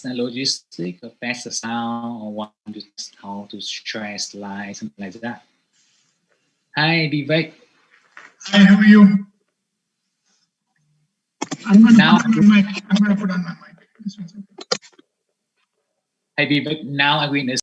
logistic, a fast sound, or want to test how to share slides, something like that. Hi, Vivek. Hi, how are you? I'm going to put on my mic. Hi, Vivek. Now I witness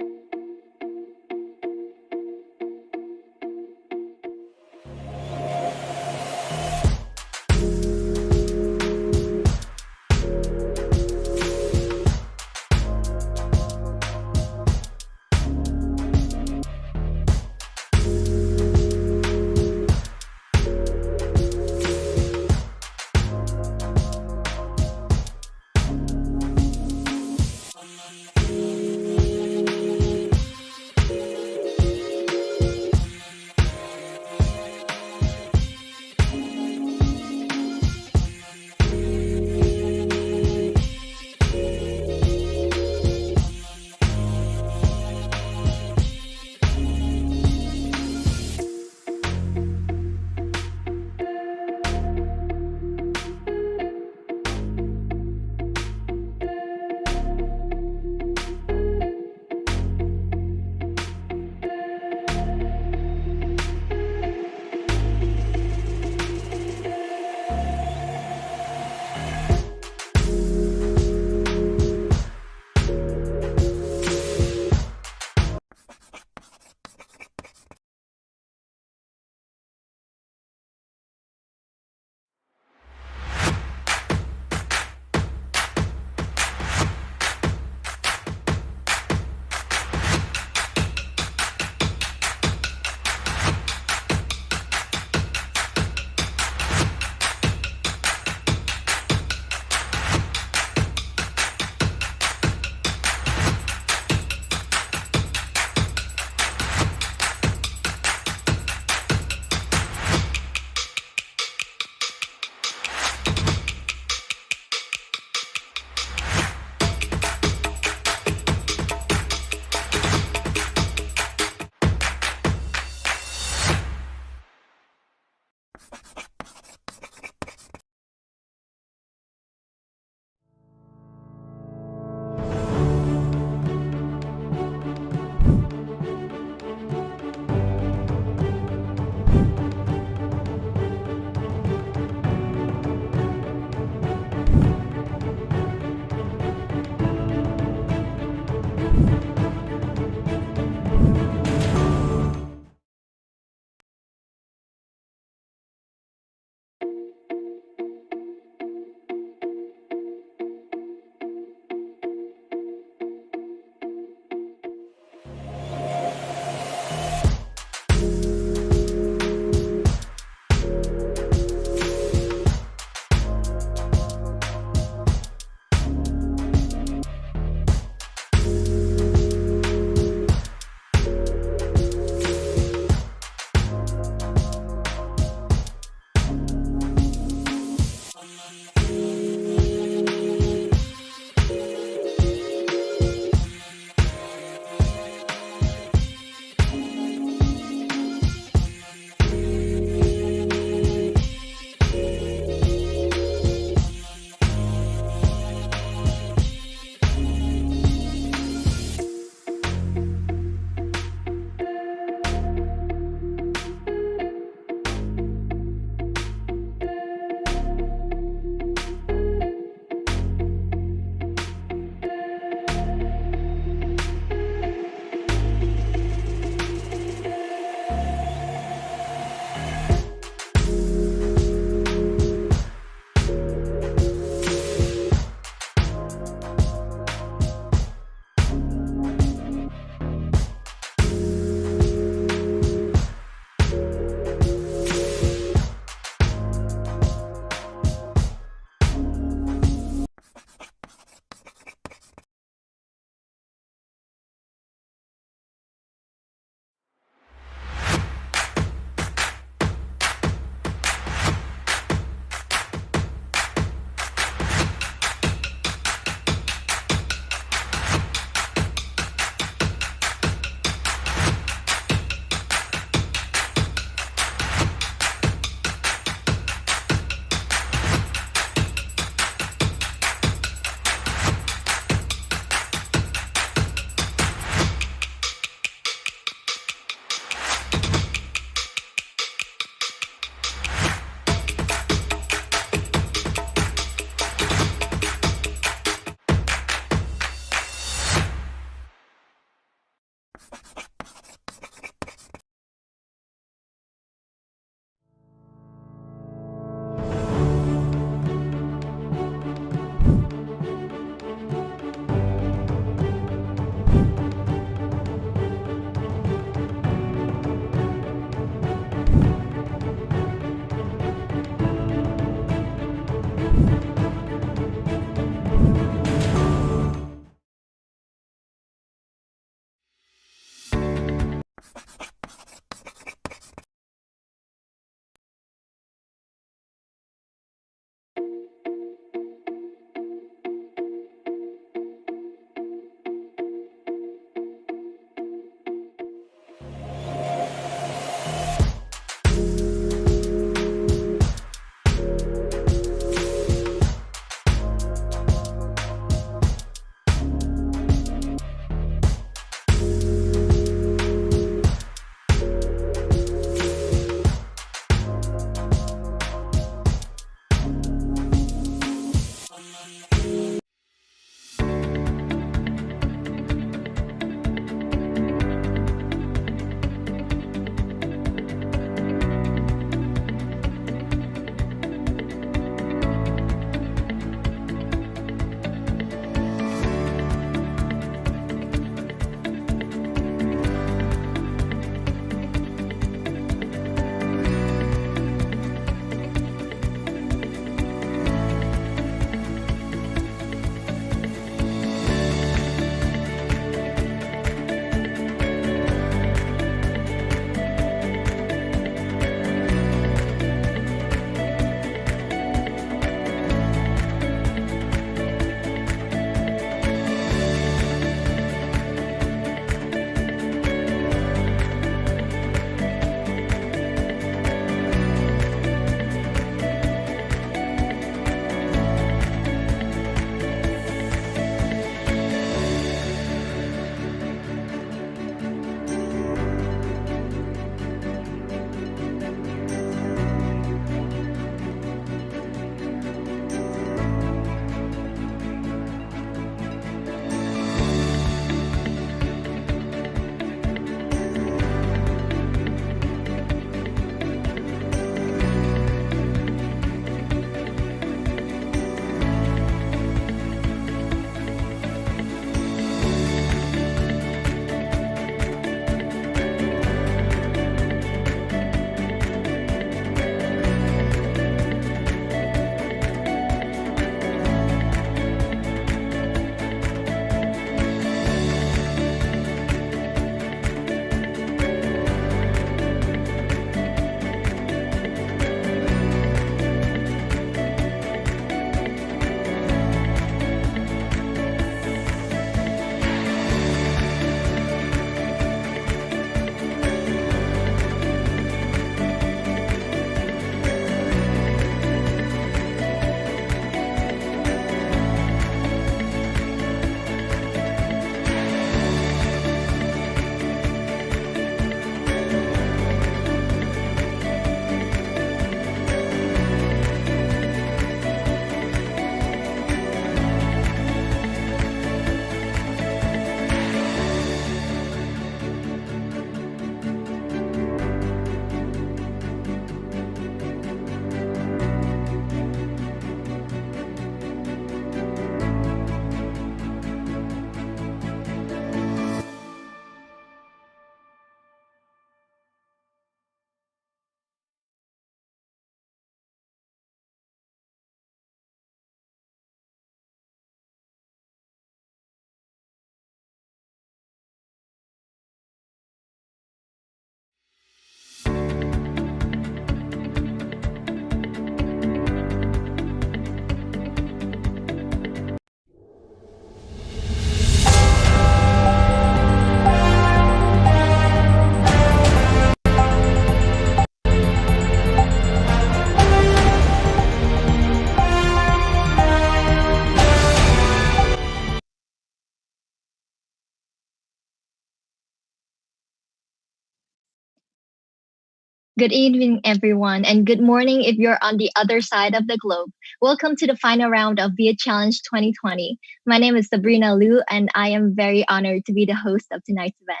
Good evening, everyone, and good morning if you're on the other side of the globe. Welcome to the final round of VietChallenge 2020. My name is Sabrina Liu, and I am very honored to be the host of tonight's event.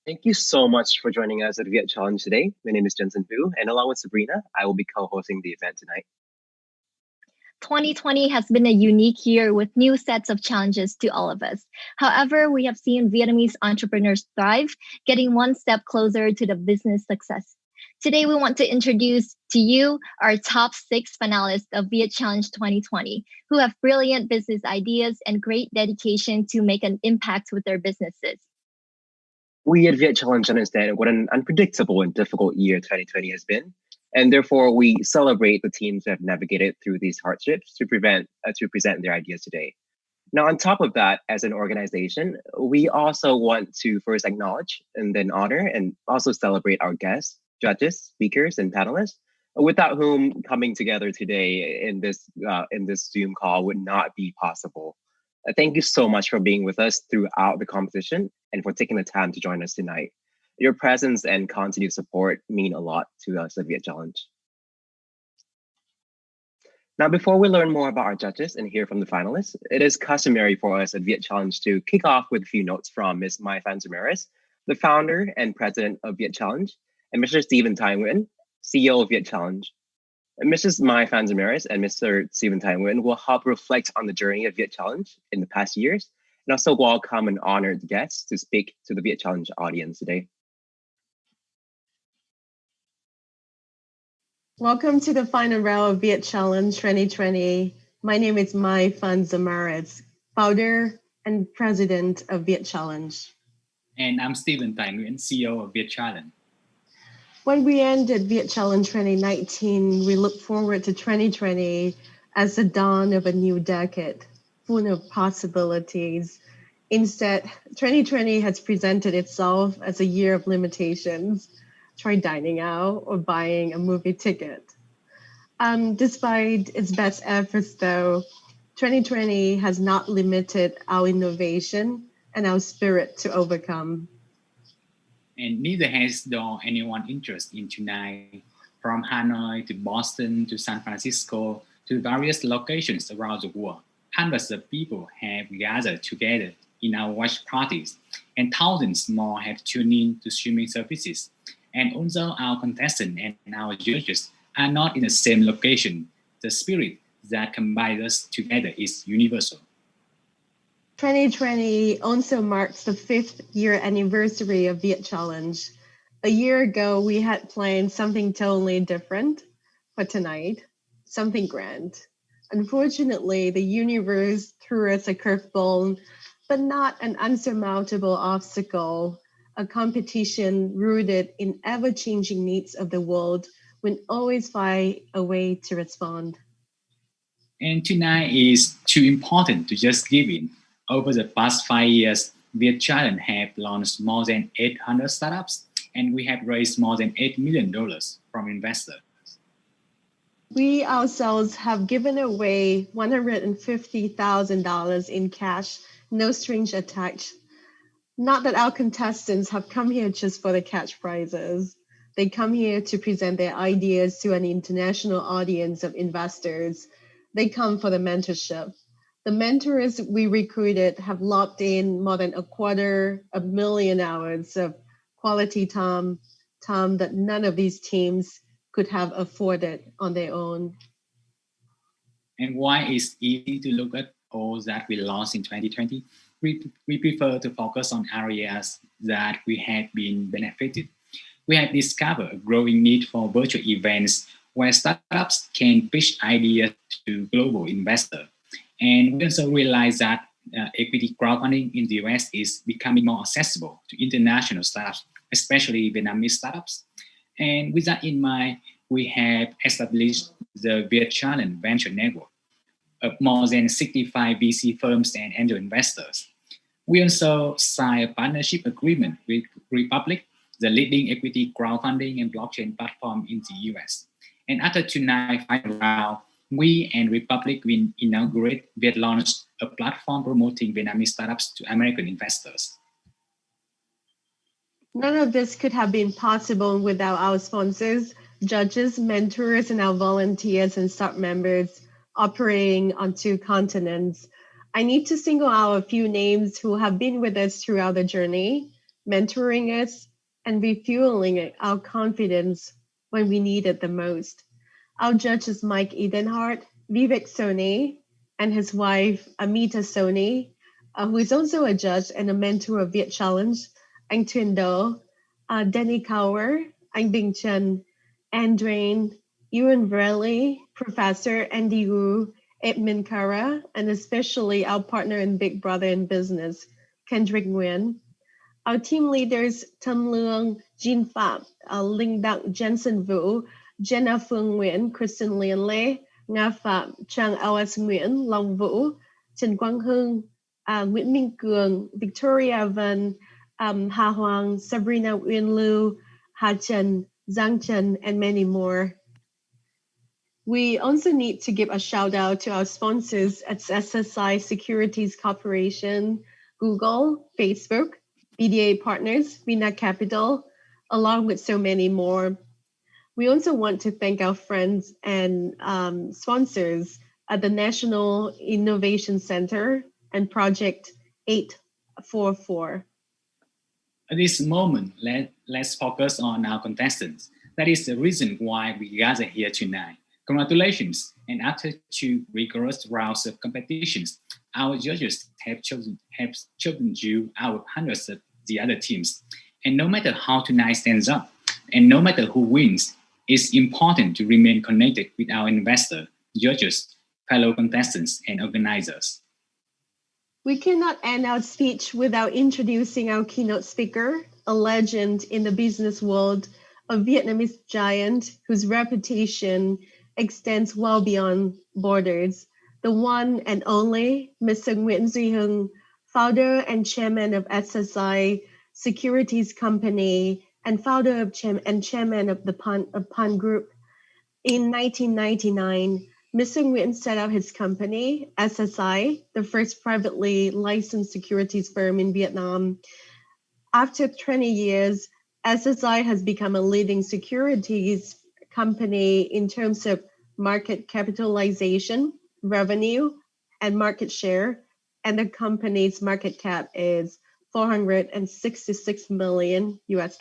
Thank you so much for joining us at VietChallenge today. My name is Jensen Vu, and along with Sabrina, I will be co-hosting the event tonight. 2020 has been a unique year with new sets of challenges to all of us. However, we have seen Vietnamese entrepreneurs thrive, getting one step closer to the business success. Today, we want to introduce to you our top 6 finalists of VietChallenge 2020 who have brilliant business ideas and great dedication to make an impact with their businesses. We at VietChallenge understand what an unpredictable and difficult year 2020 has been, and therefore we celebrate the teams that have navigated through these hardships to present their ideas today. Now, on top of that, as an organization, we also want to first acknowledge and then honor and also celebrate our guests, judges, speakers, and panelists, without whom coming together today in this Zoom call would not be possible. Thank you so much for being with us throughout the competition and for taking the time to join us tonight. Your presence and continued support mean a lot to us at VietChallenge. Now, before we learn more about our judges and hear from the finalists, it is customary for us at VietChallenge to kick off with a few notes from Ms. Mai Phan Ramirez, the founder and president of VietChallenge, and Mr. Stephen Tai Nguyen, CEO of VietChallenge. Mrs. Mai Phan Ramirez and Mr. Stephen Tai Nguyen will help reflect on the journey of VietChallenge in the past years, and also welcome and honor the guests to speak to the VietChallenge audience today. Welcome to the final round of VietChallenge 2020. My name is Mai Phan Ramirez, founder and president of VietChallenge. And I'm Stephen Tai Nguyen, CEO of VietChallenge. When we ended VietChallenge 2019, we look forward to 2020 as the dawn of a new decade, full of possibilities. Instead, 2020 has presented itself as a year of limitations. Try dining out or buying a movie ticket. Despite its best efforts, though, 2020 has not limited our innovation and our spirit to overcome. And neither has anyone interested in tonight, from Hanoi to Boston to San Francisco to various locations around the world. Hundreds of people have gathered together in our watch parties, and thousands more have tuned in to streaming services. And although our contestants and our judges are not in the same location, the spirit that combines us together is universal. 2020 also marks the 5th year anniversary of VietChallenge. A year ago, we had planned something totally different, but tonight, something grand. Unfortunately, the universe threw us a curveball, but not an unsurmountable obstacle, a competition rooted in ever-changing needs of the world will always find a way to respond. And tonight is too important to just give in. Over the past 5 years, VietChallenge have launched more than 800 startups, and we have raised more than $8 million from investors. We ourselves have given away $150,000 in cash, no strings attached. Not that our contestants have come here just for the cash prizes. They come here to present their ideas to an international audience of investors. They come for the mentorship. The mentors we recruited have locked in more than 250,000 hours of quality time that none of these teams could have afforded on their own. And while it's easy to look at all that we lost in 2020, we prefer to focus on areas that we have been benefited. We have discovered a growing need for virtual events where startups can pitch ideas to global investors. And we also realize that equity crowdfunding in the US is becoming more accessible to international startups, especially Vietnamese startups. And with that in mind, we have established the VietChallenge Venture Network of more than 65 VC firms and angel investors. We also signed a partnership agreement with Republic, the leading equity crowdfunding and blockchain platform in the US. And after tonight's final round, we and Republic will inaugurate VietLaunch, a platform promoting Vietnamese startups to American investors. None of this could have been possible without our sponsors, judges, mentors, and our volunteers and staff members operating on 2 continents. I need to single out a few names who have been with us throughout the journey, mentoring us and refueling our confidence when we need it the most. Our judge is Mike Edenhart, Vivek Soni, and his wife, Amita Soni, who is also a judge and a mentor of VietChallenge, anh Thuyền Đô, Danny Cower, anh Bình Trần, Andrain, Ewan Vrelly, Professor Andy Wu, Edmund Kara, and especially our partner in Big Brother in Business, Kendrick Nguyen. Our team leaders, Tâm Lương, Jean Phạm, Linh Đặng Jensen Vũ, Jenna Phương Nguyễn, Kristen Liên Lê, Nga Phạm, Trang LS Nguyễn, Long Vũ, Trần Quang Hưng, Nguyễn Minh Cường, Victoria Vân, Hà Hoàng, Sabrina Uyên Lưu, Ha Trần, Giang Trần, and many more. We also need to give a shout out to our sponsors at SSI Securities Corporation, Google, Facebook, BDA Partners, Vina Capital, along with so many more. We also want to thank our friends and sponsors at the National Innovation Center and Project 844. At this moment, let's focus on our contestants. That is the reason why we gather here tonight. Congratulations! And after 2 rigorous rounds of competitions, our judges have chosen you out of hundreds of the other teams. And no matter how tonight stands up, and no matter who wins, it's important to remain connected with our investor, judges, fellow contestants, and organizers. We cannot end our speech without introducing our keynote speaker, a legend in the business world, a Vietnamese giant whose reputation extends well beyond borders, the one and only Mr. Nguyễn Duy Hưng, founder and chairman of SSI Securities Company and founder of and chairman of the Pan Group. In 1999, Mr. Nguyen set up his company, SSI, the first privately licensed securities firm in Vietnam. After 20 years, SSI has become a leading securities company in terms of market capitalization, revenue, and market share, and the company's market cap is $466 million US.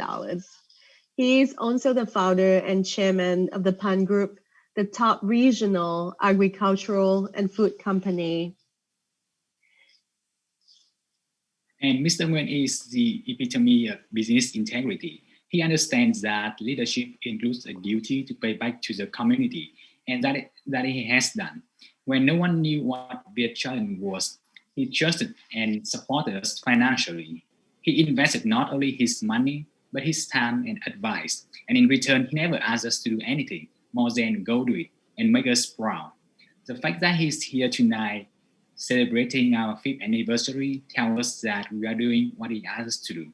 He is also the founder and chairman of the Pan Group, the top regional agricultural and food company. And Mr. Nguyen is the epitome of business integrity. He understands that leadership includes a duty to pay back to the community, and that he has done. When no one knew what VietChallenge was, he trusted and supported us financially. He invested not only his money, but his time and advice. And in return, he never asked us to do anything more than go do it and make us proud. The fact that he's here tonight, celebrating our 5th anniversary, tells us that we are doing what he asked us to do.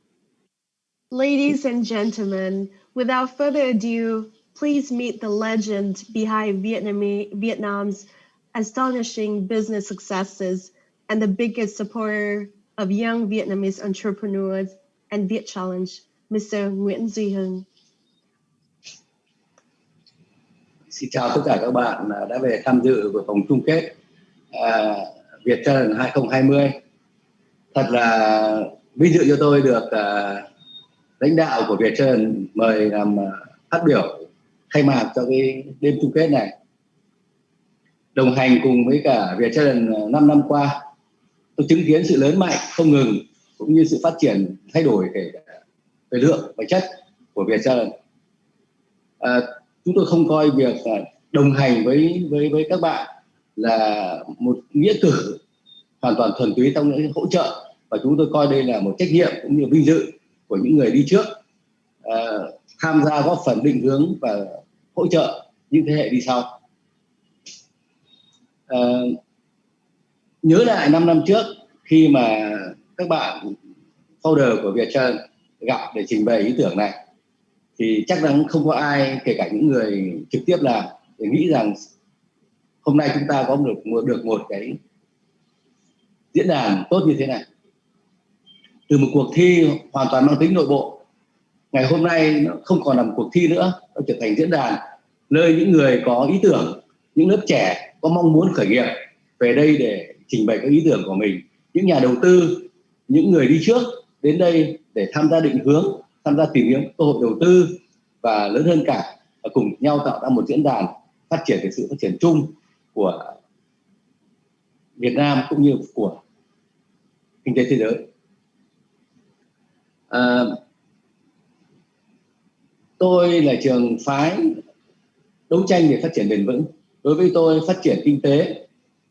Ladies and gentlemen, without further ado, please meet the legend behind Vietnam's astonishing business successes and the biggest supporter of young Vietnamese entrepreneurs and VietChallenge, Mr. Nguyễn Duy Hưng. Xin chào tất cả các bạn đã về tham dự của vòng chung kết VietChallenge 2020. Thật là vinh dự cho tôi được lãnh đạo của VietChallenge mời làm phát biểu khai mạc cho cái đêm chung kết này. Đồng hành cùng với cả VietChallenge 5 năm qua, tôi chứng kiến sự lớn mạnh không ngừng cũng như sự phát triển thay đổi về lượng và chất của VietChallenge. Chúng tôi không coi việc đồng hành với các bạn là một nghĩa cử hoàn toàn thuần túy trong những hỗ trợ, và chúng tôi coi đây là một trách nhiệm cũng như vinh dự của những người đi trước, tham gia góp phần định hướng và hỗ trợ những thế hệ đi sau. Nhớ lại 5 năm trước khi mà các bạn founder của VietChallenge gặp để trình bày ý tưởng này, thì chắc chắn không có ai, kể cả những người trực tiếp làm, để nghĩ rằng hôm nay chúng ta có được một cái diễn đàn tốt như thế này. Từ một cuộc thi hoàn toàn mang tính nội bộ, ngày hôm nay nó không còn là một cuộc thi nữa, nó trở thành diễn đàn nơi những người có ý tưởng, những lớp trẻ có mong muốn khởi nghiệp về đây để trình bày các ý tưởng của mình. Những nhà đầu tư, những người đi trước đến đây để tham gia định hướng, tham gia tìm kiếm cơ hội đầu tư, và lớn hơn cả là cùng nhau tạo ra một diễn đàn phát triển cái sự phát triển chung của Việt Nam cũng như của kinh tế thế giới. Tôi là trường phái đấu tranh về phát triển bền vững. Đối với tôi, phát triển kinh tế,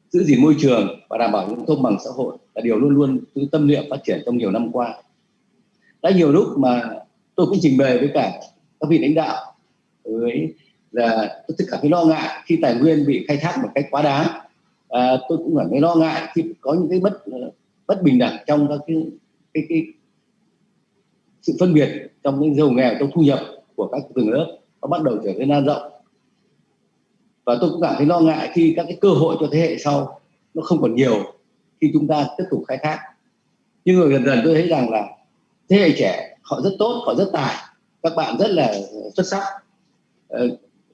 giữ gìn môi trường và đảm bảo những công bằng xã hội là điều luôn luôn tôi tâm niệm phát triển trong nhiều năm qua. Đã nhiều lúc mà tôi cũng trình bày với cả các vị lãnh đạo là tôi cảm thấy lo ngại khi tài nguyên bị khai thác một cách quá đáng. Tôi cũng cảm thấy lo ngại khi có những cái bất bình đẳng trong các cái sự phân biệt trong những giàu nghèo, trong thu nhập của các tầng lớp nó bắt đầu trở nên lan rộng. Và tôi cũng cảm thấy lo ngại khi các cái cơ hội cho thế hệ sau nó không còn nhiều khi chúng ta tiếp tục khai thác. Nhưng rồi dần dần tôi thấy rằng là thế hệ trẻ họ rất tốt, họ rất tài, các bạn rất là xuất sắc.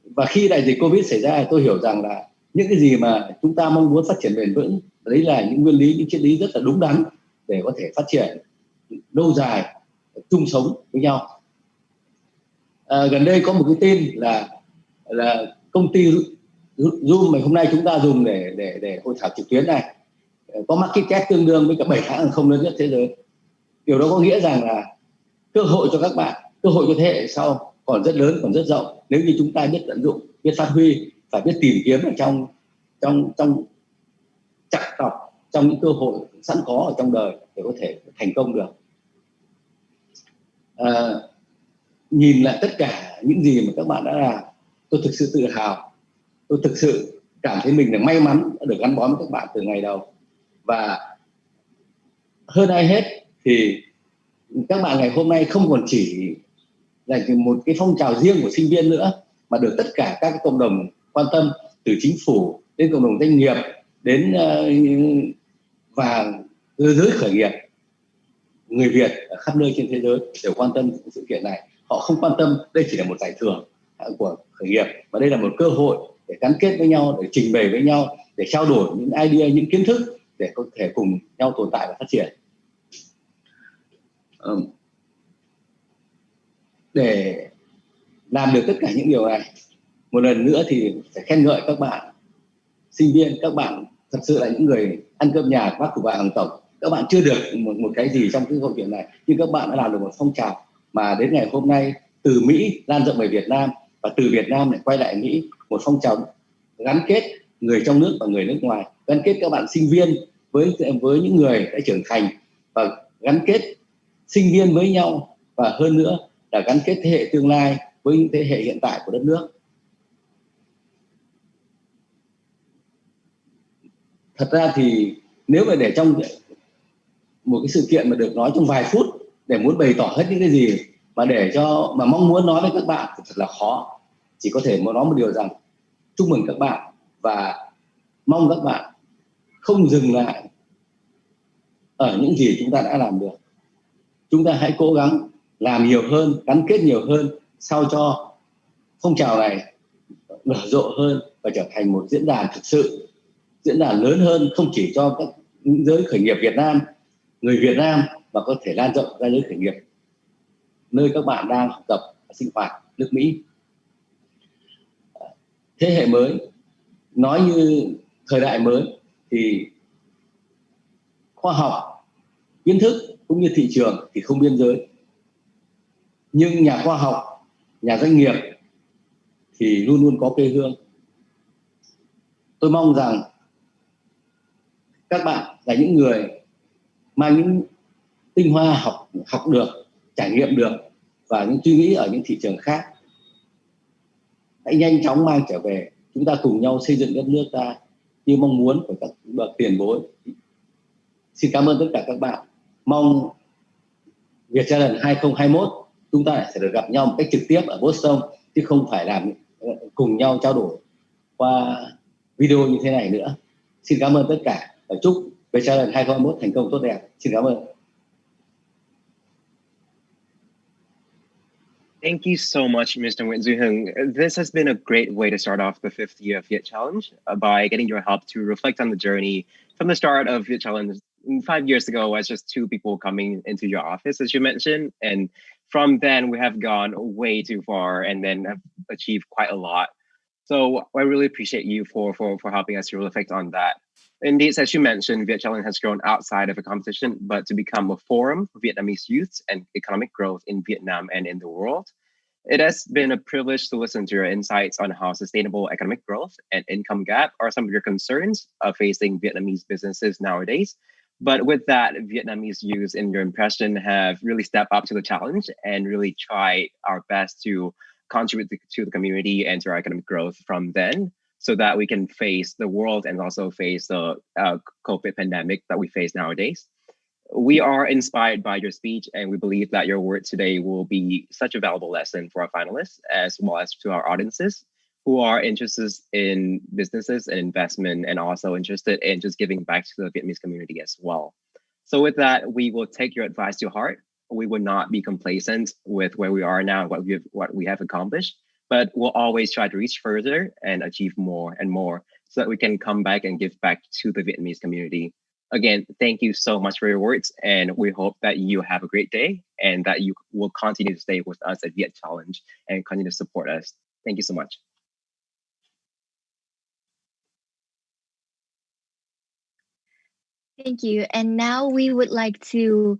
Và khi đại dịch Covid xảy ra, tôi hiểu rằng là những cái gì mà chúng ta mong muốn phát triển bền vững, đấy là những nguyên lý, những triết lý rất là đúng đắn để có thể phát triển lâu dài, chung sống với nhau. Gần đây có một cái tin là công ty Zoom mà hôm nay chúng ta dùng để hội thảo trực tuyến này có market cap tương đương với cả 7 hãng hàng không lớn nhất thế giới. Điều đó có nghĩa rằng là cơ hội cho các bạn, cơ hội cho thế hệ sau còn rất lớn, còn rất rộng nếu như chúng ta biết tận dụng, biết phát huy, phải biết tìm kiếm ở trong chặt lọc trong những cơ hội sẵn có ở trong đời để có thể thành công được. Nhìn lại tất cả những gì mà các bạn đã làm, tôi thực sự tự hào, tôi thực sự cảm thấy mình là may mắn đã được gắn bó với các bạn từ ngày đầu. Và hơn ai hết thì các bạn ngày hôm nay không còn chỉ là một cái phong trào riêng của sinh viên nữa, mà được tất cả các cộng đồng quan tâm, từ chính phủ đến cộng đồng doanh nghiệp đến và giới khởi nghiệp, người Việt ở khắp nơi trên thế giới đều quan tâm sự kiện này. Họ không quan tâm đây chỉ là một giải thưởng của khởi nghiệp, mà đây là một cơ hội để gắn kết với nhau, để trình bày với nhau, để trao đổi những idea, những kiến thức để có thể cùng nhau tồn tại và phát triển. Để làm được tất cả những điều này, một lần nữa thì phải khen ngợi các bạn sinh viên. Các bạn thật sự là những người ăn cơm nhà bác của bà hàng tổng. Các bạn chưa được một cái gì trong cái câu chuyện này, nhưng các bạn đã làm được một phong trào mà đến ngày hôm nay từ Mỹ lan rộng về Việt Nam, và từ Việt Nam lại quay lại Mỹ, một phong trào gắn kết người trong nước và người nước ngoài, gắn kết các bạn sinh viên với những người đã trưởng thành, và gắn kết sinh viên với nhau, và hơn nữa là gắn kết thế hệ tương lai với những thế hệ hiện tại của đất nước. Thật ra thì nếu mà để trong một cái sự kiện mà được nói trong vài phút để muốn bày tỏ hết những cái gì mà mong muốn nói với các bạn thì thật là khó. Chỉ có thể nói một điều rằng chúc mừng các bạn và mong các bạn không dừng lại ở những gì chúng ta đã làm được. Chúng ta hãy cố gắng làm nhiều hơn, gắn kết nhiều hơn, sao cho phong trào này nở rộ hơn và trở thành một diễn đàn thực sự, diễn đàn lớn hơn, không chỉ cho các giới khởi nghiệp Việt Nam, người Việt Nam, mà có thể lan rộng ra giới khởi nghiệp nơi các bạn đang học tập và sinh hoạt nước Mỹ. Thế hệ mới, nói như thời đại mới thì khoa học, kiến thức cũng như thị trường thì không biên giới. Nhưng nhà khoa học, nhà doanh nghiệp thì luôn luôn có quê hương. Tôi mong rằng các bạn là những người mang những tinh hoa học được, trải nghiệm được và những suy nghĩ ở những thị trường khác. Hãy nhanh chóng mang trở về, chúng ta cùng nhau xây dựng đất nước ta như mong muốn của các bậc tiền bối. Xin cảm ơn tất cả các bạn. Mong VietChallenge 2021 chúng ta sẽ được gặp nhau một cách trực tiếp ở Boston, chứ không phải làm cùng nhau trao đổi qua video như thế này nữa. Xin cảm ơn tất cả và chúc VietChallenge 2021 thành công tốt đẹp. Xin cảm ơn. Thank you so much, Mr. Nguyen Duy Hưng. This has been a great way to start off the 5th year of VietChallenge by getting your help to reflect on the journey from the start of VietChallenge 5 years ago as just two people coming into your office, as you mentioned. And from then, we have gone way too far and then have achieved quite a lot. So I really appreciate you for helping us to reflect on that. Indeed, as you mentioned, VietChallenge has grown outside of a competition, but to become a forum for Vietnamese youth and economic growth in Vietnam and in the world. It has been a privilege to listen to your insights on how sustainable economic growth and income gap are some of your concerns facing Vietnamese businesses nowadays. But with that, Vietnamese youth, in your impression, have really stepped up to the challenge and really tried our best to contribute to the community and to our economic growth from then, so that we can face the world and also face the COVID pandemic that we face nowadays. We are inspired by your speech, and we believe that your words today will be such a valuable lesson for our finalists, as well as to our audiences who are interested in businesses and investment, and also interested in just giving back to the Vietnamese community as well. So with that, we will take your advice to heart. We will not be complacent with where we are now, what we have accomplished, but we'll always try to reach further and achieve more and more so that we can come back and give back to the Vietnamese community. Again, thank you so much for your words, and we hope that you have a great day and that you will continue to stay with us at VietChallenge and continue to support us. Thank you so much. Thank you. And now we would like to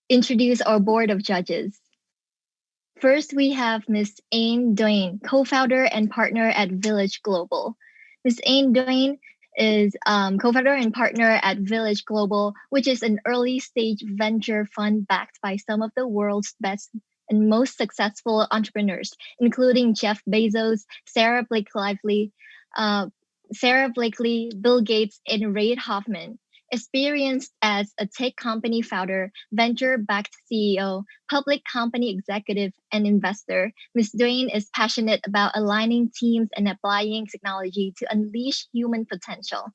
introduce our board of judges. First, we have Ms. Ain Duane, co-founder and partner at Village Global. Ms. Ain Duane is co-founder and partner at Village Global, which is an early-stage venture fund backed by some of the world's best and most successful entrepreneurs, including Jeff Bezos, Sarah Blakely, Bill Gates, and Reid Hoffman. Experienced as a tech company founder, venture-backed CEO, public company executive, and investor, Ms. Duane is passionate about aligning teams and applying technology to unleash human potential.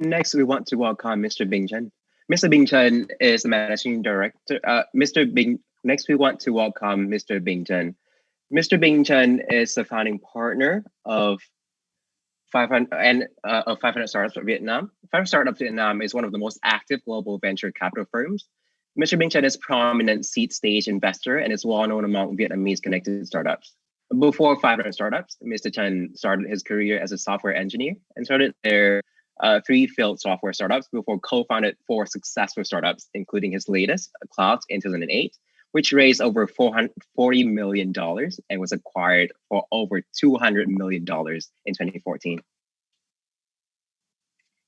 Next, we want to welcome Mr. Bing Chen. Mr. Bing Chen is the managing director. Next, we want to welcome Mr. Bing Chen. Mr. Bing Chen is the founding partner of 500 Startups for Vietnam. 500 Startups Vietnam is one of the most active global venture capital firms. Mr. Bing Chen is a prominent seed stage investor and is well known among Vietnamese connected startups. Before 500 Startups, Mr. Chen started his career as a software engineer and started their 3 failed software startups before co-founded 4 successful startups, including his latest, Clouds, in 2008, which raised over $440 million and was acquired for over $200 million in 2014.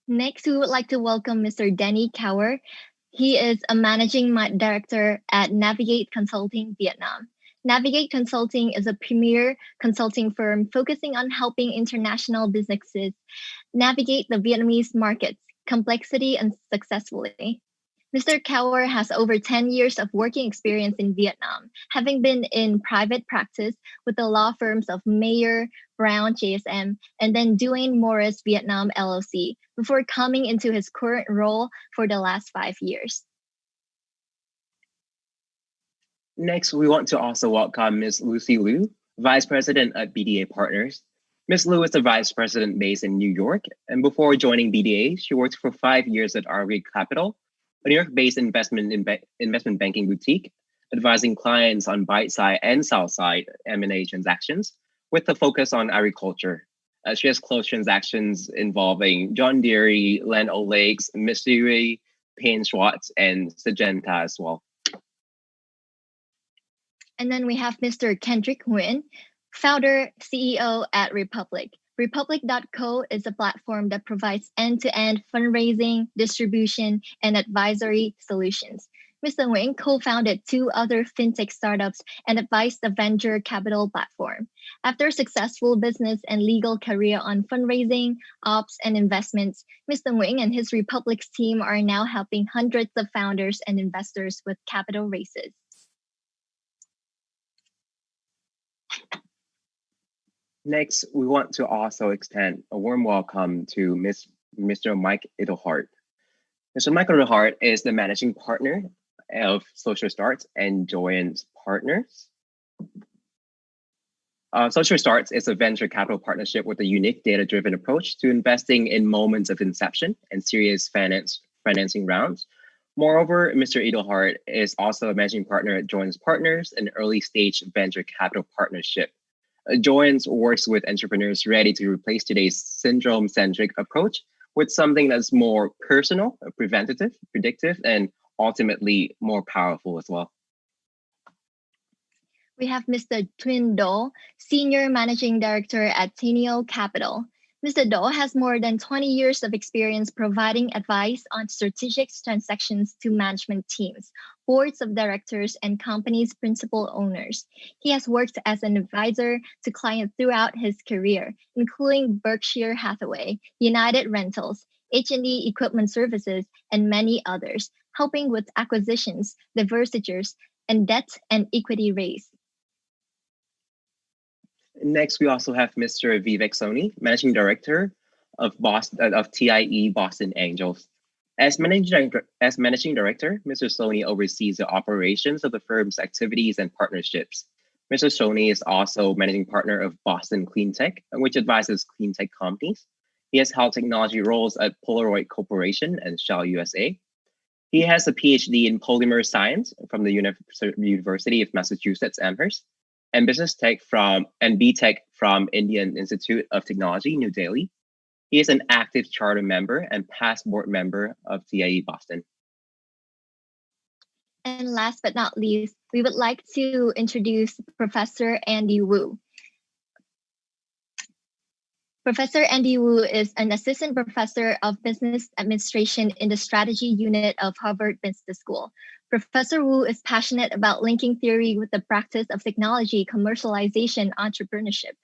Next, we would like to welcome Mr. Danny Cower. He is a managing director at Navigate Consulting Vietnam. Navigate Consulting is a premier consulting firm focusing on helping international businesses navigate the Vietnamese markets, complexity, and successfully. Mr. Cower has over 10 years of working experience in Vietnam, having been in private practice with the law firms of Mayer, Brown, JSM, and then Duane Morris Vietnam LLC, before coming into his current role for the last 5 years. Next, we want to also welcome Ms. Lucy Liu, Vice President at BDA Partners. Ms. Liu is a Vice President based in New York, and before joining BDA, she worked for 5 years at RV Capital, a New York-based investment banking boutique, advising clients on buy-side and sell-side M&A transactions with a focus on agriculture. She has closed transactions involving John Deere, Land O'Lakes, Mitsui, Payne Schwartz, and Syngenta as well. And then we have Mr. Kendrick Nguyen, founder, CEO at Republic. Republic.co is a platform that provides end-to-end fundraising, distribution, and advisory solutions. Mr. Nguyen co-founded 2 other fintech startups and advised the venture capital platform. After a successful business and legal career on fundraising, ops, and investments, Mr. Nguyen and his Republic's team are now helping hundreds of founders and investors with capital raises. Next, we want to also extend a warm welcome to Mr. Mike Edelhart. Mr. Mike Edelhart is the managing partner of Social Starts and Joanne's partners. Social Starts is a venture capital partnership with a unique data-driven approach to investing in moments of inception and serious financing rounds. Moreover, Mr. Edelhart is also a managing partner at Joanne's Partners, an early-stage venture capital partnership. Joanne's works with entrepreneurs ready to replace today's syndrome-centric approach with something that's more personal, preventative, predictive, and ultimately more powerful as well. We have Mr. Twin Do, Senior Managing Director at Teneo Capital. Mr. Do has more than 20 years of experience providing advice on strategic transactions to management teams, boards of directors, and companies' principal owners. He has worked as an advisor to clients throughout his career, including Berkshire Hathaway, United Rentals, H&E Equipment Services, and many others, helping with acquisitions, divestitures, and debt and equity raise. Next, we also have Mr. Vivek Soni, Managing Director of TIE Boston Angels. As managing director, Mr. Soni oversees the operations of the firm's activities and partnerships. Mr. Soni is also managing partner of Boston Clean Tech, which advises clean tech companies. He has held technology roles at Polaroid Corporation and Shell USA. He has a PhD in polymer science from the University of Massachusetts Amherst, and business tech and BTech from Indian Institute of Technology, New Delhi. He is an active charter member and past board member of TIE Boston. And last but not least, we would like to introduce Professor Andy Wu. Professor Andy Wu is an assistant professor of business administration in the strategy unit of Harvard Business School. Professor Wu is passionate about linking theory with the practice of technology commercialization entrepreneurship.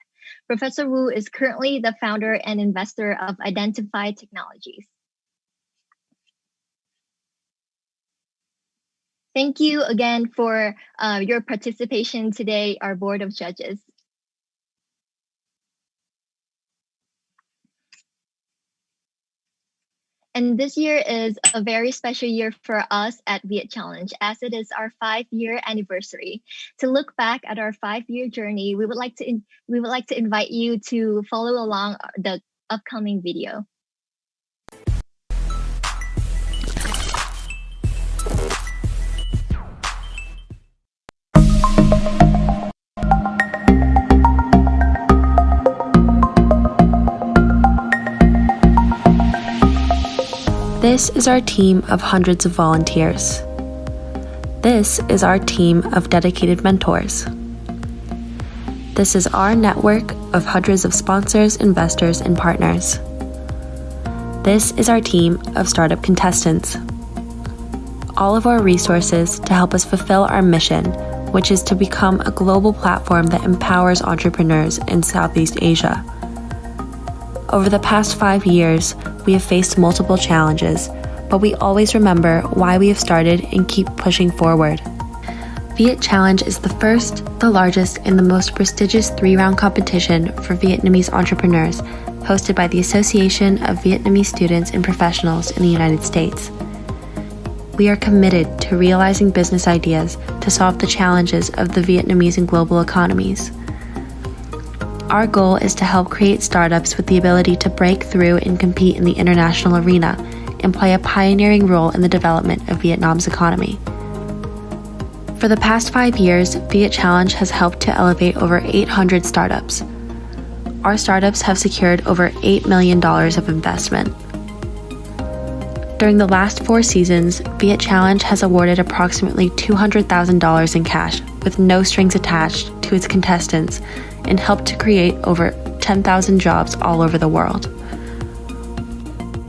Professor Wu is currently the founder and investor of Identify Technologies. Thank you again for your participation today, our Board of Judges. And this year is a very special year for us at VietChallenge, as it is our 5-year anniversary. To look back at our 5-year journey, we would like to invite you to follow along the upcoming video. This is our team of hundreds of volunteers. This is our team of dedicated mentors. This is our network of hundreds of sponsors, investors, and partners. This is our team of startup contestants. All of our resources to help us fulfill our mission, which is to become a global platform that empowers entrepreneurs in Southeast Asia. Over the past 5 years, we have faced multiple challenges, but we always remember why we have started and keep pushing forward. VietChallenge is the first, the largest, and the most prestigious 3-round competition for Vietnamese entrepreneurs, hosted by the Association of Vietnamese Students and Professionals in the United States. We are committed to realizing business ideas to solve the challenges of the Vietnamese and global economies. Our goal is to help create startups with the ability to break through and compete in the international arena and play a pioneering role in the development of Vietnam's economy. For the past 5 years, VietChallenge has helped to elevate over 800 startups. Our startups have secured over $8 million of investment. During the last 4 seasons, VietChallenge has awarded approximately $200,000 in cash with no strings attached to its contestants and helped to create over 10,000 jobs all over the world.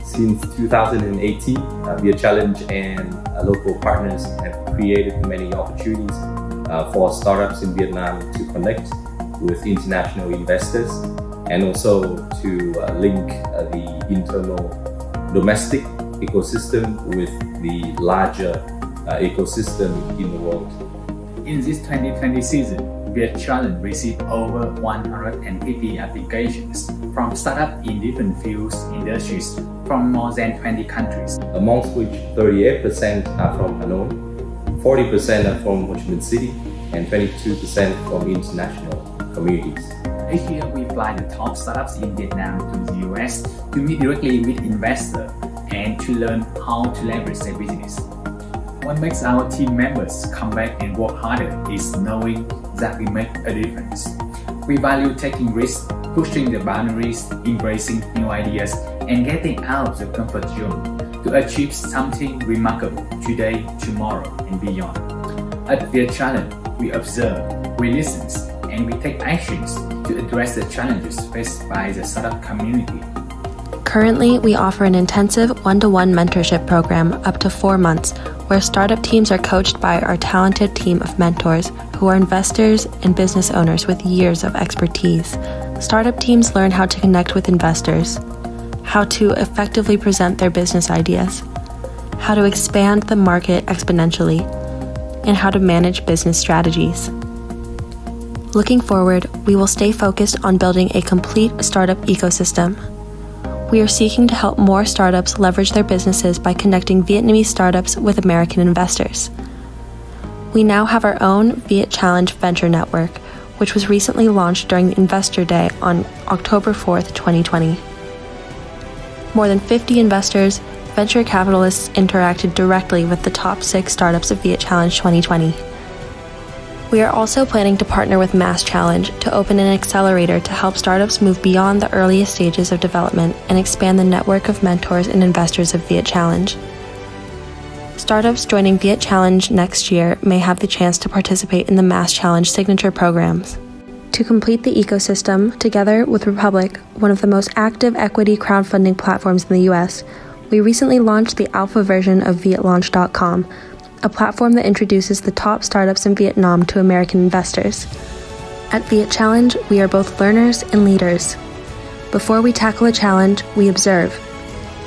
Since 2018, VietChallenge and local partners have created many opportunities for startups in Vietnam to connect with international investors and also to link the internal domestic ecosystem with the larger ecosystem in the world. In this 2020 season, VietChallenge received over 150 applications from startups in different fields, industries from more than 20 countries. Amongst which 38% are from Hanoi, 40% are from Ho Chi Minh City, and 22% from international communities. Each year, we fly the top startups in Vietnam to the US to meet directly with investors and to learn how to leverage their business. What makes our team members come back and work harder is knowing that we make a difference. We value taking risks, pushing the boundaries, embracing new ideas, and getting out of the comfort zone to achieve something remarkable today, tomorrow, and beyond. At VietChallenge, we observe, we listen, and we take actions to address the challenges faced by the startup community. Currently, we offer an intensive one-to-one mentorship program up to 4 months, where startup teams are coached by our talented team of mentors who are investors and business owners with years of expertise. Startup teams learn how to connect with investors, how to effectively present their business ideas, how to expand the market exponentially, and how to manage business strategies. Looking forward, we will stay focused on building a complete startup ecosystem. We are seeking to help more startups leverage their businesses by connecting Vietnamese startups with American investors. We now have our own VietChallenge Venture Network, which was recently launched during the Investor Day on October 4th, 2020. More than 50 investors, venture capitalists interacted directly with the top 6 startups of VietChallenge 2020. We are also planning to partner with VietChallenge to open an accelerator to help startups move beyond the earliest stages of development and expand the network of mentors and investors of VietChallenge. Startups joining VietChallenge next year may have the chance to participate in the VietChallenge signature programs. To complete the ecosystem, together with Republic, one of the most active equity crowdfunding platforms in the US, we recently launched the alpha version of VietLaunch.com, a platform that introduces the top startups in Vietnam to American investors. At VietChallenge, we are both learners and leaders. Before we tackle a challenge, we observe,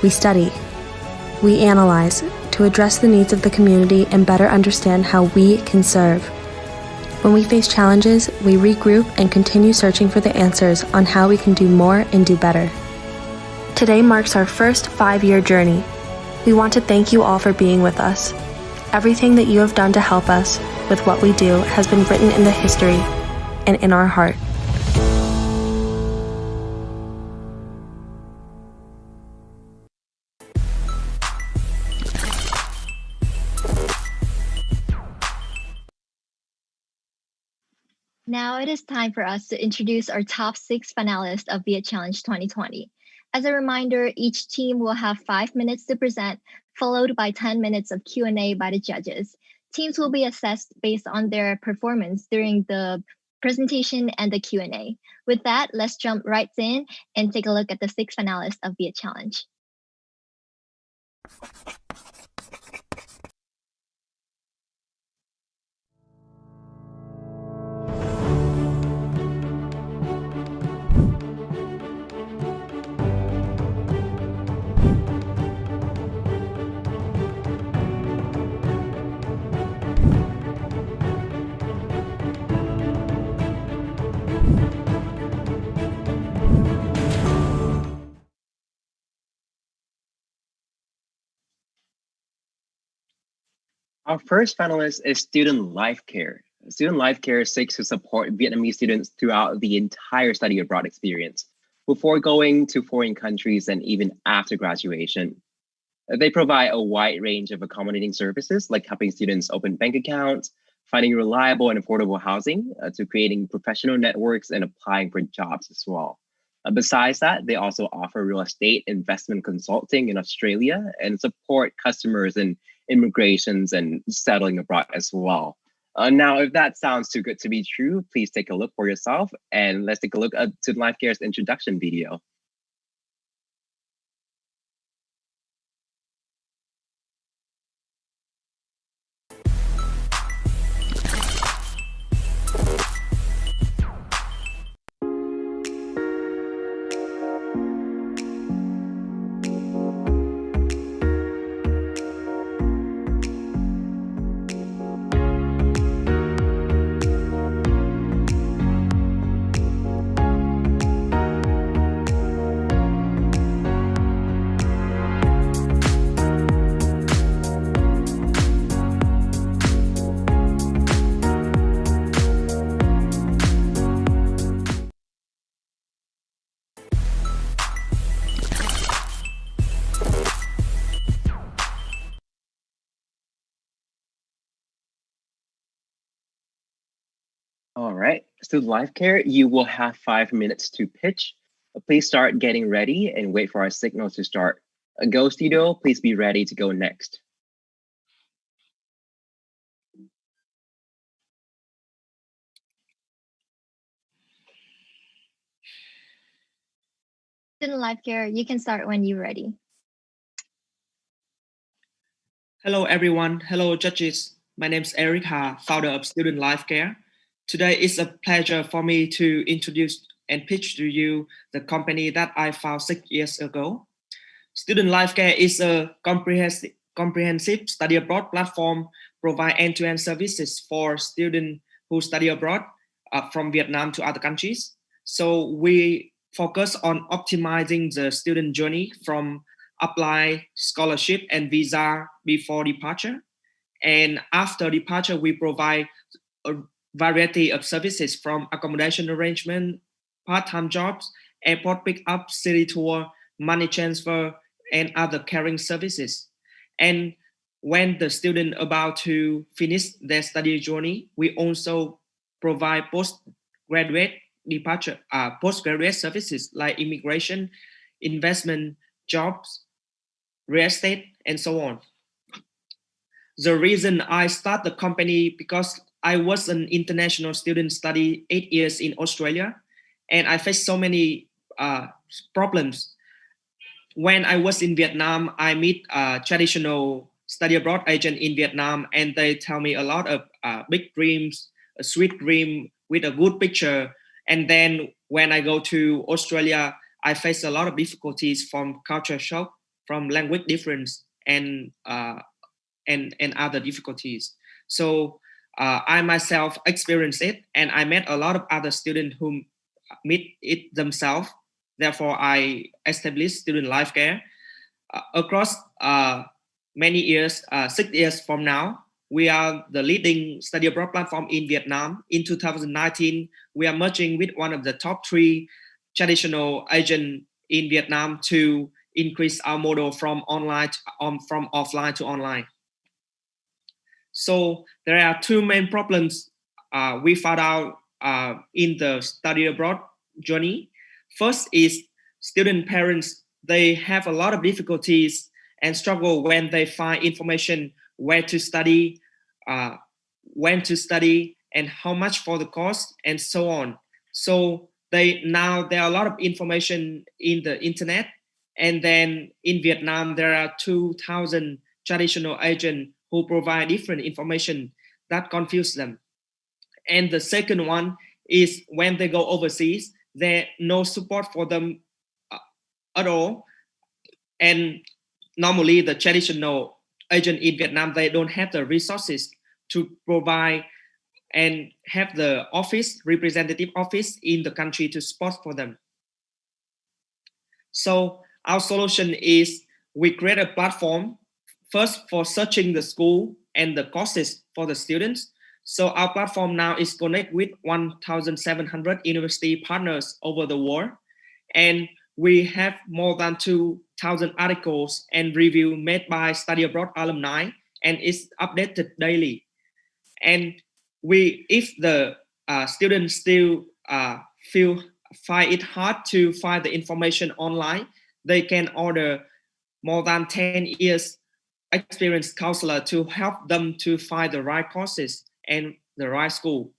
we study, we analyze to address the needs of the community and better understand how we can serve. When we face challenges, we regroup and continue searching for the answers on how we can do more and do better. Today marks our first 5-year journey. We want to thank you all for being with us. Everything that you have done to help us with what we do has been written in the history and in our heart. Now it is time for us to introduce our top 6 finalists of VietChallenge 2020. As a reminder, each team will have 5 minutes to present, followed by 10 minutes of Q&A by the judges. Teams will be assessed based on their performance during the presentation and the Q&A. With that, let's jump right in and take a look at the 6 finalists of VietChallenge. Our first finalist is Student Life Care. Student Life Care seeks to support Vietnamese students throughout the entire study abroad experience, before going to foreign countries and even after graduation. They provide a wide range of accommodating services, like helping students open bank accounts, finding reliable and affordable housing, to creating professional networks and applying for jobs as well. Besides that, they also offer real estate investment consulting in Australia and support customers in immigrations and settling abroad as well. Now, if that sounds too good to be true, please take a look for yourself, and let's take a look at Student Life Care's introduction video. All right, Student Life Care, you will have 5 minutes to pitch. Please start getting ready and wait for our signals to start. Go Studio, please be ready to go next. Student Life Care, you can start when you're ready. Hello, everyone. Hello, judges. My name is Eric Ha, founder of Student Life Care. Today is a pleasure for me to introduce and pitch to you the company that I found 6 years ago. Student Life Care is a comprehensive study abroad platform, provide end-to-end services for students who study abroad from Vietnam to other countries. So we focus on optimizing the student journey from apply scholarship and visa before departure. And after departure, we provide a variety of services from accommodation arrangement, part-time jobs, airport pickup, city tour, money transfer, and other caring services. And when the student about to finish their study journey, we also provide postgraduate services like immigration, investment, jobs, real estate, and so on. The reason I start the company because I was an international student, study 8 years in Australia, and I faced so many problems. When I was in Vietnam, I meet a traditional study abroad agent in Vietnam, and they tell me a lot of big dreams, a sweet dream with a good picture. And then when I go to Australia, I face a lot of difficulties from culture shock, from language difference, and other difficulties. So I myself experienced it, and I met a lot of other students who meet it themselves. Therefore, I established Student Life Care. Across many years, 6 years from now, we are the leading study abroad platform in Vietnam. In 2019, we are merging with one of the top 3 traditional agents in Vietnam to increase our model from from offline to online. So there are 2 main problems we found out in the study abroad journey. First is student parents, they have a lot of difficulties and struggle when they find information where to study, when to study, and how much for the cost, and so on. So there are a lot of information in the internet, and then in Vietnam there are 2,000 traditional agents who provide different information that confuse them. And the second one is when they go overseas, there's no support for them at all. And normally the traditional agent in Vietnam, they don't have the resources to provide and have the representative office in the country to support for them. So our solution is we create a platform first for searching the school and the courses for the students. So our platform now is connect with 1,700 university partners over the world. And we have more than 2,000 articles and review made by study abroad alumni, and it's updated daily. And if the students still find it hard to find the information online, they can order more than 10 years experienced counselor to help them to find the right courses and the right school.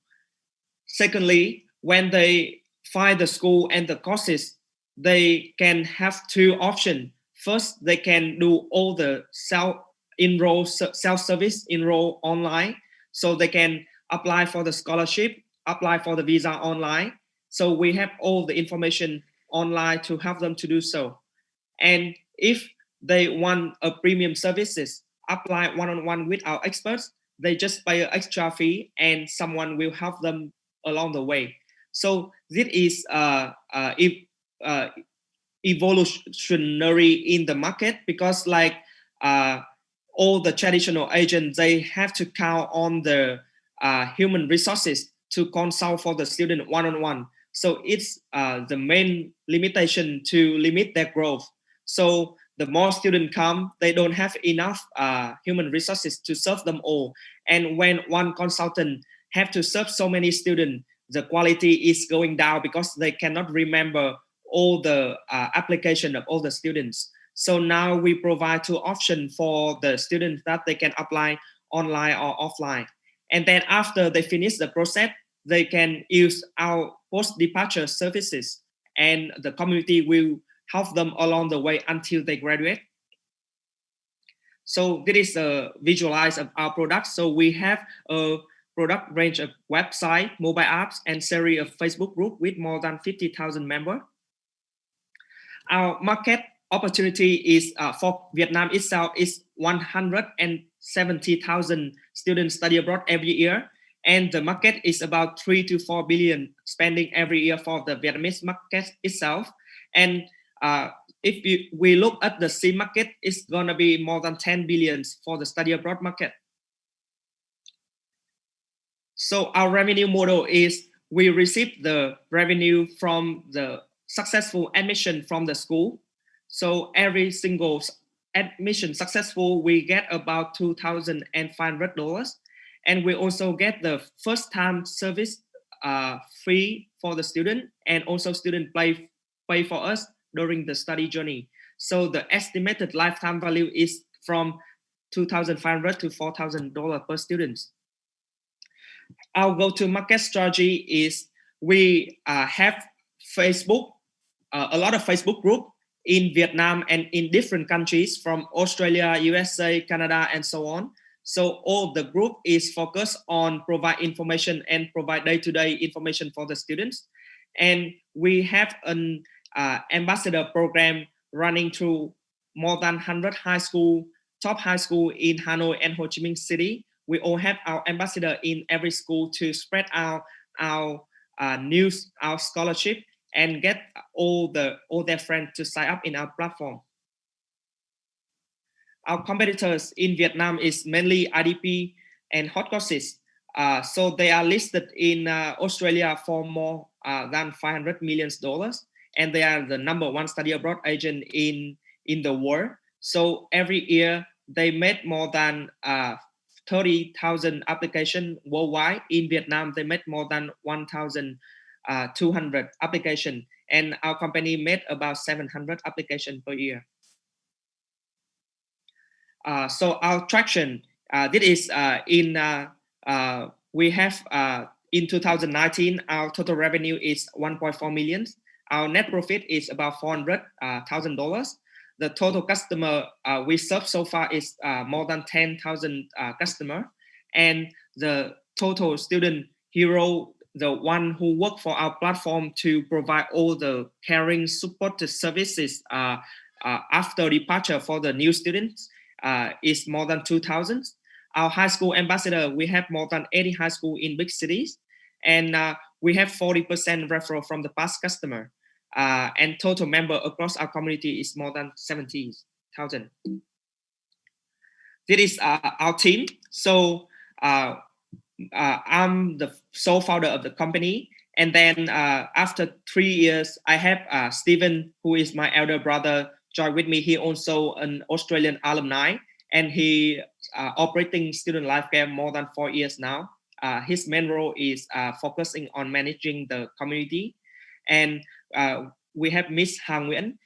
Secondly, when they find the school and the courses, they can have 2 options. First, they can do all the self-service enroll online, so they can apply for the scholarship, apply for the visa online. So we have all the information online to help them to do so. And if they want a premium services, apply one-on-one with our experts, they just pay an extra fee and someone will help them along the way. So this is evolutionary in the market, because like all the traditional agents, they have to count on the human resources to consult for the student one-on-one. So it's the main limitation to limit their growth. So the more students come, they don't have enough human resources to serve them all. And when one consultant have to serve so many students, the quality is going down because they cannot remember all the application of all the students. So now we provide two options for the students that they can apply online or offline. And then after they finish the process, they can use our post-departure services, and the community will help them along the way until they graduate. So this is a visualize of our product. So we have a product range of website, mobile apps, and series of Facebook group with more than 50,000 members. Our market opportunity is for Vietnam itself is 170,000 students study abroad every year. And the market is about 3 to 4 billion spending every year for the Vietnamese market itself. And if we look at the SIM market, it's going to be more than 10 billions for the study abroad market. So our revenue model is we receive the revenue from the successful admission from the school. So every single admission successful, we get about $2,500. And we also get the first time service free for the student, and also student pay for us during the study journey. So the estimated lifetime value is from $2,500 to $4,000 per student. Our go-to-market strategy is we have Facebook, a lot of Facebook group in Vietnam and in different countries from Australia, USA, Canada, and so on. So all the group is focused on provide information and provide day-to-day information for the students. And we have an ambassador program running through more than 100 top high school in Hanoi and Ho Chi Minh City. We all have our ambassador in every school to spread our news, our scholarship, and get all their friends to sign up in our platform. Our competitors in Vietnam is mainly IDP and hot courses. So they are listed in Australia for more than $500 million, and they are the #1 study abroad agent in the world. So every year they made more than 30,000 applications worldwide. In Vietnam, they made more than 1,200 applications, and our company made about 700 applications per year. So our traction, this is we have in 2019, our total revenue is 1.4 million. Our net profit is about $400,000. The total customer we serve so far is more than 10,000 customers. And the total student hero, the one who work for our platform to provide all the caring support services after departure for the new students, is more than 2,000. Our high school ambassador, we have more than 80 high school in big cities, and we have 40% referral from the past customer, and total member across our community is more than 70,000. This is our team. So I'm the sole founder of the company, and then after 3 years, I have Stephen, who is my elder brother, join with me. He also an Australian alumni, and he operating student life care more than 4 years now. His main role is focusing on managing the community. And we have Miss Han Nguyen.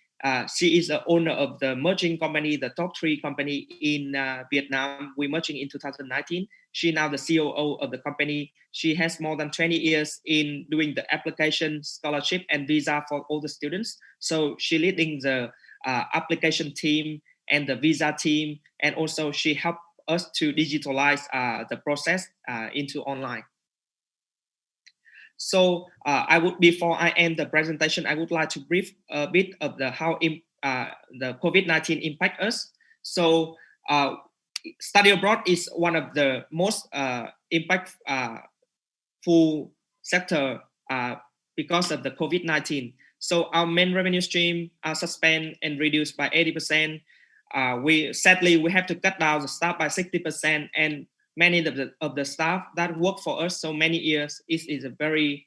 She is the owner of the merging company, the top 3 company in Vietnam. We merging in 2019. She now the COO of the company. She has more than 20 years in doing the application, scholarship, and visa for all the students. So she leading the application team and the visa team, and also she helped us to digitalize the process into online. So before I end the presentation, I would like to brief a bit of how the COVID-19 impact us. So study abroad is one of the most impactful sector because of the COVID-19. So our main revenue stream are suspended and reduced by 80%. We have to cut down the staff by 60%, and many of the staff that work for us so many years is a very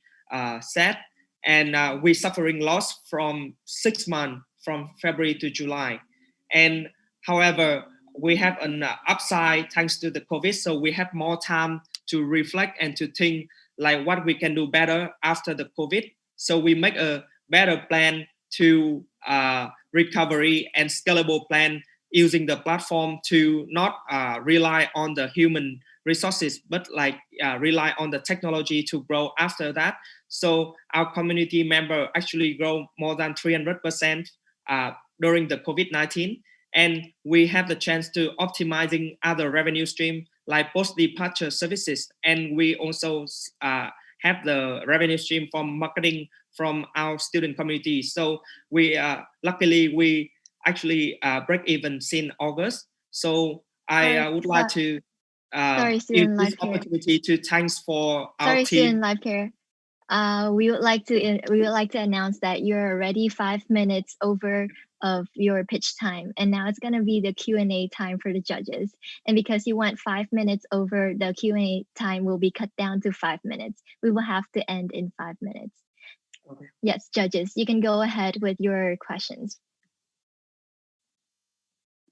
sad, and we're suffering loss from 6 months from February to July. And however, we have an upside thanks to the COVID, so we have more time to reflect and to think like what we can do better after the COVID. So we make a better plan to recovery and scalable plan using the platform to not rely on the human resources, but like rely on the technology to grow after that. So our community member actually grow more than 300% during the COVID-19. And we have the chance to optimizing other revenue stream like post-departure services. And we also have the revenue stream from marketing from our student community. So we luckily we actually break even since August. So I would like to use this opportunity to thanks for our team. Student Life Care. We would like to announce that you're already 5 minutes over of your pitch time, and now it's going to be the Q&A time for the judges. And because you went 5 minutes over, the Q&A time will be cut down to 5 minutes. We will have to end in 5 minutes. Okay. Yes, judges, you can go ahead with your questions.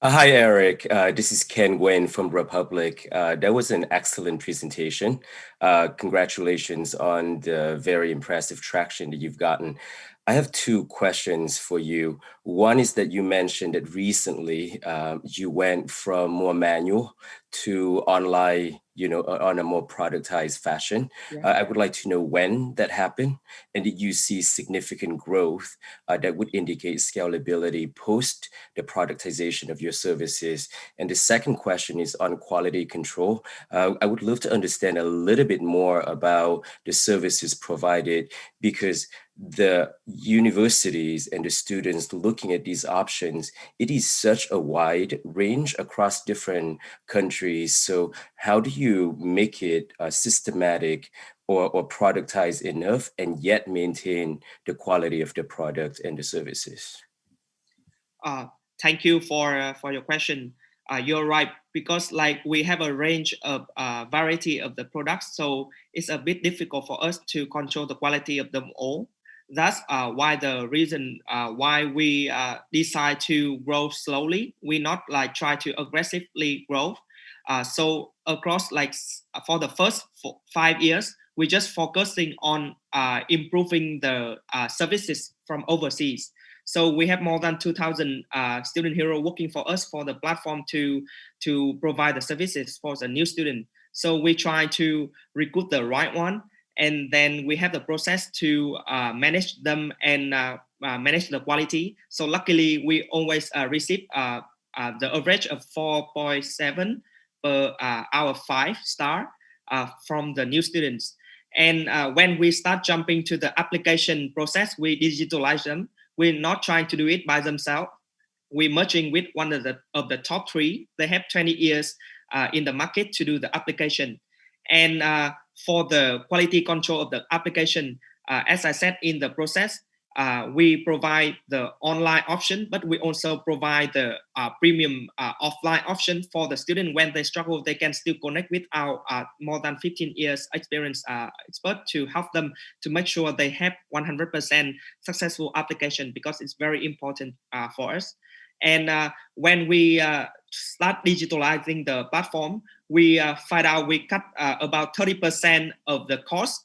Hi, Eric. This is Ken Nguyen from Republic. That was an excellent presentation. Congratulations on the very impressive traction that you've gotten. I have two questions for you. One is that you mentioned that recently you went from more manual to online, on a more productized fashion. Yeah. I would like to know when that happened, and did you see significant growth that would indicate scalability post the productization of your services? And the second question is on quality control. I would love to understand a little bit more about the services provided, because the universities and the students looking at these options, it is such a wide range across different countries. So how do you make it systematic or productized enough and yet maintain the quality of the product and the services? Thank you for your question. You're right, because like we have a range of variety of the products, so it's a bit difficult for us to control the quality of them all. That's why the reason why we decide to grow slowly. We not like try to aggressively grow. So across like for the first 5 years, we just focusing on improving the services from overseas. So we have more than 2,000 student heroes working for us for the platform to provide the services for the new student. So we try to recruit the right one. And then we have the process to manage them and manage the quality. So luckily, we always receive the average of 4.7 per out of 5 star from the new students. And when we start jumping to the application process, we digitalize them. We're not trying to do it by themselves. We're merging with one of the top 3. They have 20 years in the market to do the application. And for the quality control of the application, as I said in the process, we provide the online option, but we also provide the premium offline option for the student. When they struggle, they can still connect with our more than 15 years experience expert to help them to make sure they have 100% successful application, because it's very important for us. And when we start digitalizing the platform, we find out we cut about 30% of the cost,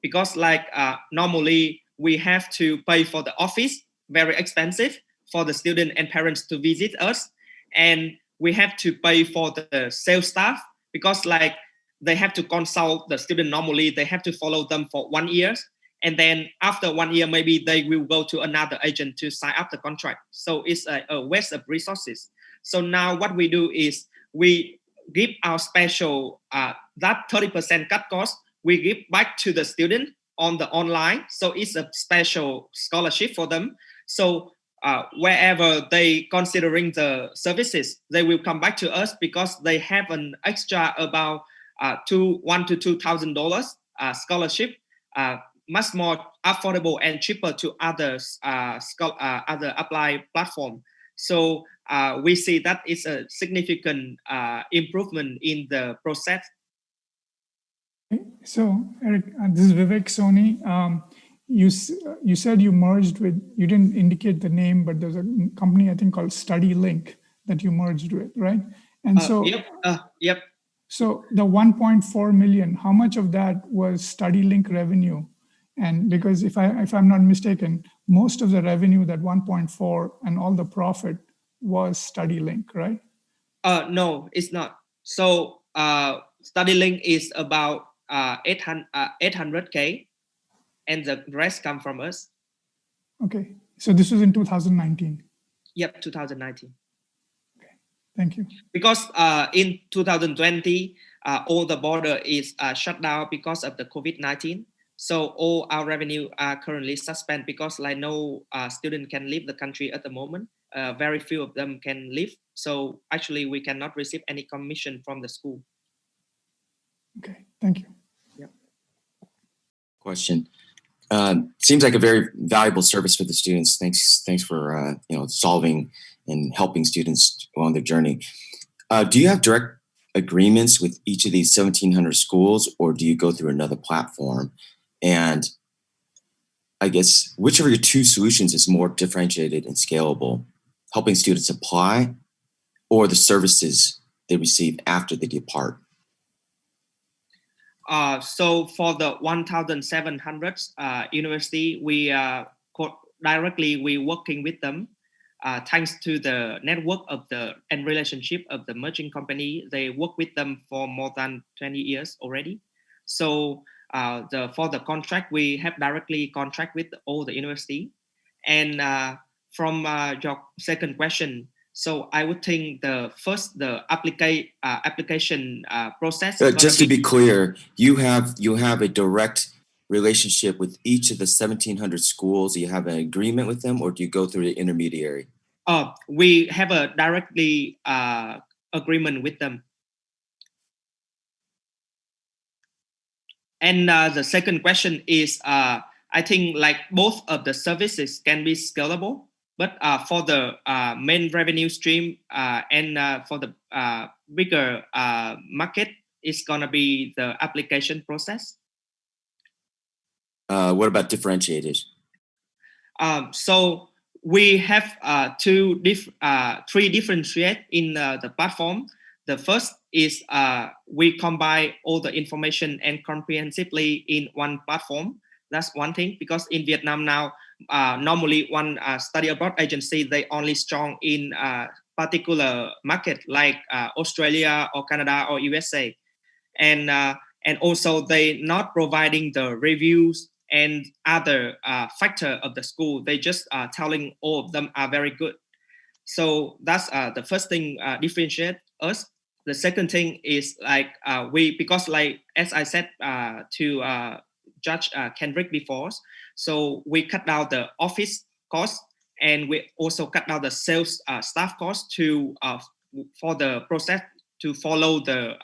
because like normally we have to pay for the office, very expensive for the student and parents to visit us. And we have to pay for the sales staff, because like they have to consult the student. Normally they have to follow them for 1 year. And then after 1 year, maybe they will go to another agent to sign up the contract. So it's a waste of resources. So now what we do is we give our special, that 30% cut cost, we give back to the student on the online. So it's a special scholarship for them. So wherever they considering the services, they will come back to us, because they have an extra about $1,000 to $2,000 scholarship, much more affordable and cheaper to others, other apply platform. So we see that it's a significant improvement in the process. So Eric, this is Vivek Soni. You said you merged with, you didn't indicate the name, but there's a company I think called StudyLink that you merged with, right? And so Yep. So the 1.4 million, how much of that was StudyLink revenue? And because if I'm not mistaken, most of the revenue, that 1.4 and all the profit was StudyLink, right? No, it's not. So StudyLink is about 800K, and the rest come from us. Okay, so this was in 2019. Yep, 2019. Okay, thank you. Because in 2020, all the border is shut down because of the COVID-19. So all our revenue are currently suspended because like no student can leave the country at the moment. Very few of them can leave. So actually we cannot receive any commission from the school. Okay, thank you. Yep. Question. Seems like a very valuable service for the students. Thanks for solving and helping students on their journey. Do you have direct agreements with each of these 1,700 schools, or do you go through another platform? And I guess which of your two solutions is more differentiated and scalable, helping students apply or the services they receive after they depart? So for the 1,700 university, we directly working with them. Thanks to the network of and relationship of the merging company, they work with them for more than 20 years already. So for the contract, we have directly contract with all the university. And from your second question, so I would think the application process. Just to be clear, you have a direct relationship with each of the 1,700 schools. Do you have an agreement with them, or do you go through the intermediary? We have a directly agreement with them. And the second question is, I think like both of the services can be scalable, but for the main revenue stream and for the bigger market, it's gonna be the application process. What about differentiated? So we have three different threads in the platform. The first is we combine all the information and comprehensively in one platform. That's one thing, because in Vietnam now, normally one study abroad agency, they only strong in particular market like Australia or Canada or USA. And also they not providing the reviews and other factor of the school. They just telling all of them are very good. So that's the first thing differentiate us. The second thing is like because like as I said to Judge Kendrick before, so we cut down the office cost, and we also cut down the sales staff cost for the process to follow the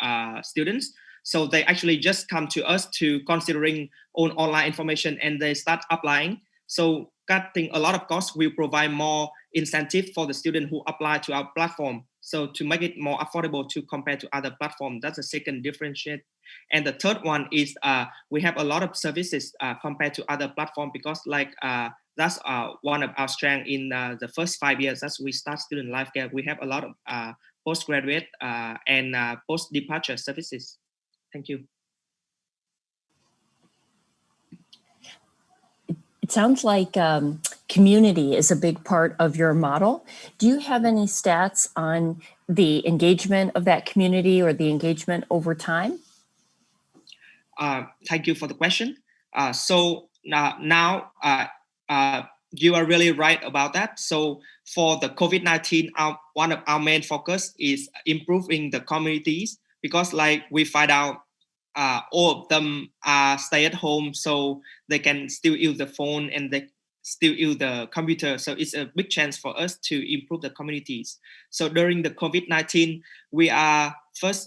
students. So they actually just come to us to considering on online information and they start applying. So cutting a lot of costs will provide more incentive for the student who apply to our platform. So to make it more affordable to compare to other platforms, that's the second differentiate. And the third one is we have a lot of services compared to other platforms, because like that's one of our strengths in the first 5 years as we start student life care. We have a lot of postgraduate and post-departure services. Thank you. It sounds like community is a big part of your model. Do you have any stats on the engagement of that community or the engagement over time? Thank you for the question. So now you are really right about that. So for the COVID-19, one of our main focus is improving the communities, because like we find out all of them stay at home, so they can still use the phone and they still use the computer. So it's a big chance for us to improve the communities. So during the COVID-19, we have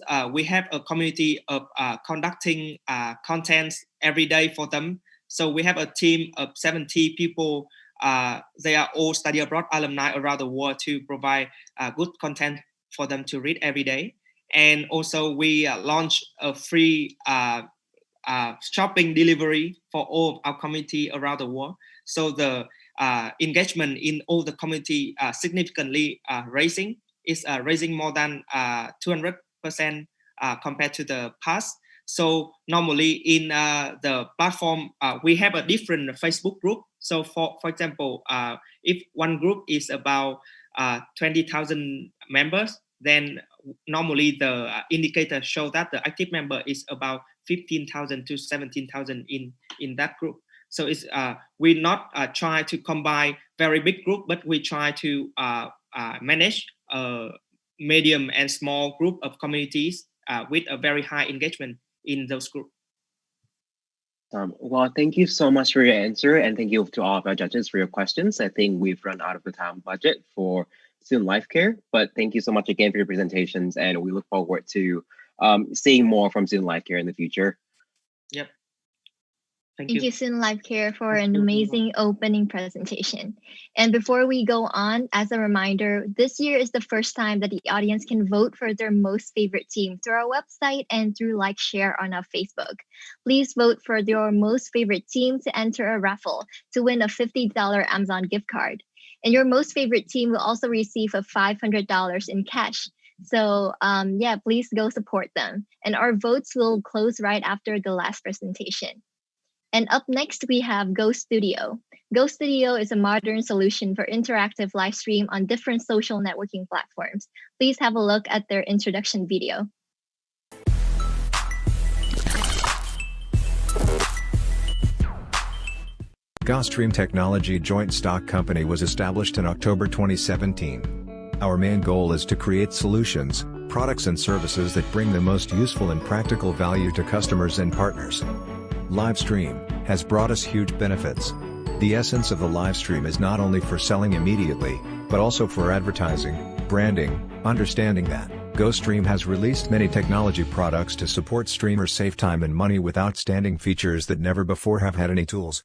a community of conducting contents every day for them. So we have a team of 70 people. They are all study abroad alumni around the world to provide good content for them to read every day. And also we launched a free shopping delivery for all of our community around the world. So the engagement in all the community significantly raising more than 200% compared to the past. So normally in the platform, we have a different Facebook group. So for example, if one group is about 20,000 members, then normally the indicator show that the active member is about 15,000 to 17,000 in that group. So it's we not try to combine very big group, but we try to manage a medium and small group of communities with a very high engagement in those groups. Well, thank you so much for your answer, and thank you to all of our judges for your questions. I think we've run out of the time budget for Student Life Care, but thank you so much again for your presentations, and we look forward to seeing more from Student Life Care in the future. Yep. Thank you, Student Life Care, for an amazing opening presentation. And before we go on, as a reminder, this year is the first time that the audience can vote for their most favorite team through our website and through like share on our Facebook. Please vote for your most favorite team to enter a raffle to win a $50 Amazon gift card. And your most favorite team will also receive a $500 in cash. So yeah, please go support them. And our votes will close right after the last presentation. And up next, we have Go Studio. Go Studio is a modern solution for interactive live stream on different social networking platforms. Please have a look at their introduction video. GoStream Technology Joint Stock Company was established in October 2017. Our main goal is to create solutions, products and services that bring the most useful and practical value to customers and partners. Livestream has brought us huge benefits. The essence of the livestream is not only for selling immediately, but also for advertising, branding. Understanding that, GoStream has released many technology products to support streamers save time and money with outstanding features that never before have had any tools.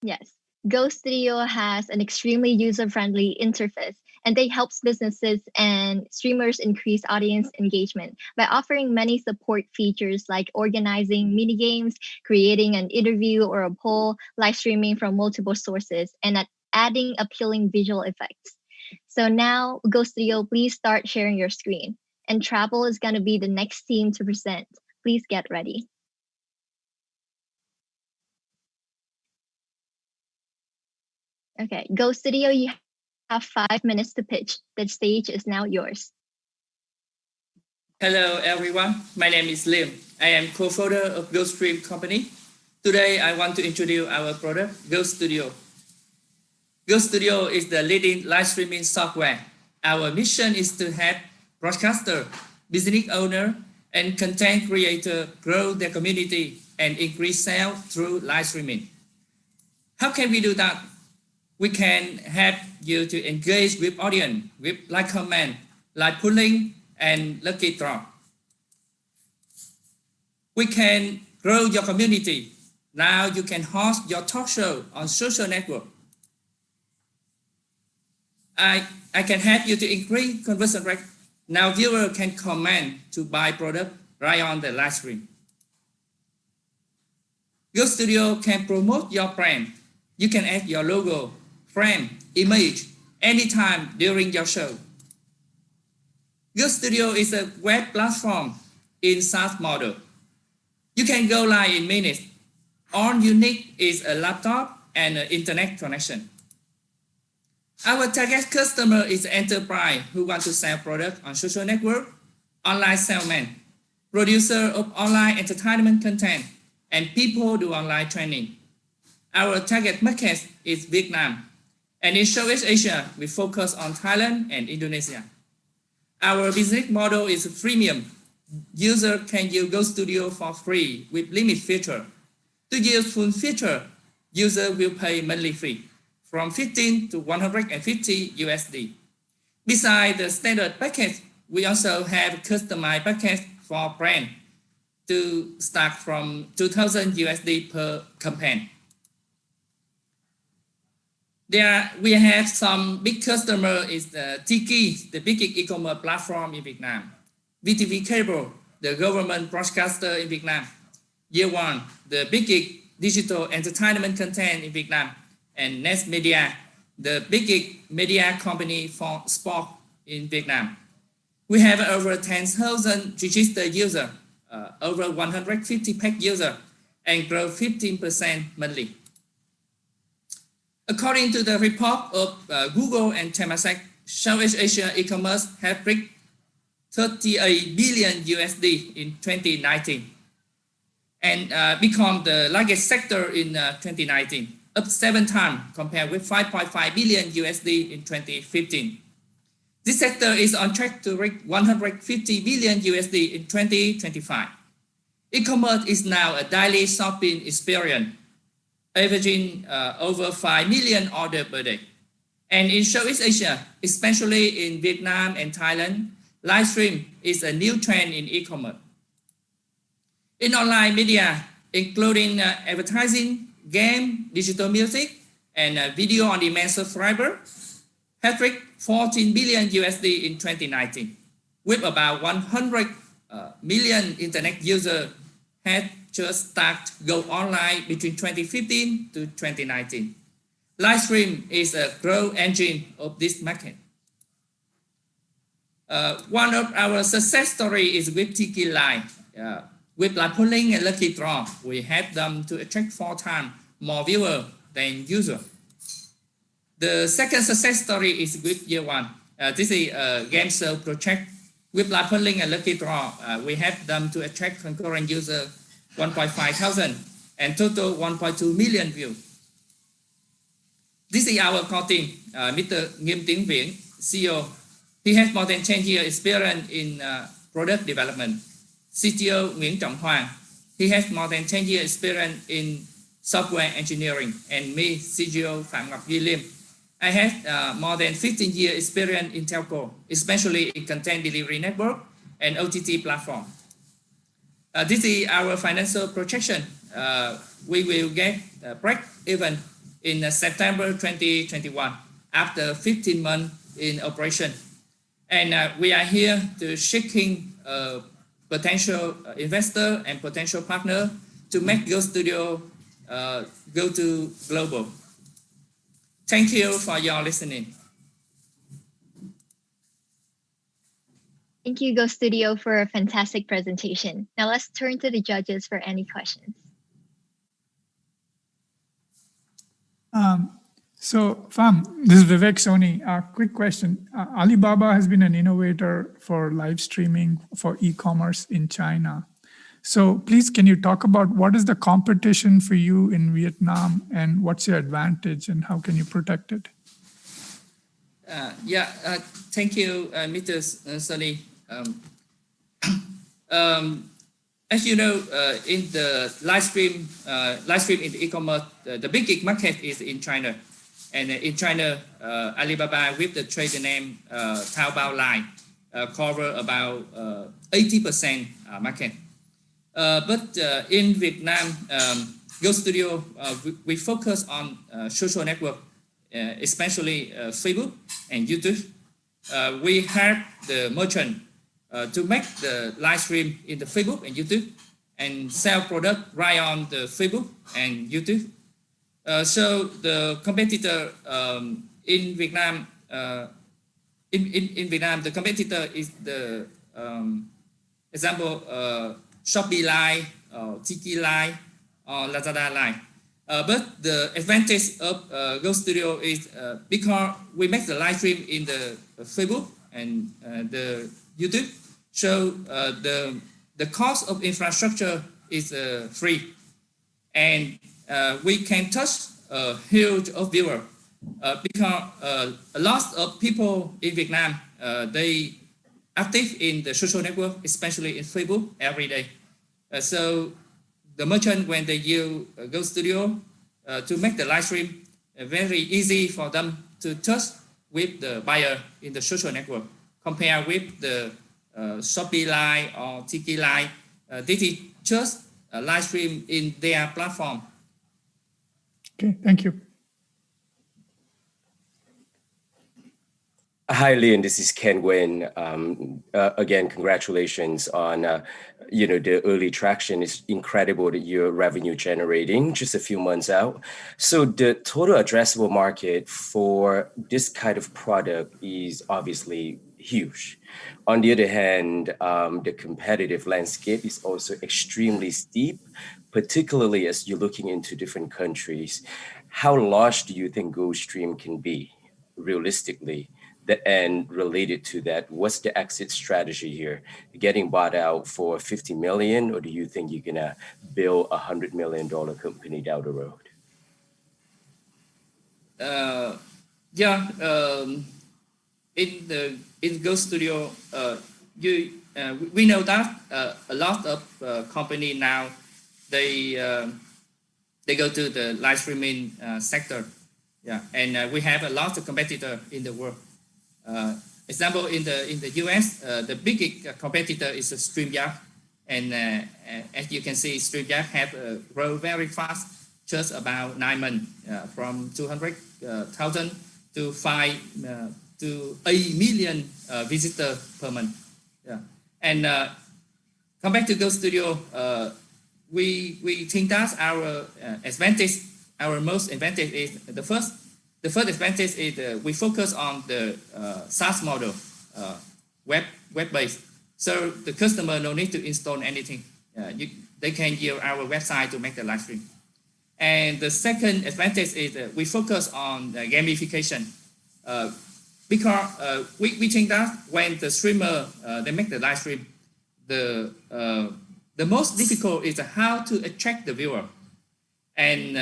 Yes, Go Studio has an extremely user-friendly interface, and they help businesses and streamers increase audience engagement by offering many support features like organizing mini games, creating an interview or a poll, live streaming from multiple sources, and adding appealing visual effects. So now, Go Studio, please start sharing your screen. And Travel is going to be the next team to present. Please get ready. Okay, Go Studio, you have 5 minutes to pitch. The stage is now yours. Hello, everyone. My name is Lim. I am co-founder of GoStream company. Today, I want to introduce our product, Go Studio. Go Studio is the leading live streaming software. Our mission is to help broadcaster, business owner, and content creator grow their community and increase sales through live streaming. How can we do that? We can help you to engage with audience with like comment, like pulling, and lucky draw. We can grow your community. Now you can host your talk show on social network. I can help you to increase conversion rate. Now viewer can comment to buy product right on the live stream. Go Studio can promote your brand. You can add your logo, frame, image anytime during your show. Go Studio is a web platform in SaaS model. You can go live in minutes. All you need is a laptop and an internet connection. Our target customer is enterprise who want to sell product on social network, online salesman, producer of online entertainment content, and people do online training. Our target market is Vietnam. And in Southeast Asia, we focus on Thailand and Indonesia. Our business model is freemium. User can use Go Studio for free with limit feature. To use full feature, user will pay monthly fee from 15 to 150 USD. Besides the standard package, we also have customized package for brand to start from 2,000 USD per campaign. We have some big customer is the Tiki, the biggest e-commerce platform in Vietnam. VTV Cable, the government broadcaster in Vietnam. Year One, the biggest digital entertainment content in Vietnam. And Nest Media, the biggest media company for sport in Vietnam. We have over 10,000 registered users, over 150 paid users, and grow 15% monthly. According to the report of Google and Temasek, Southeast Asia e-commerce have reached 38 billion USD in 2019 and become the largest sector in 2019, up 7 times compared with 5.5 billion USD in 2015. This sector is on track to reach 150 billion USD in 2025. E-commerce is now a daily shopping experience, averaging over 5 million orders per day. And in Southeast Asia, especially in Vietnam and Thailand, live stream is a new trend in e-commerce. In online media, including advertising, game, digital music, and video on demand subscriber, has reached 14 billion USD in 2019, with about 100 million internet users had just started go online between 2015 to 2019. Live stream is a growth engine of this market. One of our success stories is with Tiki Live. With live polling and lucky draw, we help them to attract 4 times more viewers than usual. The second success story is with Year One. This is a game show project. With live polling and lucky draw, we help them to attract concurrent users 1.5 thousand and total 1.2 million views. This is our core team, Mr. Nghiêm Tiến Viễn, CEO. He has more than 10 years experience in product development. CTO Nguyễn Trọng Hoàng, he has more than 10 years experience in software engineering. And me, CGO Phạm Ngọc Duy Liêm, I have more than 15 years experience in telco, especially in content delivery network and OTT platform. This is our financial projection. We will get break even in September 2021 after 15 months in operation. And we are here to seeking potential investor and potential partner to make Go Studio go to global. Thank you for your listening. Thank you, Go Studio, for a fantastic presentation. Now let's turn to the judges for any questions. So, Pham, this is Vivek Soni. Quick question. Alibaba has been an innovator for live streaming for e-commerce in China. So please, can you talk about what is the competition for you in Vietnam and what's your advantage and how can you protect it? Thank you, Mr. Soni. As you know, in the live stream in the e-commerce, the big market is in China. And in China, Alibaba with the trade name Taobao Line cover about 80% market. But in Vietnam, Go Studio, we focus on social network, especially Facebook and YouTube. We help the merchant to make the live stream in the Facebook and YouTube and sell product right on the Facebook and YouTube. So the competitor in Vietnam, in Vietnam, the competitor is the example Shopee Line, Tiki Line, or Lazada Line. But the advantage of Go Studio is because we make the live stream in the Facebook and the YouTube, so the cost of infrastructure is free, and we can touch a huge of viewer because a lot of people in Vietnam they active in the social network, especially in Facebook, every day. So the merchant, when they use Go Studio to make the live stream, very easy for them to touch with the buyer in the social network, compared with the Shopee Line or Tiki Line. This is just a live stream in their platform. Okay, thank you. Hi, Lian. This is Ken Nguyen. Again, congratulations on the early traction. It's incredible that you're revenue generating just a few months out. So the total addressable market for this kind of product is obviously huge. On the other hand, the competitive landscape is also extremely steep, particularly as you're looking into different countries. How large do you think GoStream can be realistically? And related to that, what's the exit strategy here? Getting bought out for 50 million, or do you think you're gonna build $100 million company down the road? In Go Studio, we know that a lot of company now they go to the live streaming sector, and we have a lot of competitor in the world. Example, in the US, the biggest competitor is StreamYard, and as you can see, StreamYard have grown very fast, just about 9 months, from 200,000 to 5 to 8 million visitors per month. And come back to Go Studio, we think that our advantage, our most advantage is the first advantage is we focus on the SaaS model, web-based. So the customer no need to install anything. They can use our website to make the live stream. And the second advantage is we focus on gamification. Because we think that when the streamer they make the live stream, the most difficult is how to attract the viewer. And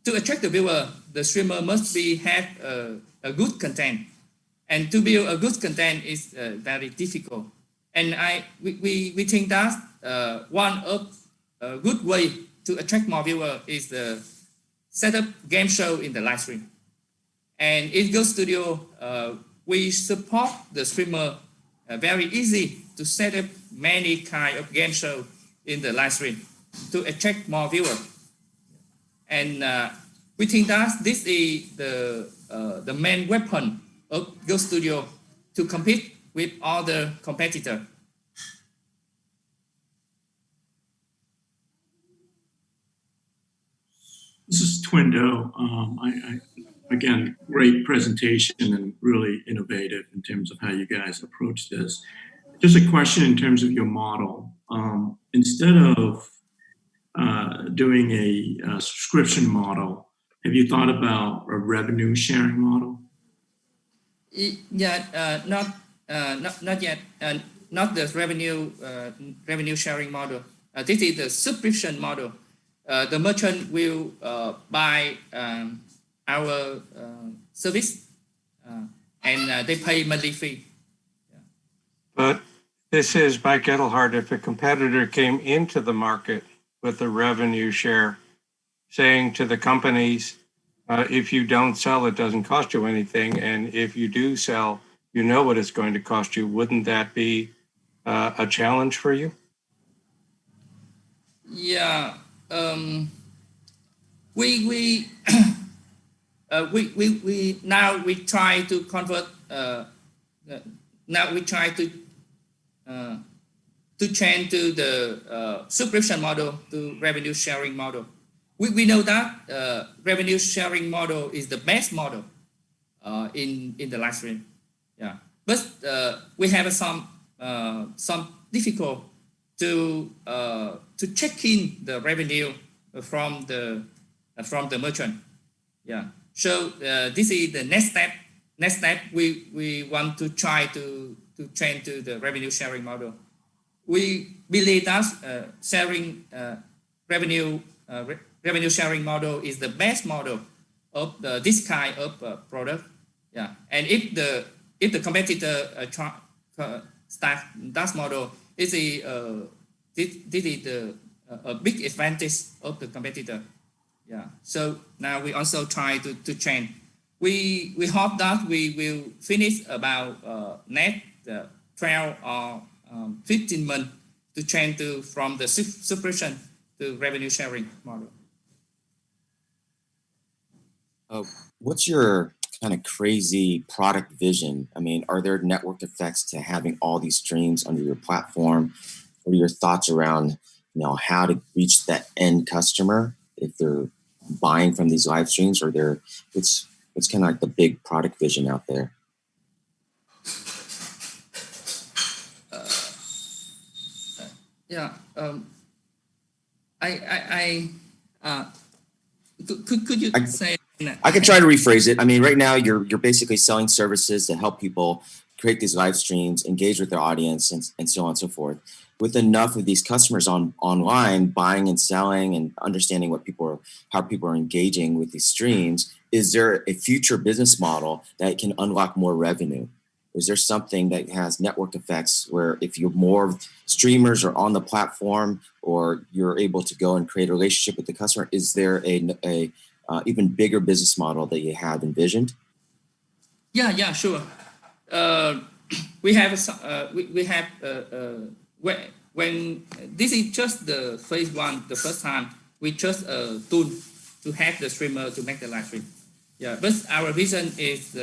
to attract the viewer, the streamer must have a good content. And to build a good content is very difficult. And we think that one of a good way to attract more viewers is the set up game show in the live stream. And in Go Studio, we support the streamer very easy to set up many kind of game show in the live stream to attract more viewers. And we think that this is the main weapon of Go Studio to compete with other competitors. This is Twindo. Again, great presentation and really innovative in terms of how you guys approach this. Just a question in terms of your model. Instead of doing a subscription model, have you thought about a revenue sharing model? Yeah, not yet. Not the revenue sharing model. This is the subscription model. The merchant will buy our service and they pay monthly fee. But this is, Mike Edelhart, if a competitor came into the market with a revenue share, saying to the companies, if you don't sell, it doesn't cost you anything. And if you do sell, you know what it's going to cost you. Wouldn't that be a challenge for you? Yeah. We now we try to convert. Now we try to change to the subscription model to revenue sharing model. We know that revenue sharing model is the best model in the live stream. Yeah, but we have some difficult to check in the revenue from the merchant. Yeah. So this is the next step. Next step, we want to try to change to the revenue sharing model. We believe that revenue sharing model is the best model of this kind of product. Yeah. And if the competitor start that model, this is a big advantage of the competitor. Yeah. So now we also try to change. We hope that we will finish about next 12 or 15 months to change from the subscription to revenue sharing model. What's your kind of crazy product vision? I mean, are there network effects to having all these streams under your platform? What are your thoughts around, how to reach that end customer if they're buying from these live streams, or it's kind of like the big product vision out there? Yeah. Could you say? I can try to rephrase it. I mean, right now you're basically selling services to help people create these live streams, engage with their audience, and so on and so forth. With enough of these customers online buying and selling and understanding how people are engaging with these streams, is there a future business model that can unlock more revenue? Is there something that has network effects where if you're more streamers are on the platform or you're able to go and create a relationship with the customer, is there a even bigger business model that you have envisioned? Yeah, sure. We have when this is just the phase one, the first time we just a tool to help the streamer to make the live stream. Yeah, but our vision is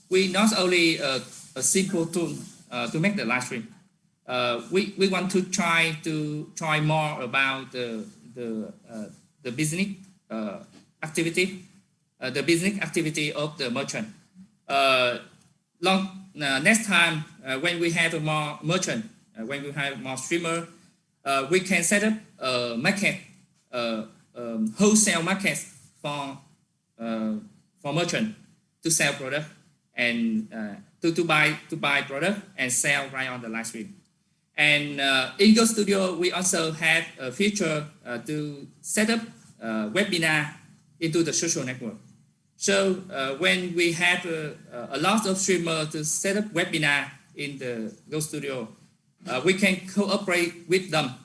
we not only a simple tool to make the live stream. We want to try more about the business activity, the business activity of the merchant. Next time when we have more merchant, when we have more streamer, we can set up a market, wholesale market for merchant to sell product and to buy product and sell right on the live stream. And in Go Studio, we also have a feature to set up webinar into the social network. So when we have a lot of streamers to set up webinar in the Go Studio, we can cooperate with them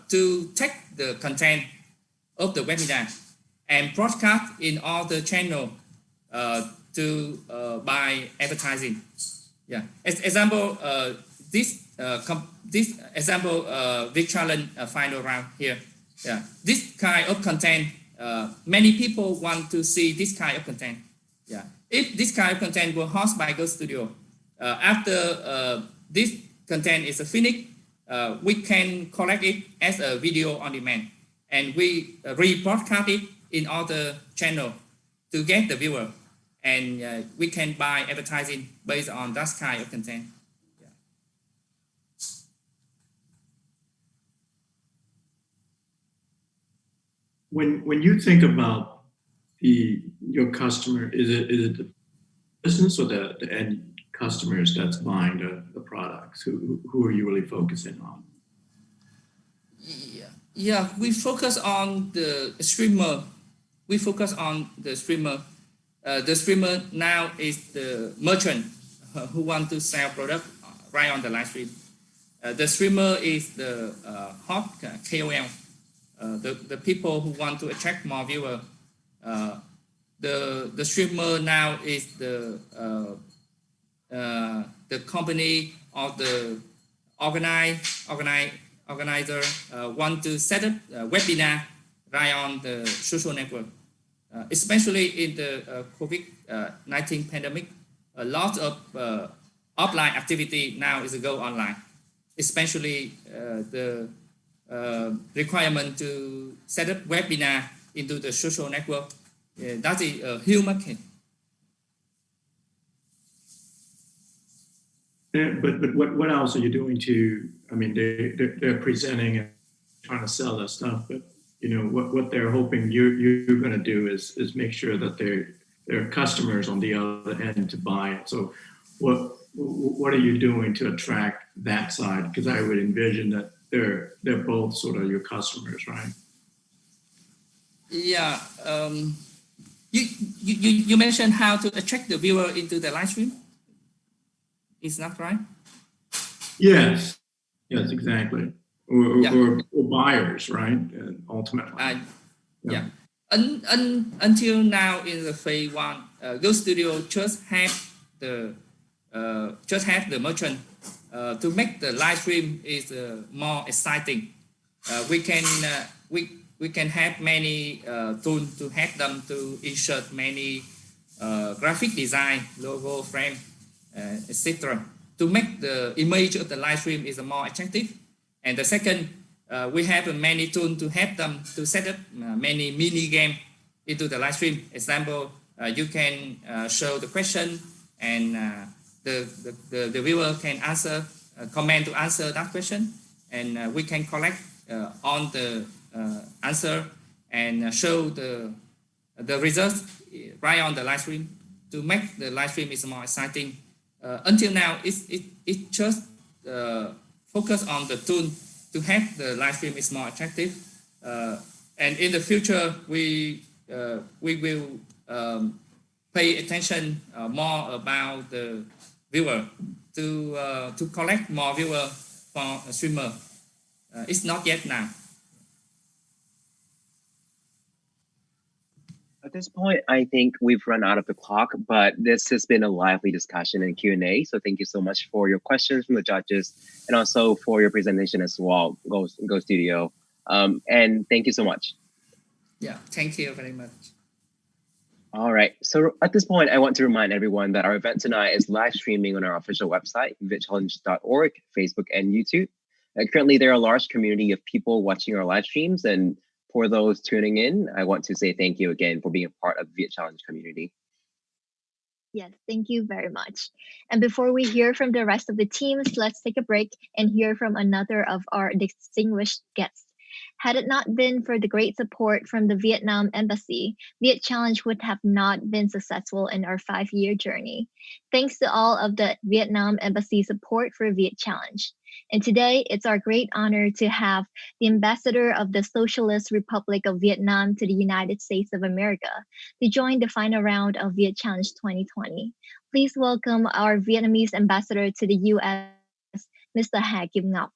to take the content of the webinar and broadcast in all the channels to buy advertising. Yeah. As example, this example, VietChallenge final round here. Yeah. This kind of content, many people want to see this kind of content. Yeah. If this kind of content will host by Go Studio, after this content is finished, we can collect it as a video on demand, and we rebroadcast it in all the channel to get the viewer, and we can buy advertising based on that kind of content. Yeah. When you think about your customer, is it the business or the end customers that's buying the products? Who are you really focusing on? Yeah, we focus on the streamer. We focus on the streamer. The streamer now is the merchant who want to sell product right on the live stream. The streamer is the hot KOL, the people who want to attract more viewers. The streamer now is the company or the organizer want to set up a webinar right on the social network. Especially in the COVID-19 pandemic, a lot of offline activity now is go online, especially the requirement to set up webinar into the social network. That is a huge market. Yeah, but what else are you doing to? I mean, they're presenting and trying to sell that stuff, but you know what they're hoping you're going to do is make sure that there are customers on the other end to buy it. So what are you doing to attract that side? Because I would envision that they're both sort of your customers, right? Yeah. You mentioned how to attract the viewer into the live stream. Is that right? Yes, exactly. Or buyers, right? Ultimately. Yeah. Until now, in the phase one, Go Studio just have the merchant to make the live stream is more exciting. We can have many tools to help them to insert many graphic design, logo, frame, etc. to make the image of the live stream is more attractive. And the second, we have many tools to help them to set up many mini games into the live stream. Example, you can show the question and the viewer can answer, comment to answer that question. and we can collect all the answer and show the results right on the live stream to make the live stream is more exciting. Until now, it just focus on the tool to have the live stream is more attractive. And in the future, we will pay attention more about the viewer to collect more viewer for a streamer. It's not yet now. At this point, I think we've run out of the clock, but this has been a lively discussion and Q&A. So thank you so much for your questions from the judges and also for your presentation as well, Go Studio. And thank you so much. Yeah, thank you very much. All right, so at this point, I want to remind everyone that our event tonight is live streaming on our official website, VietChallenge.org, Facebook, and YouTube. Currently, there are a large community of people watching our live streams, and for those tuning in, I want to say thank you again for being a part of the VietChallenge community. Yes, thank you very much. And before we hear from the rest of the teams, let's take a break and hear from another of our distinguished guests. Had it not been for the great support from the Vietnam Embassy, VietChallenge would have not been successful in our 5-year journey. Thanks to all of the Vietnam Embassy support for VietChallenge. And today, it's our great honor to have the ambassador of the Socialist Republic of Vietnam to the United States of America to join the final round of VietChallenge 2020. Please welcome our Vietnamese ambassador to the U.S., Mr. Ha Kim Ngọc.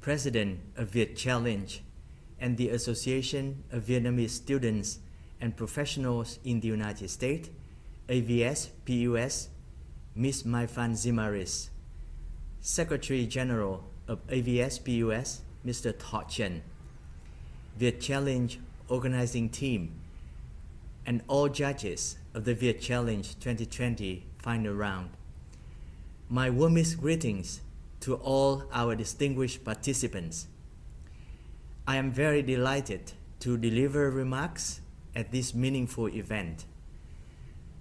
President of VietChallenge and the Association of Vietnamese Students and Professionals in the United States, AVS-PUS, Ms. Mai Phan Zimaris, Secretary General of AVS-PUS, Mr. Thọ Chen, VietChallenge organizing team, and all judges of the VietChallenge 2020 final round. My warmest greetings to all our distinguished participants. I am very delighted to deliver remarks at this meaningful event.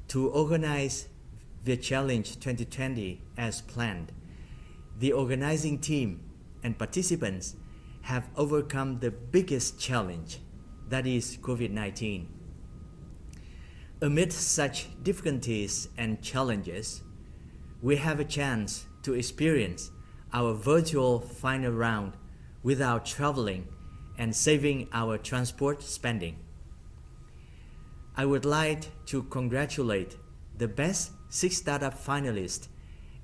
To organize VietChallenge 2020 as planned, the organizing team and participants have overcome the biggest challenge, that is COVID-19. Amid such difficulties and challenges, we have a chance to experience our virtual final round without traveling and saving our transport spending. I would like to congratulate the best 6 startup finalists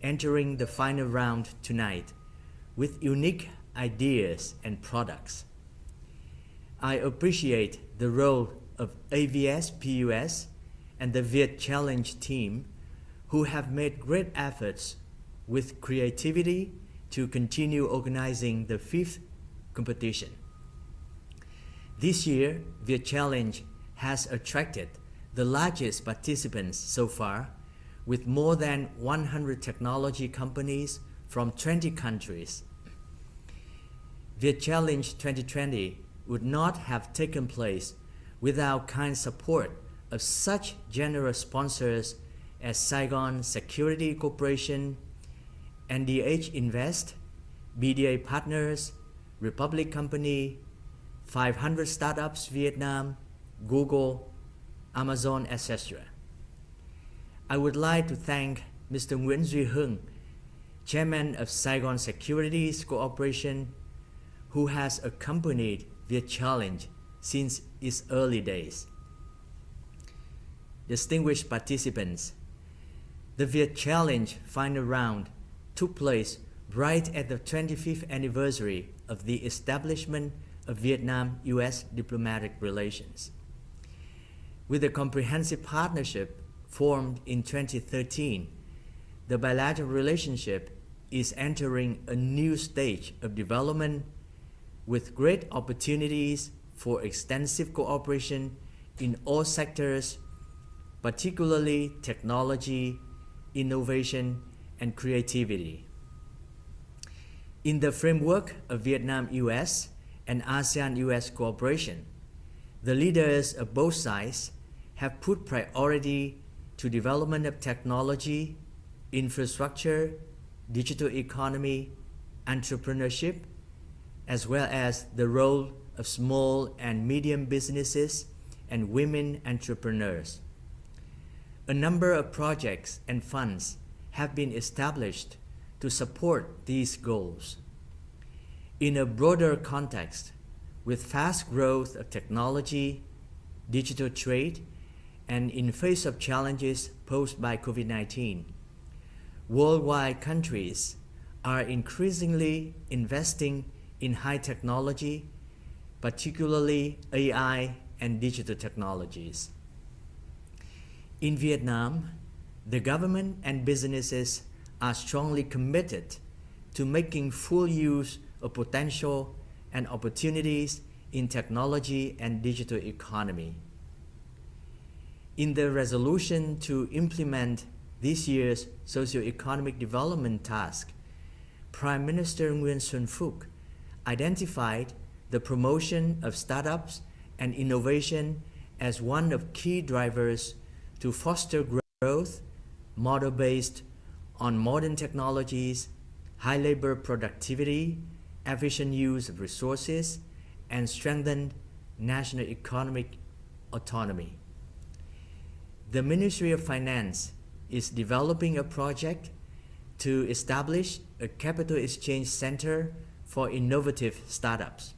entering the final round tonight with unique ideas and products. I appreciate the role of AVS-PUS and the VietChallenge team who have made great efforts with creativity to continue organizing the 5th competition. This year, VietChallenge has attracted the largest participants so far, with more than 100 technology companies from 20 countries. VietChallenge 2020 would not have taken place without kind support of such generous sponsors as Saigon Security Corporation, NDH Invest, BDA Partners, Republic Company, 500 Startups Vietnam, Google, Amazon, etc. I would like to thank Mr. Nguyễn Duy Hưng, Chairman of Saigon Securities Corporation, who has accompanied VietChallenge since its early days. Distinguished participants, the VietChallenge final round took place right at the 25th anniversary of the establishment of Vietnam-US diplomatic relations. With a comprehensive partnership formed in 2013, the bilateral relationship is entering a new stage of development with great opportunities for extensive cooperation in all sectors, particularly technology, innovation, and creativity. In the framework of Vietnam-US and ASEAN-US cooperation, the leaders of both sides have put priority to development of technology, infrastructure, digital economy, entrepreneurship, as well as the role of small and medium businesses and women entrepreneurs. A number of projects and funds have been established to support these goals. In a broader context, with fast growth of technology, digital trade, and in face of challenges posed by COVID-19, worldwide countries are increasingly investing in high technology, particularly AI and digital technologies. In Vietnam, the government and businesses are strongly committed to making full use of potential and opportunities in technology and digital economy. In the resolution to implement this year's socio-economic development task, Prime Minister Nguyen Xuan Phuc identified the promotion of startups and innovation as one of key drivers to foster growth, model based on modern technologies, high labor productivity, efficient use of resources, and strengthened national economic autonomy. The Ministry of Finance is developing a project to establish a capital exchange center for innovative startups.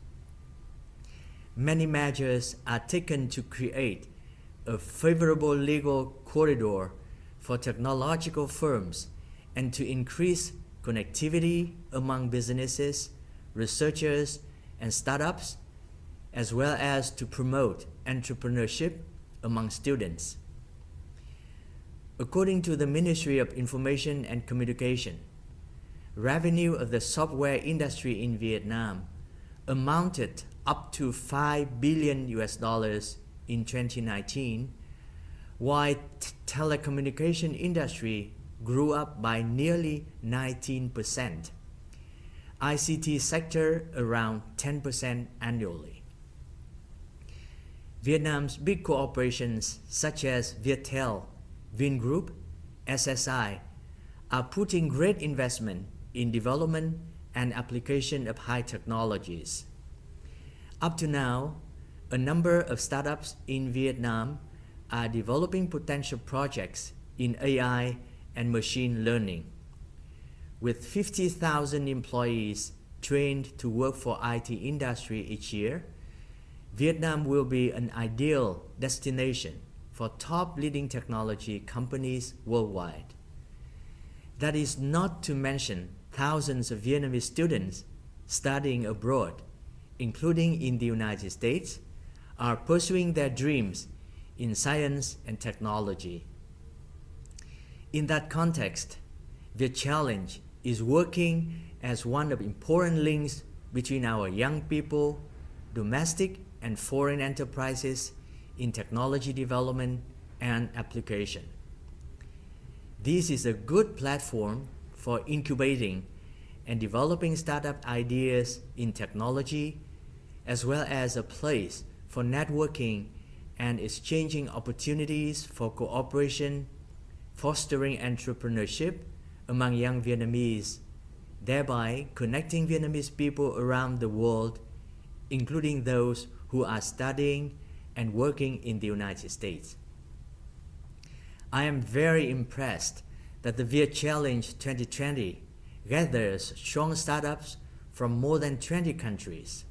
Many measures are taken to create a favorable legal corridor for technological firms and to increase connectivity among businesses, researchers, and startups, as well as to promote entrepreneurship among students. According to the Ministry of Information and Communication, revenue of the software industry in Vietnam amounted up to $5 billion in 2019, while telecommunication industry grew up by nearly 19%. ICT sector around 10% annually. Vietnam's big corporations such as Viettel, Vingroup, SSI are putting great investment in development and application of high technologies. Up to now, a number of startups in Vietnam are developing potential projects in AI and machine learning. With 50,000 employees trained to work for IT industry each year, Vietnam will be an ideal destination for top leading technology companies worldwide. That is not to mention thousands of Vietnamese students studying abroad, including in the United States, are pursuing their dreams in science and technology. In that context, VietChallenge is working as one of the important links between our young people, domestic and foreign enterprises in technology development and application. This is a good platform for incubating and developing startup ideas in technology, as well as a place for networking and exchanging opportunities for cooperation, fostering entrepreneurship among young Vietnamese, thereby connecting Vietnamese people around the world, including those who are studying and working in the United States. I am very impressed that the VietChallenge 2020 gathers strong startups from more than 20 countries.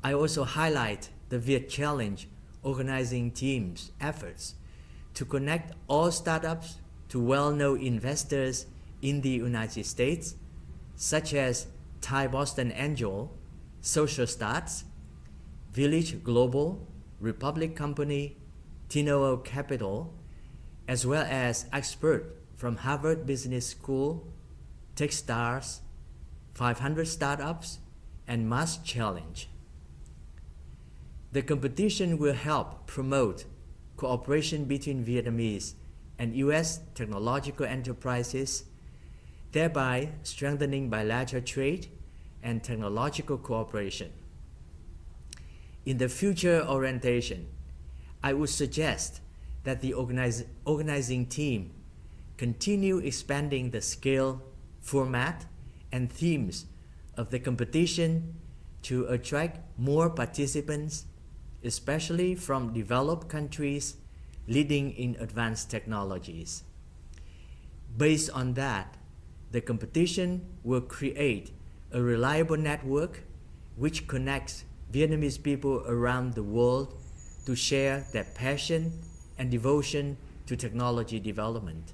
I also highlight the VietChallenge organizing team's efforts to connect all startups to well-known investors in the United States, such as Thai Boston Angel, Social Starts, Village Global, Republic Company, Tinoa Capital, as well as experts from Harvard Business School, Techstars, 500 Startups, and VietChallenge. The competition will help promote cooperation between Vietnamese and US technological enterprises, thereby strengthening bilateral trade and technological cooperation. In the future orientation, I would suggest that the organizing team continue expanding the scale, format, and themes of the competition to attract more participants, especially from developed countries leading in advanced technologies. Based on that, the competition will create a reliable network which connects Vietnamese people around the world to share their passion and devotion to technology development.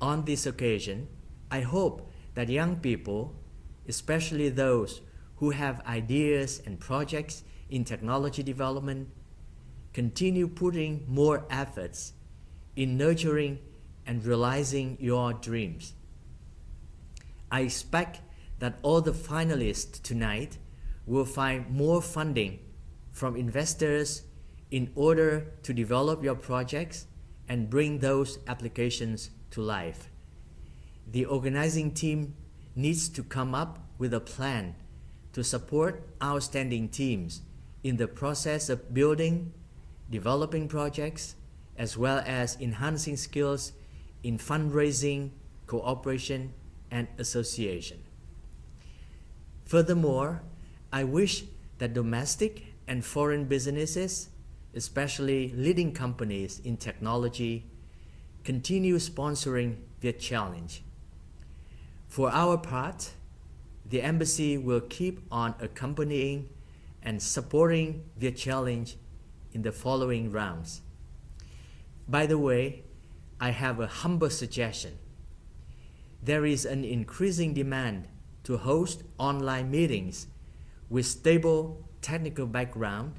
On this occasion, I hope that young people, especially those who have ideas and projects in technology development, continue putting more efforts in nurturing and realizing your dreams. I expect that all the finalists tonight will find more funding from investors in order to develop your projects and bring those applications to life. The organizing team needs to come up with a plan to support outstanding teams in the process of building, developing projects, as well as enhancing skills in fundraising, cooperation, and association. Furthermore, I wish that domestic and foreign businesses, especially leading companies in technology, continue sponsoring VietChallenge. For our part, the embassy will keep on accompanying and supporting VietChallenge in the following rounds. By the way, I have a humble suggestion. There is an increasing demand to host online meetings with stable technical background,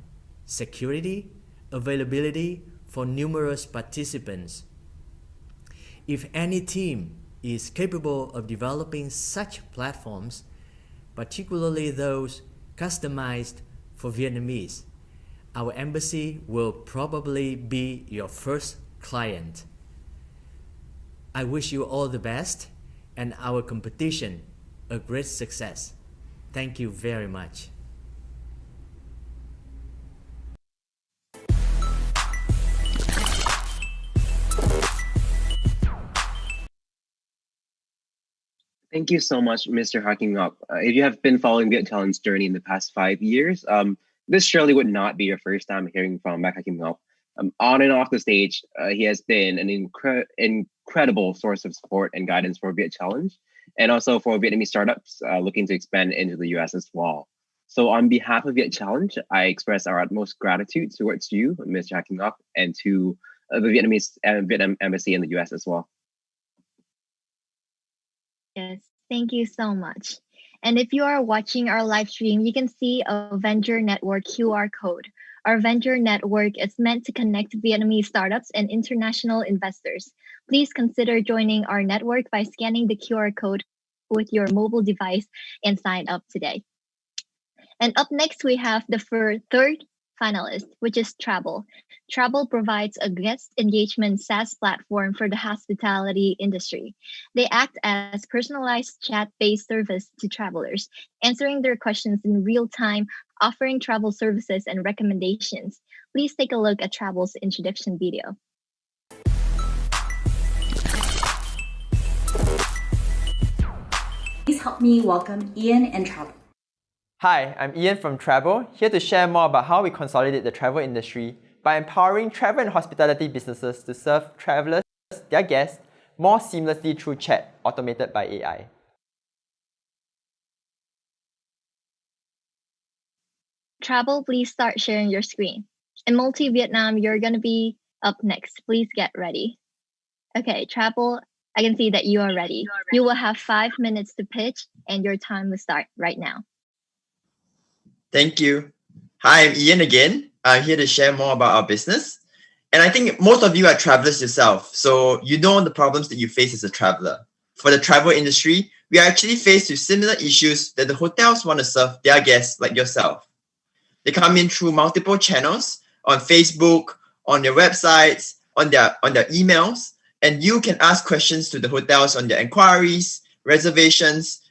security, availability for numerous participants. If any team is capable of developing such platforms, particularly those customized for Vietnamese, our embassy will probably be your first client. I wish you all the best and our competition a great success. Thank you very much. Thank you so much, Mr. Hacking Up. If you have been following VietChallenge's journey in the past 5 years, this surely would not be your first time hearing from Mac Hacking Up. On and off the stage, he has been an incredible source of support and guidance for VietChallenge, and also for Vietnamese startups looking to expand into the US as well. So on behalf of VietChallenge, I express our utmost gratitude towards you, Mr. Hacking Up, and to the Vietnamese Vietnam Embassy in the US as well. Yes, thank you so much. And if you are watching our live stream, you can see a Venture Network QR code. Our Venture Network is meant to connect Vietnamese startups and international investors. Please consider joining our network by scanning the QR code with your mobile device and sign up today. And up next, we have the third finalist, which is Travel. Travel provides a guest engagement SaaS platform for the hospitality industry. They act as personalized chat-based service to travelers, answering their questions in real time, offering travel services and recommendations. Please take a look at Travel's introduction video. Please help me welcome Ian and Travel. Hi, I'm Ian from Travel, here to share more about how we consolidate the travel industry by empowering travel and hospitality businesses to serve travelers, their guests, more seamlessly through chat automated by AI. Travel, please start sharing your screen. In Multi-Vietnam, you're going to be up next. Please get ready. Okay, Travel, I can see that you are ready. You will have 5 minutes to pitch and your time will start right now. Thank you. Hi, I'm Ian again. I'm here to share more about our business. And I think most of you are travelers yourself, so you know the problems that you face as a traveler. For the travel industry, we are actually faced with similar issues that the hotels want to serve their guests like yourself. They come in through multiple channels on Facebook, on their websites, on their emails, and you can ask questions to the hotels on their inquiries, reservations,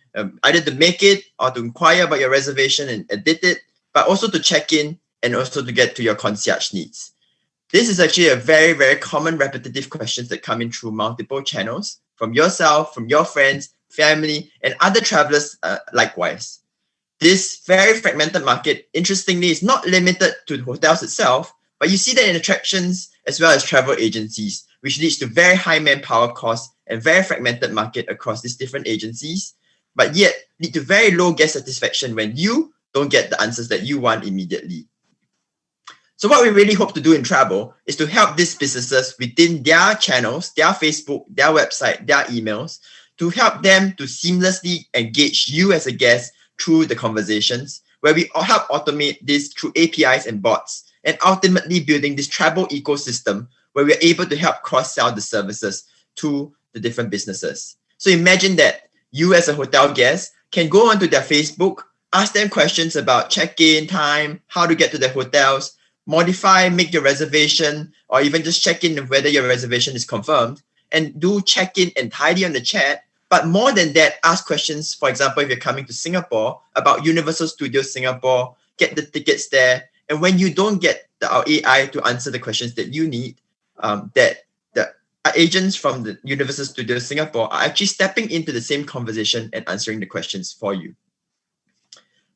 either to make it or to inquire about your reservation and edit it, but also to check in and also to get to your concierge needs. This is actually a very, very common repetitive questions that come in through multiple channels from yourself, from your friends, family, and other travelers likewise. This very fragmented market, interestingly, is not limited to the hotels itself, but you see that in attractions as well as travel agencies, which leads to very high manpower costs and very fragmented market across these different agencies, but yet lead to very low guest satisfaction when you don't get the answers that you want immediately. So what we really hope to do in travel is to help these businesses within their channels, their Facebook, their website, their emails, to help them to seamlessly engage you as a guest through the conversations, where we help automate this through APIs and bots, and ultimately building this travel ecosystem where we're able to help cross-sell the services to the different businesses. So imagine that you as a hotel guest can go onto their Facebook, ask them questions about check-in time, how to get to their hotels, modify, make your reservation, or even just check in whether your reservation is confirmed, and do check-in and tidy on the chat. But more than that, ask questions, for example, if you're coming to Singapore, about Universal Studios Singapore, get the tickets there. And when you don't get our AI to answer the questions that you need, that the agents from the Universal Studios Singapore are actually stepping into the same conversation and answering the questions for you.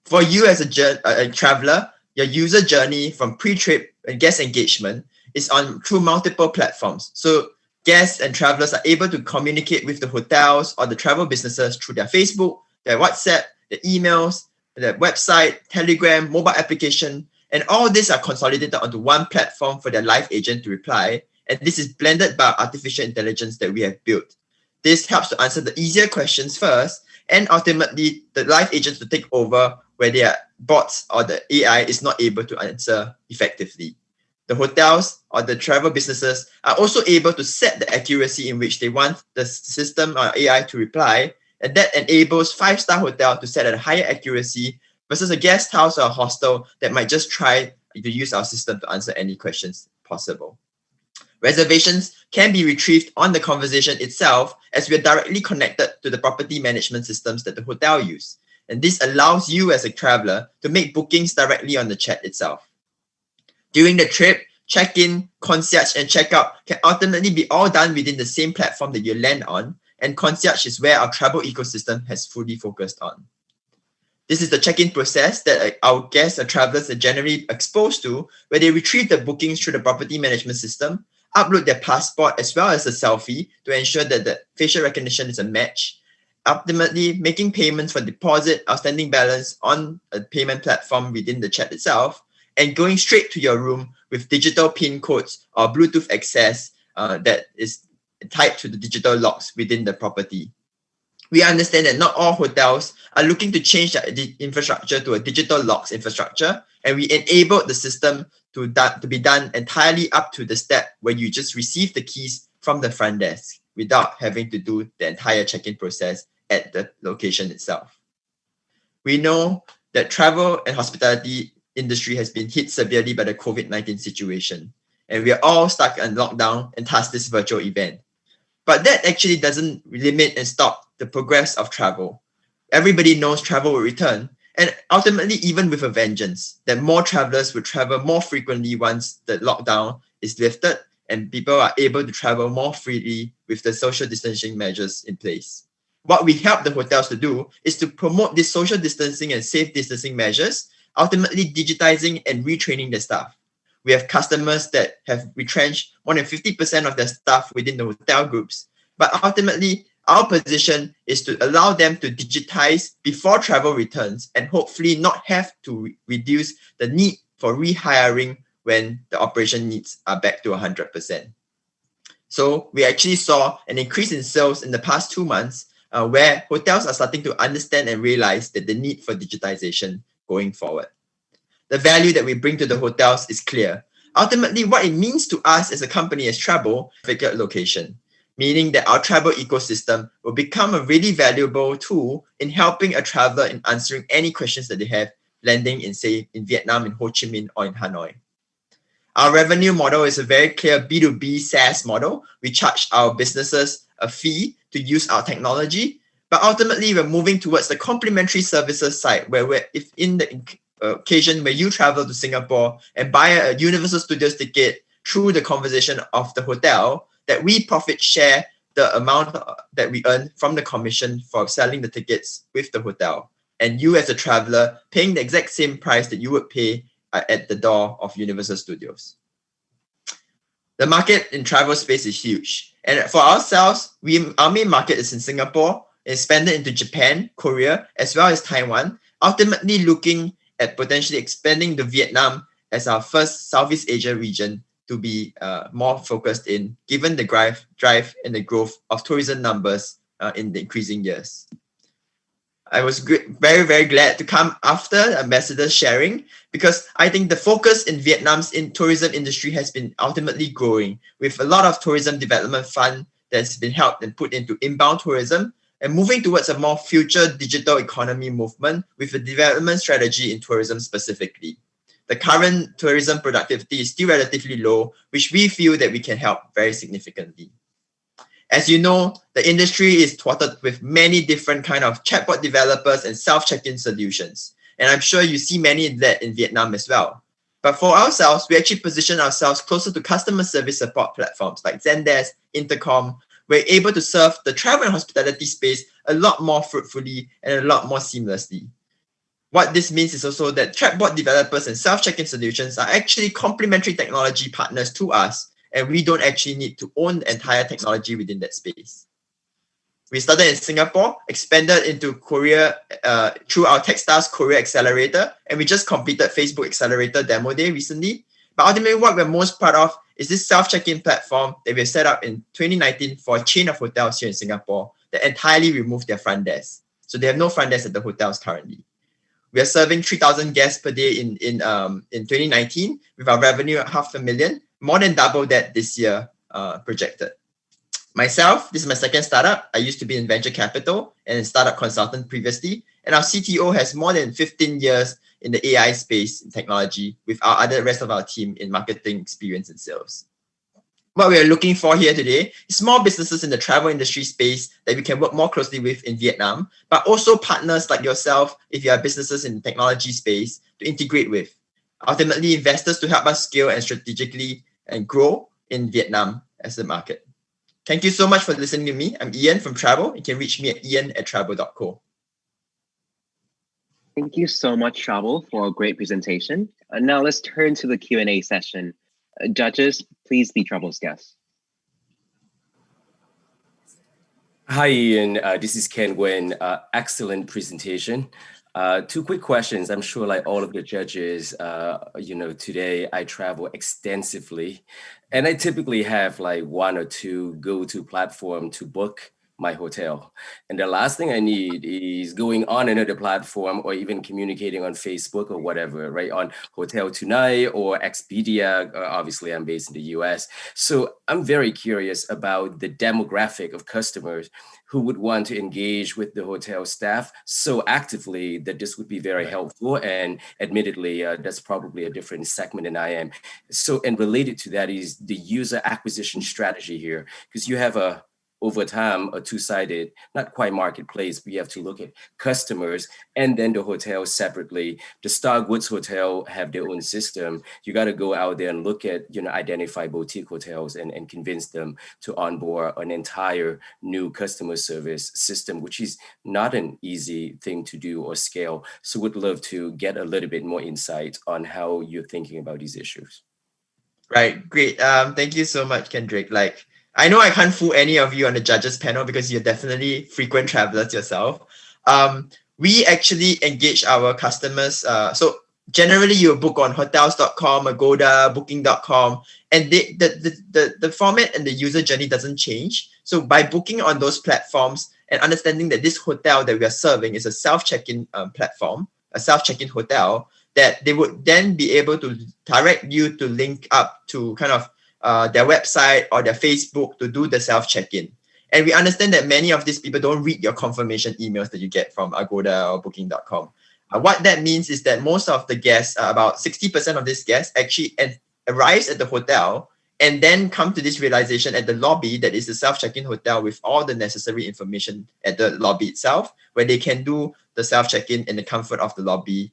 For you as a traveler, your user journey from pre-trip and guest engagement is on through multiple platforms. So guests and travelers are able to communicate with the hotels or the travel businesses through their Facebook, their WhatsApp, their emails, their website, Telegram, mobile application, and all these are consolidated onto one platform for their live agent to reply. And this is blended by artificial intelligence that we have built. This helps to answer the easier questions first, and ultimately the live agents to take over where their bots or the AI is not able to answer effectively. The hotels or the travel businesses are also able to set the accuracy in which they want the system or AI to reply, and that enables 5-star hotel to set at a higher accuracy versus a guest house or a hostel that might just try to use our system to answer any questions possible. Reservations can be retrieved on the conversation itself, as we are directly connected to the property management systems that the hotel use. And this allows you as a traveler to make bookings directly on the chat itself. During the trip, check-in, concierge, and checkout can ultimately be all done within the same platform that you land on, and concierge is where our travel ecosystem has fully focused on. This is the check-in process that our guests and travelers are generally exposed to, where they retrieve the bookings through the property management system, upload their passport as well as a selfie to ensure that the facial recognition is a match, ultimately making payments for deposit, outstanding balance on a payment platform within the chat itself, and going straight to your room with digital PIN codes or Bluetooth access that is tied to the digital locks within the property. We understand that not all hotels are looking to change their infrastructure to a digital locks infrastructure, and we enable the system to be done entirely up to the step where you just receive the keys from the front desk without having to do the entire check-in process at the location itself. We know that travel and hospitality industry has been hit severely by the COVID-19 situation, and we are all stuck in lockdown and tasked this virtual event. But that actually doesn't limit and stop the progress of travel. Everybody knows travel will return, and ultimately even with a vengeance, that more travelers will travel more frequently once the lockdown is lifted and people are able to travel more freely with the social distancing measures in place. What we help the hotels to do is to promote this social distancing and safe distancing measures, ultimately digitizing and retraining the staff. We have customers that have retrenched more than 50% of their staff within the hotel groups, but ultimately our position is to allow them to digitize before travel returns and hopefully not have to reduce the need for rehiring when the operation needs are back to 100%. So we actually saw an increase in sales in the past 2 months where hotels are starting to understand and realize that the need for digitization going forward. The value that we bring to the hotels is clear. Ultimately, what it means to us as a company as travel, figure location, meaning that our travel ecosystem will become a really valuable tool in helping a traveler in answering any questions that they have landing in, say, in Vietnam, in Ho Chi Minh, or in Hanoi. Our revenue model is a very clear B2B SaaS model. We charge our businesses a fee to use our technology, but ultimately we're moving towards the complementary services side, where if in the occasion where you travel to Singapore and buy a Universal Studios ticket through the conversation of the hotel, that we profit share the amount that we earn from the commission for selling the tickets with the hotel. And you as a traveler paying the exact same price that you would pay at the door of Universal Studios. The market in travel space is huge. And for ourselves, our main market is in Singapore, expanded into Japan, Korea, as well as Taiwan, ultimately looking at potentially expanding to Vietnam as our first Southeast Asia region to be more focused in, given the drive and the growth of tourism numbers in the increasing years. I was very, very glad to come after Ambassador's sharing, because I think the focus in Vietnam's tourism industry has been ultimately growing, with a lot of tourism development fund that's been helped and put into inbound tourism and moving towards a more future digital economy movement with a development strategy in tourism specifically. The current tourism productivity is still relatively low, which we feel that we can help very significantly. As you know, the industry is thwarted with many different kind of chatbot developers and self-check-in solutions. And I'm sure you see many of that in Vietnam as well. But for ourselves, we actually position ourselves closer to customer service support platforms like Zendesk, Intercom. We're able to serve the travel and hospitality space a lot more fruitfully and a lot more seamlessly. What this means is also that chatbot developers and self-check-in solutions are actually complementary technology partners to us, and we don't actually need to own the entire technology within that space. We started in Singapore, expanded into Korea through our Techstars Korea Accelerator, and we just completed Facebook Accelerator Demo Day recently. But ultimately, what we're most proud of is this self-check-in platform that we set up in 2019 for a chain of hotels here in Singapore that entirely removed their front desk. So they have no front desk at the hotels currently. We are serving 3,000 guests per day in 2019 with our revenue at $500,000, more than double that this year projected. Myself, this is my second startup. I used to be in venture capital and a startup consultant previously. And our CTO has more than 15 years in the AI space in technology, with our rest of our team in marketing experience and sales. What we are looking for here today is small businesses in the travel industry space that we can work more closely with in Vietnam, but also partners like yourself, if you are businesses in the technology space, to integrate with. Ultimately, investors to help us scale and strategically and grow in Vietnam as a market. Thank you so much for listening to me. I'm Ian from Travel. You can reach me at ian@travel.co. Thank you so much, Travel, for a great presentation. Now let's turn to the Q&A session. Judges, please be Travel's guest. Hi, Ian. This is Ken Nguyen. Excellent presentation. Two quick questions. I'm sure like all of the judges, today I travel extensively, and I typically have like one or two go-to platform to book my hotel. And the last thing I need is going on another platform or even communicating on Facebook or whatever, right? On Hotel Tonight or Expedia. Obviously, I'm based in the US. So I'm very curious about the demographic of customers who would want to engage with the hotel staff so actively that this would be very helpful. And admittedly, that's probably a different segment than I am. So, and related to that is the user acquisition strategy here, because you have over time, a two-sided, not quite marketplace, but you have to look at customers and then the hotels separately. The Starwoods Hotel have their own system. You got to go out there and look at, identify boutique hotels and convince them to onboard an entire new customer service system, which is not an easy thing to do or scale. So would love to get a little bit more insight on how you're thinking about these issues. Right, great. Thank you so much, Kendrick. I know I can't fool any of you on the judges panel because you're definitely frequent travelers yourself. We actually engage our customers. So generally you book on hotels.com, Agoda, booking.com, and the format and the user journey doesn't change. So by booking on those platforms and understanding that this hotel that we are serving is a self-check-in platform, a self-check-in hotel, that they would then be able to direct you to link up to kind of their website or their Facebook to do the self-check-in. And we understand that many of these people don't read your confirmation emails that you get from Agoda or booking.com. What that means is that most of the guests, about 60% of these guests, actually arrives at the hotel and then come to this realization at the lobby that is the self-check-in hotel with all the necessary information at the lobby itself, where they can do the self-check-in in the comfort of the lobby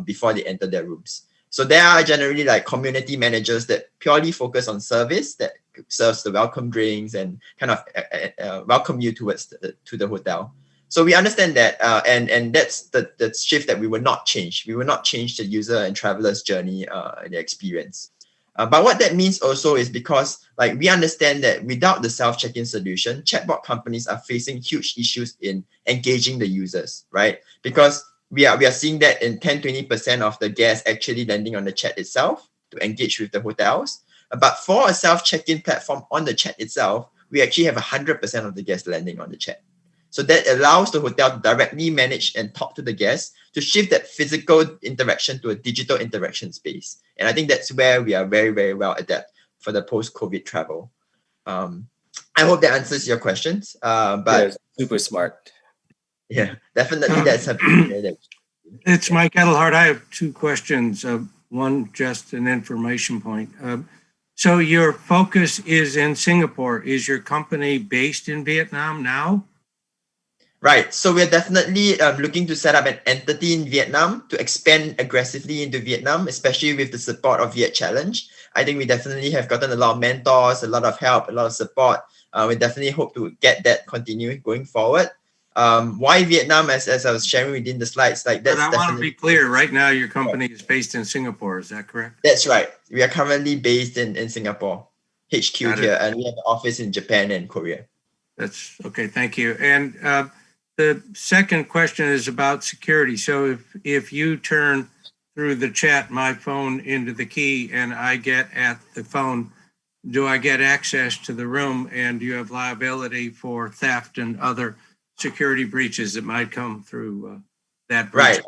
before they enter their rooms. So there are generally like community managers that purely focus on service, that serves the welcome drinks and kind of welcome you towards to the hotel. So we understand that, and that's the shift that we will not change. We will not change the user and traveler's journey and the experience. But what that means also is because like we understand that without the self-check-in solution, chatbot companies are facing huge issues in engaging the users, right? Because we are seeing that in 10-20% of the guests actually landing on the chat itself to engage with the hotels. But for a self-check-in platform on the chat itself, we actually have 100% of the guests landing on the chat. So that allows the hotel to directly manage and talk to the guests to shift that physical interaction to a digital interaction space. And I think that's where we are very, very well adept for the post-COVID travel. I hope that answers your questions. But yeah, super smart. Yeah, definitely that's a It's Mike Edelhart. I have two questions. One, just an information point. So your focus is in Singapore. Is your company based in Vietnam now? Right. So we're definitely looking to set up an entity in Vietnam to expand aggressively into Vietnam, especially with the support of VietChallenge. I think we definitely have gotten a lot of mentors, a lot of help, a lot of support. We definitely hope to get that continue going forward. Why Vietnam, as I was sharing within the slides, like that's. But I want to be clear. Right now, your company is based in Singapore. Is that correct? That's right. We are currently based in Singapore, HQ here, and we have an office in Japan and Korea. That's okay. Thank you. And the second question is about security. So if you turn through the chat my phone into the key and I get at the phone, do I get access to the room, and do you have liability for theft and other security breaches that might come through that breach? Right.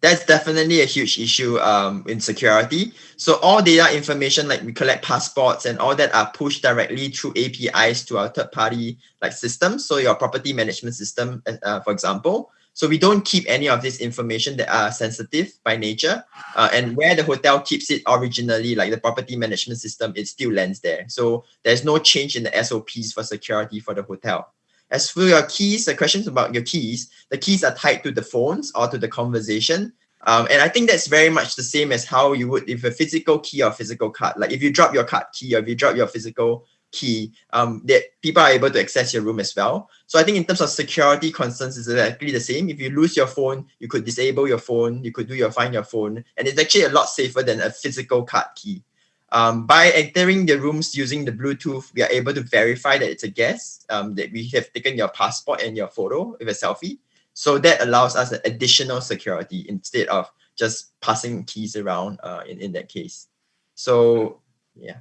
That's definitely a huge issue in security. So all data information, like we collect passports and all that, are pushed directly through APIs to our third-party like systems. So your property management system, for example. So we don't keep any of this information that are sensitive by nature. And where the hotel keeps it originally, like the property management system, it still lands there. So there's no change in the SOPs for security for the hotel. As for your keys, the questions about your keys, the keys are tied to the phones or to the conversation. And I think that's very much the same as how you would if a physical key or physical card. Like if you drop your card key or if you drop your physical key, that people are able to access your room as well. So I think in terms of security concerns, it's exactly the same. If you lose your phone, you could disable your phone, you could do your find your phone, and it's actually a lot safer than a physical card key. By entering the rooms using the Bluetooth, we are able to verify that it's a guest, that we have taken your passport and your photo with a selfie. So that allows us an additional security instead of just passing keys around in that case. So yeah,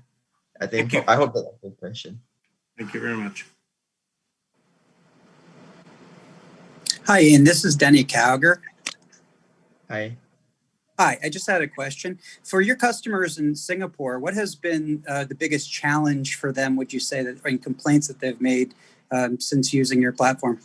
I hope that answers the question. Thank you very much. Hi, Ian. This is Denny Cowger. Hi. Hi, I just had a question. For your customers in Singapore, what has been the biggest challenge for them, would you say, that, or complaints that they've made since using your platform?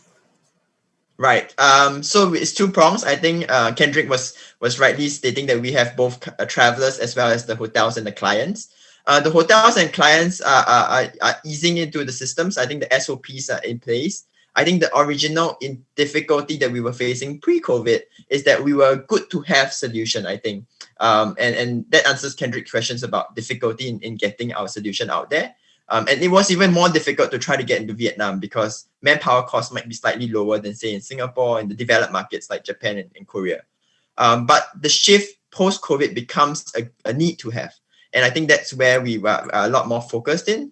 Right. So it's two prongs. I think Kendrick was rightly stating that we have both travelers as well as the hotels and the clients. The hotels and clients are easing into the systems. I think the SOPs are in place. I think the original difficulty that we were facing pre-COVID is that we were good to have solution, I think. And that answers Kendrick's questions about difficulty in getting our solution out there. And it was even more difficult to try to get into Vietnam because manpower costs might be slightly lower than, say, in Singapore and the developed markets like Japan and Korea. But the shift post-COVID becomes a need to have. And I think that's where we were a lot more focused in.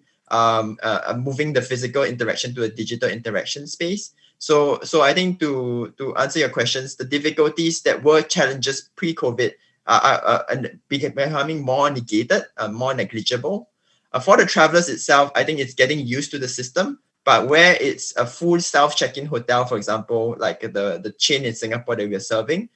Moving the physical interaction to a digital interaction space. So I think to answer your questions, the difficulties that were challenges pre-COVID are becoming more negated, more negligible. For the travelers itself, I think it's getting used to the system, but where it's a full self-check-in hotel, for example, like the chain in Singapore that we're serving,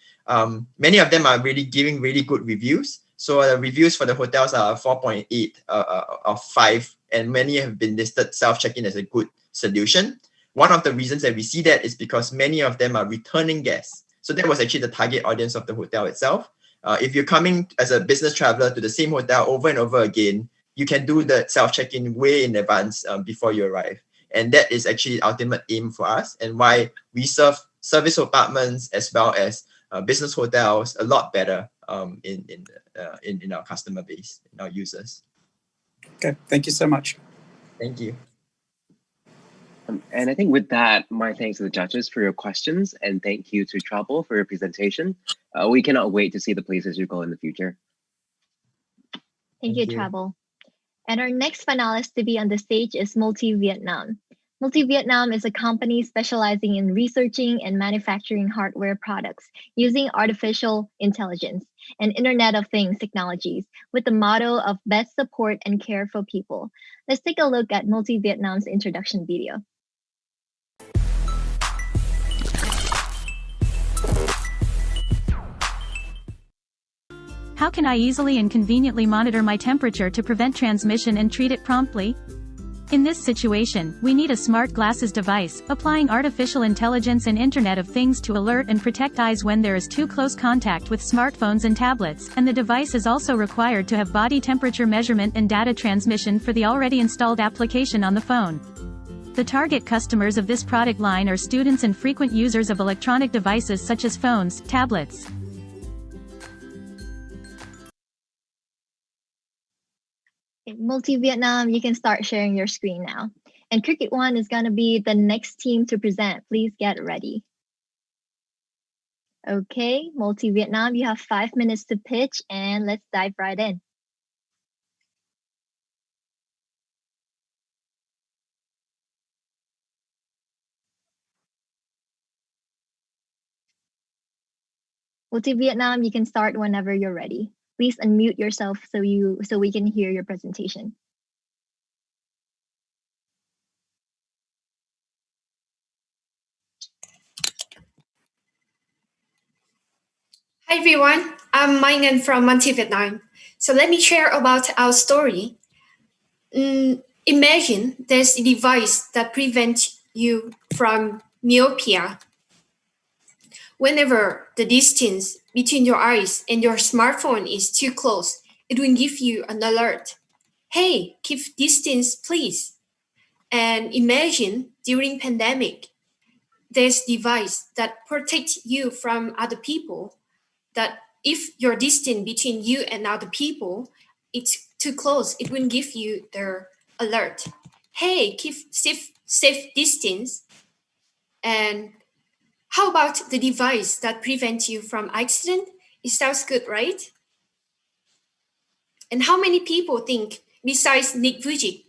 many of them are really giving really good reviews. So the reviews for the hotels are 4.8 of 5, and many have been listed self-check-in as a good solution. One of the reasons that we see that is because many of them are returning guests. So that was actually the target audience of the hotel itself. If you're coming as a business traveler to the same hotel over and over again, you can do the self-check-in way in advance before you arrive. And that is actually the ultimate aim for us, and why we serve service apartments as well as business hotels a lot better in our customer base, in our users. Okay, thank you so much. Thank you. And I think with that, my thanks to the judges for your questions, and thank you to Travel for your presentation. We cannot wait to see the places you go in the future. Thank you, Travel. And our next finalist to be on the stage is Multi Vietnam. Multi Vietnam is a company specializing in researching and manufacturing hardware products using artificial intelligence and Internet of Things technologies with the motto of best support and care for people. Let's take a look at Multi Vietnam's introduction video. How can I easily and conveniently monitor my temperature to prevent transmission and treat it promptly? In this situation, we need a smart glasses device, applying artificial intelligence and Internet of Things to alert and protect eyes when there is too close contact with smartphones and tablets, and the device is also required to have body temperature measurement and data transmission for the already installed application on the phone. The target customers of this product line are students and frequent users of electronic devices such as phones, tablets. Multi Vietnam, you can start sharing your screen now. And Cricket One is going to be the next team to present. Please get ready. Okay, Multi Vietnam, you have 5 minutes to pitch, and let's dive right in. Multi Vietnam, you can start whenever you're ready. Please unmute yourself so we can hear your presentation. Hi everyone, I'm Mai Nguyen from Multi Vietnam. So let me share about our story. Imagine there's a device that prevents you from myopia. Whenever the distance between your eyes and your smartphone is too close, it will give you an alert. Hey, keep distance, please. And imagine during pandemic, there's device that protects you from other people, that if your distance between you and other people it's too close, it will give you the alert. Hey, keep safe distance. And how about the device that prevents you from accident? It sounds good, right? And how many people think, besides Nick Vujicic,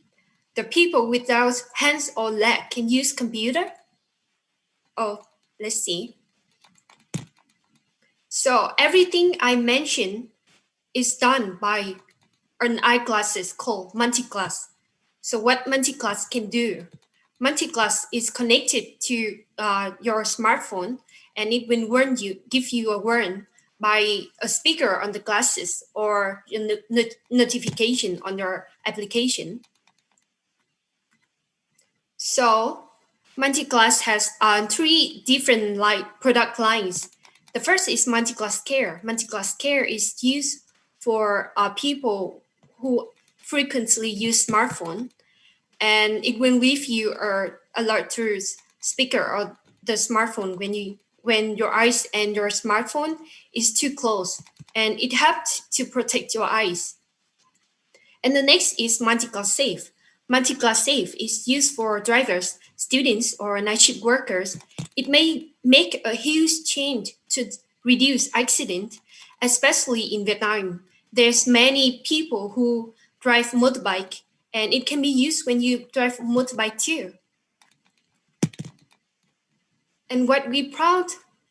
the people without hands or leg can use computer? Oh, let's see. So everything I mentioned is done by an eyeglasses called multi-glass. So what multi-glass can do? Multi-glass is connected to your smartphone, and it will give you a warn by a speaker on the glasses or a notification on your application. So multi-glass has 3 different product lines. The first is multi-glass care. Multi-glass care is used for people who frequently use smartphone, and it will give you an alert through speaker or the smartphone when your eyes and your smartphone is too close, and it helps to protect your eyes. And the next is multi-glass safe. Multi-glass safe is used for drivers, students, or night shift workers. It may make a huge change to reduce accident, especially in Vietnam. There's many people who drive motorbike, and it can be used when you drive motorbike too. And what we proud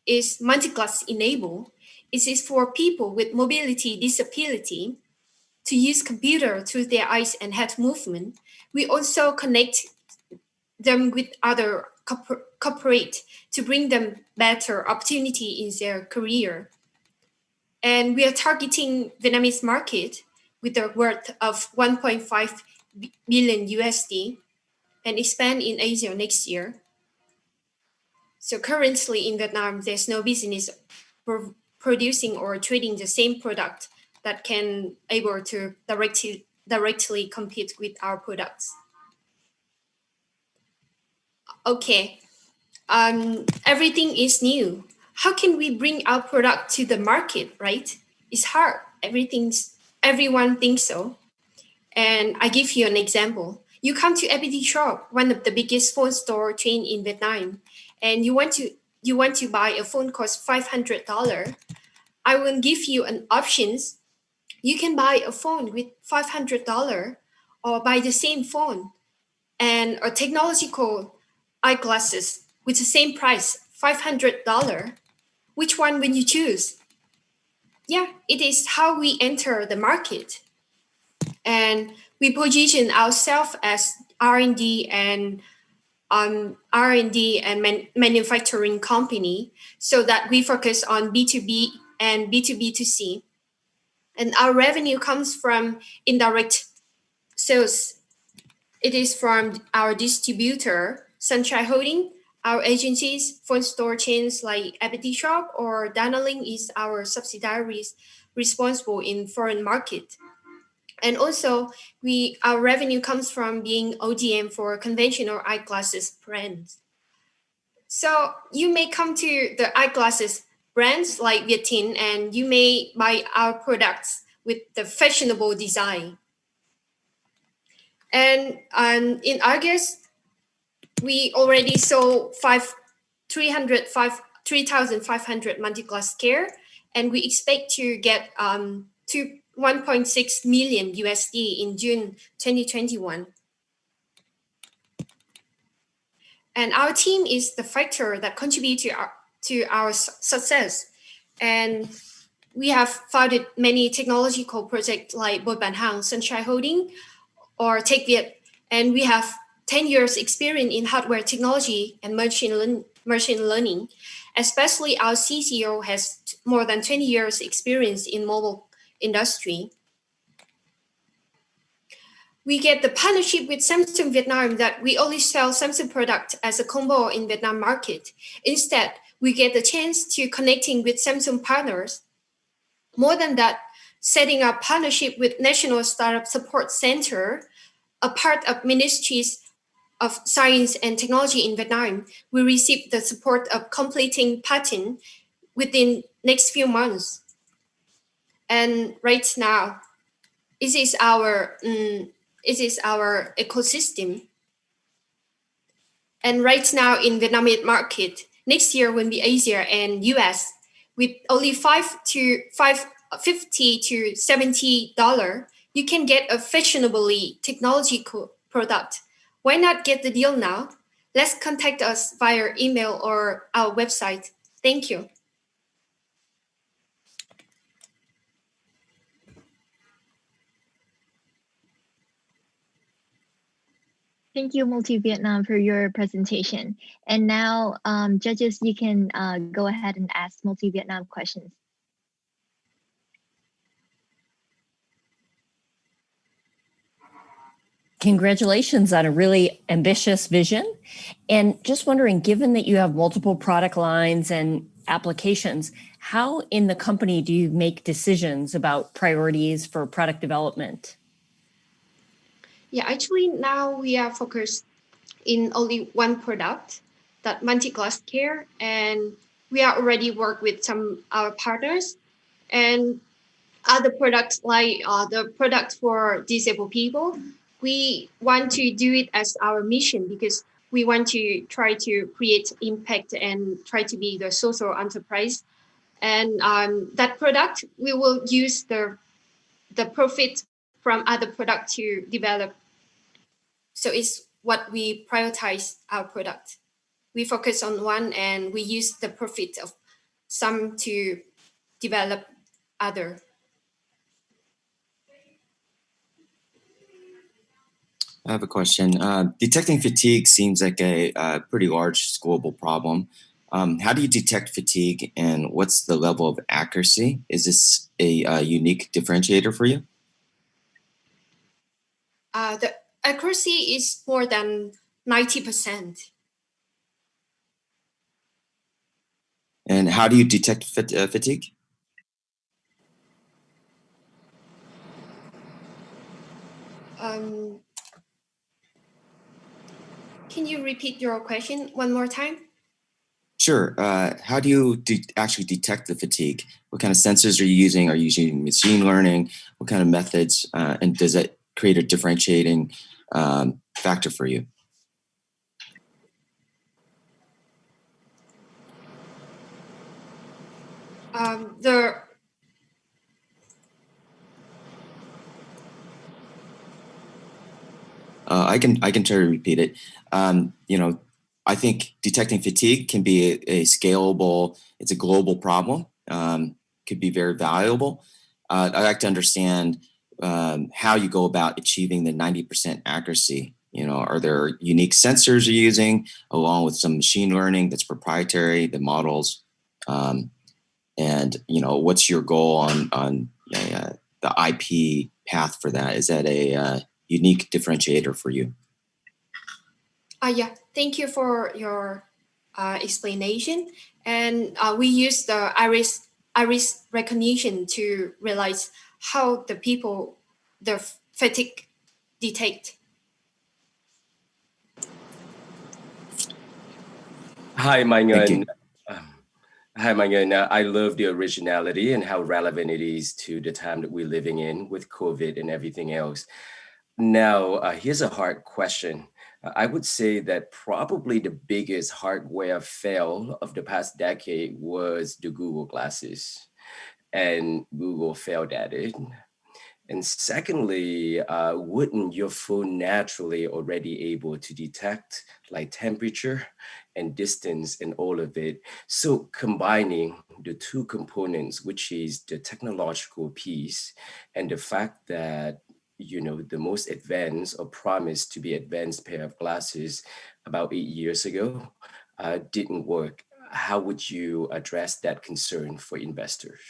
is multi-glass enable. It is for people with mobility disability to use computer through their eyes and head movement. We also connect them with other corporate to bring them better opportunity in their career. And we are targeting Vietnamese market with a worth of 1.5 billion USD and expand in Asia next year. So currently in Vietnam, there's no business producing or trading the same product that can able to directly compete with our products. Okay, everything is new. How can we bring our product to the market, right? It's hard. Everyone thinks so. And I give you an example. You come to FPT Shop, one of the biggest phone store chain in Vietnam, and you want to buy a phone cost $500. I will give you an options. You can buy a phone with $500 or buy the same phone and a technological eyeglasses with the same price, $500. Which one will you choose? Yeah, it is how we enter the market. And we position ourselves as R&D and manufacturing company so that we focus on B2B and B2B2C. And our revenue comes from indirect sales. It is from our distributor, Sunshine Holding, our agencies, phone store chains like FPT Shop or Danalink is our subsidiaries responsible in foreign market. And also, our revenue comes from being ODM for conventional eyeglasses brands. So you may come to the eyeglasses brands like Vietin, and you may buy our products with the fashionable design. And in August, we already sold 3,500 multi-glass care, and we expect to get to 1.6 million USD in June 2021. And our team is the factor that contributes to our success. And we have founded many technological projects like Bồi Bản Hàng, Sunshine Holding, or TechViet. And we have 10 years experience in hardware technology and machine learning. Especially our CCO has more than 20 years experience in mobile industry. We get the partnership with Samsung Vietnam that we only sell Samsung product as a combo in Vietnam market. Instead, we get the chance to connecting with Samsung partners. More than that, setting up partnership with National Startup Support Center, a part of Ministries of Science and Technology in Vietnam, we receive the support of completing patent within next few months. And right now, it is our ecosystem. And right now in Vietnamese market, next year will be Asia and US with only $50 to $70, you can get a fashionably technological product. Why not get the deal now? Let's contact us via email or our website. Thank you. Thank you, Multi Vietnam, for your presentation. And now, judges, you can go ahead and ask Multi Vietnam questions. Congratulations on a really ambitious vision. And just wondering, given that you have multiple product lines and applications, how in the company do you make decisions about priorities for product development? Yeah, actually now we are focused in only one product, that multi-glass care, and we are already work with some our partners and other products like the product for disabled people. We want to do it as our mission because we want to try to create impact and try to be the social enterprise. And that product, we will use the profit from other product to develop. So it's what we prioritize our product. We focus on one and we use the profit of some to develop other. I have a question. Detecting fatigue seems like a pretty large global problem. How do you detect fatigue and what's the level of accuracy? Is this a unique differentiator for you? The accuracy is more than 90%. And how do you detect fatigue? Um, can you repeat your question one more time? Sure. How do you actually detect the fatigue? What kind of sensors are you using? Are you using machine learning? What kind of methods? And does that create a differentiating factor for you? I can try to repeat it. I think detecting fatigue can be a scalable. It's a global problem. Could be very valuable. I'd like to understand how you go about achieving the 90% accuracy. Are there unique sensors you're using along with some machine learning that's proprietary, the models, and what's your goal on the IP path for that? Is that a unique differentiator for you? Yeah, thank you for your explanation. And we use the iris recognition to realize how the fatigue detect. Hi, Mangan. Hi, Mangan. I love the originality and how relevant it is to the time that we're living in with COVID and everything else. Now, here's a hard question. I would say that probably the biggest hardware fail of the past decade was the Google glasses, and Google failed at it. And secondly, wouldn't your phone naturally already able to detect like temperature and distance and all of it? So combining the two components, which is the technological piece and the fact that the most advanced or promised to be advanced pair of glasses about 8 years ago didn't work. How would you address that concern for investors?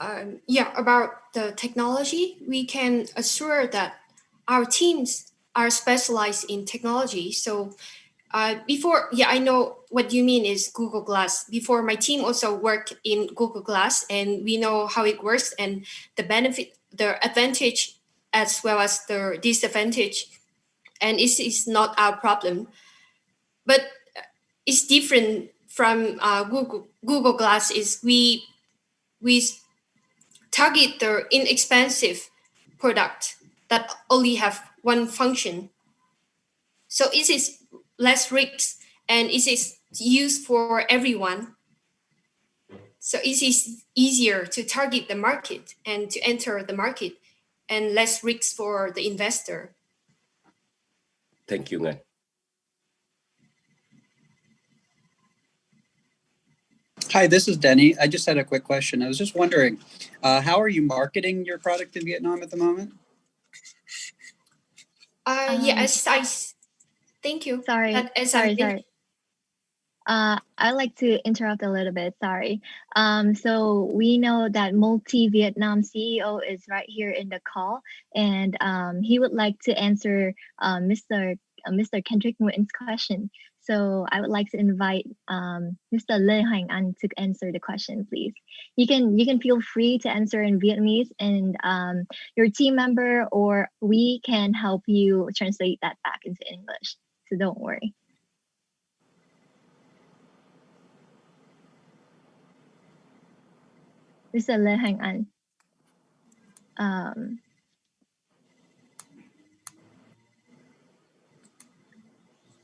About the technology, we can assure that our teams are specialized in technology. So I know what you mean is Google Glass. Before, my team also worked in Google Glass, and we know how it works and the benefit, the advantage, as well as the disadvantage. And it is not our problem, but it's different from Google Glass. Is we target the inexpensive product that only have one function. So it is less risk and it is used for everyone. So it is easier to target the market and to enter the market and less risk for the investor. Thank you, Ngan. Hi, this is Denny. I just had a quick question. I was just wondering, how are you marketing your product in Vietnam at the moment? Thank you. Sorry. I'd like to interrupt a little bit. Sorry. So we know that Multi-Vietnam CEO is right here in the call, and he would like to answer Mr. Kendrick Nguyen's question. So I would like to invite Mr. Lê Hoành Anh to answer the question, please. You can feel free to answer in Vietnamese, and your team member or we can help you translate that back into English. So don't worry. Mr. Lê Hoành Anh.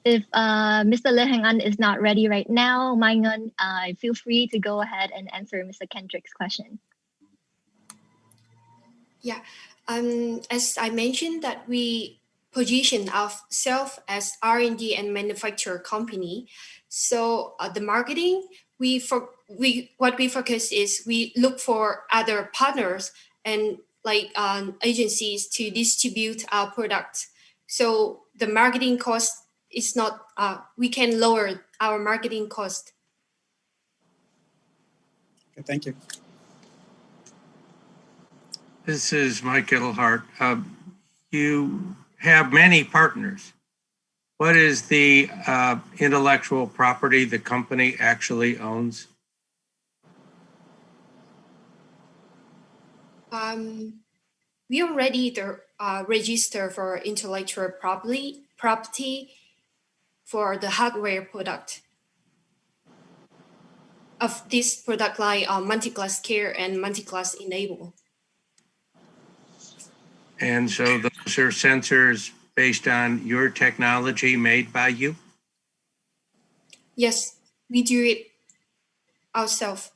If Mr. Lê Hoành Anh is not ready right now, Mai Nguyen, feel free to go ahead and answer Mr. Kendrick's question. Yeah, as I mentioned that we position ourselves as R&D and manufacturer company. So the marketing, what we focus is we look for other partners and like agencies to distribute our product. So the marketing cost is not, we can lower our marketing cost. Okay, thank you. This is Mike Edelhart. You have many partners. What is the intellectual property the company actually owns? we already register for intellectual property for the hardware product of this product line, multi-class care and multi-class enable. And so those are sensors based on your technology made by you? Yes, we do it ourselves.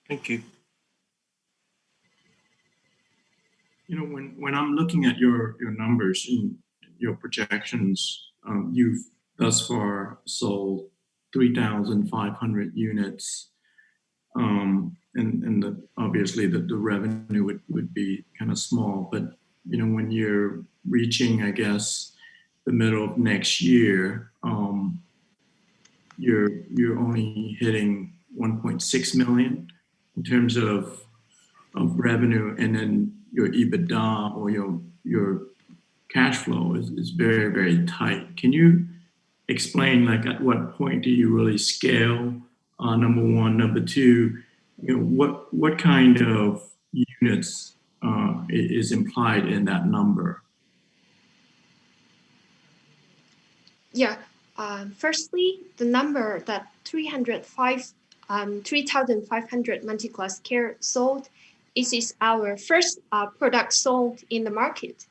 Thank you. You know, when I'm looking at your numbers and your projections, you've thus far sold 3,500 units, and obviously the revenue would be kind of small. But you know, when you're reaching, I guess, the middle of next year, you're only hitting 1.6 million in terms of revenue, and then your EBITDA or your cash flow is very, very tight. Can you explain, like, at what point do you really scale? Number one. Number two, you know, what kind of units is implied in that number? Yeah. Firstly, the number that 3,500 multi-class care sold is our first product sold in the market.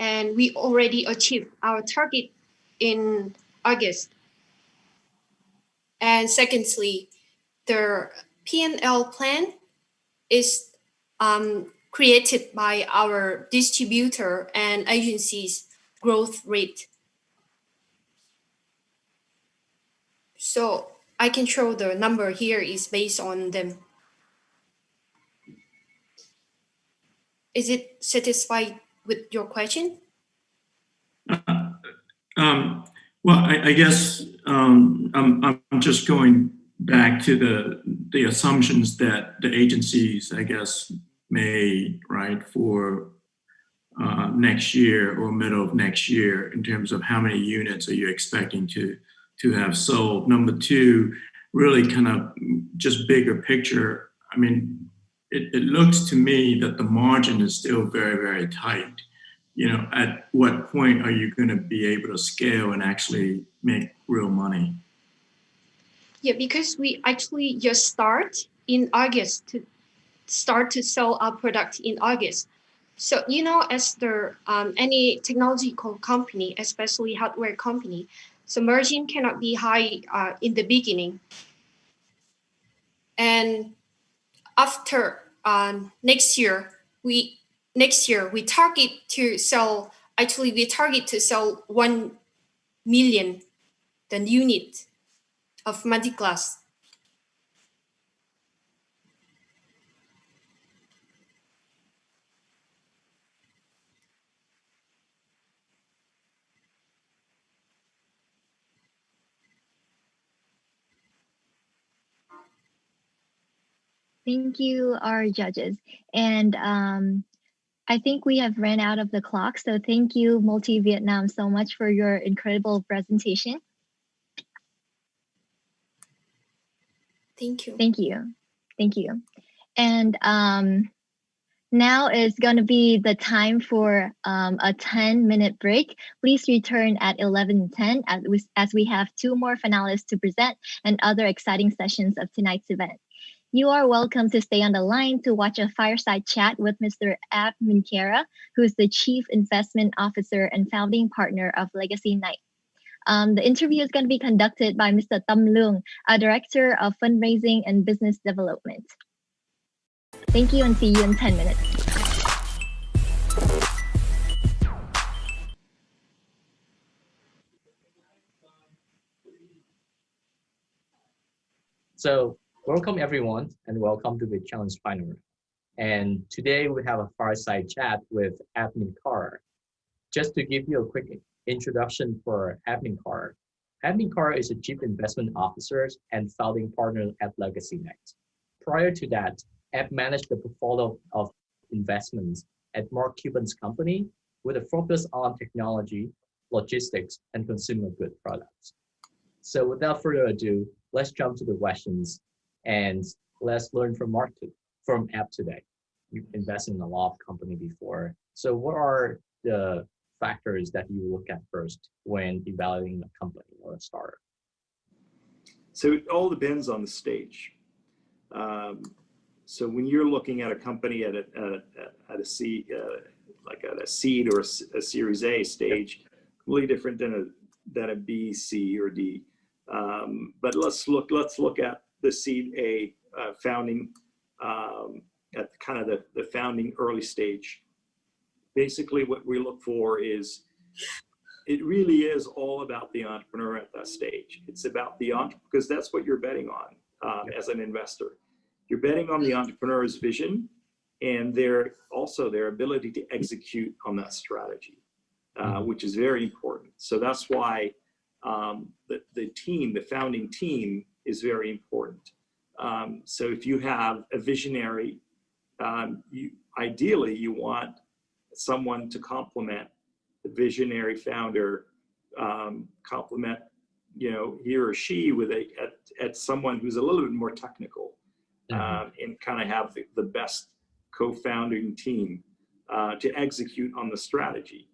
And we already achieved our target in August. And secondly, the P&L plan is created by our distributor and agencies' growth rate. So I can show the number here is based on them. Is it satisfied with your question? Well, I guess I'm just going back to the assumptions that the agencies, I guess, made, right, for next year or middle of next year in terms of how many units are you expecting to have sold. Number two, really kind of just bigger picture. I mean, it looks to me that the margin is still very, very tight. You know, at what point are you going to be able to scale and actually make real money? Yeah, because we actually just start in August to sell our product in August. So, you know, as the any technological company, especially hardware company, so margin cannot be high in the beginning. And after next year, we target to sell. Actually, we target to sell 1 million the unit of multi-class. Thank you, our judges. And I think we have ran out of the clock. So thank you, Multi Vietnam, so much for your incredible presentation. Thank you. Thank you. Thank you. And now is going to be the time for a 10-minute break. Please return at 11:10 as we have 2 more finalists to present and other exciting sessions of tonight's event. You are welcome to stay on the line to watch a fireside chat with Mr. Ab Minkera, who is the Chief Investment Officer and founding partner of Legacy Night. The interview is going to be conducted by Mr. Tam Leung, a Director of Fundraising and Business Development. Thank you and see you in 10 minutes. So welcome everyone and welcome to the VietChallenge final. And today we have a fireside chat with Ab Minkera. Just to give you a quick introduction for Ab Minkera. Ab Minkera is a Chief Investment Officer and founding partner at Legacy Night. Prior to that, Ab managed the portfolio of investments at Mark Cuban's company with a focus on technology, logistics, and consumer good products. So without further ado, let's jump to the questions and let's learn from Ab today. invested in a lot of company before. So what are the factors that you look at first when evaluating a company or a startup? So it all depends on the stage. So when you're looking at a company at a seed, like at a seed or a Series A stage, completely different than a B, C, or D. But let's look at the seed A founding at kind of the founding early stage. Basically, what we look for is, it really is all about the entrepreneur at that stage. It's about the entrepreneur, because that's what you're betting on as an investor. You're betting on the entrepreneur's vision and their ability to execute on that strategy, which is very important. So that's why the founding team is very important. So if you have a visionary, ideally you want someone to complement the visionary founder, complement, he or she with at someone who's a little bit more technical, and kind of have the best co-founding team to execute on the strategy.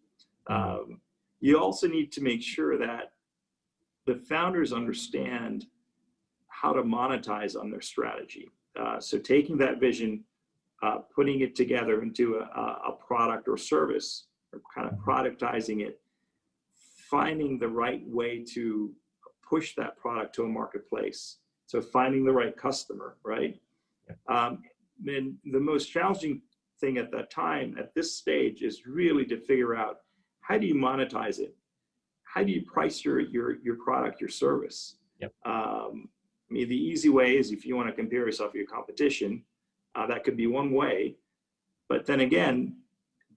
You also need to make sure that the founders understand how to monetize on their strategy. So taking that vision, putting it together into a product or service, or kind of productizing it, finding the right way to push that product to a marketplace. So finding the right customer, right? Then the most challenging thing at that time, at this stage, is really to figure out, how do you monetize it? How do you price your product, your service? I mean, the easy way is, if you want to compare yourself to your competition, that could be one way. But then again,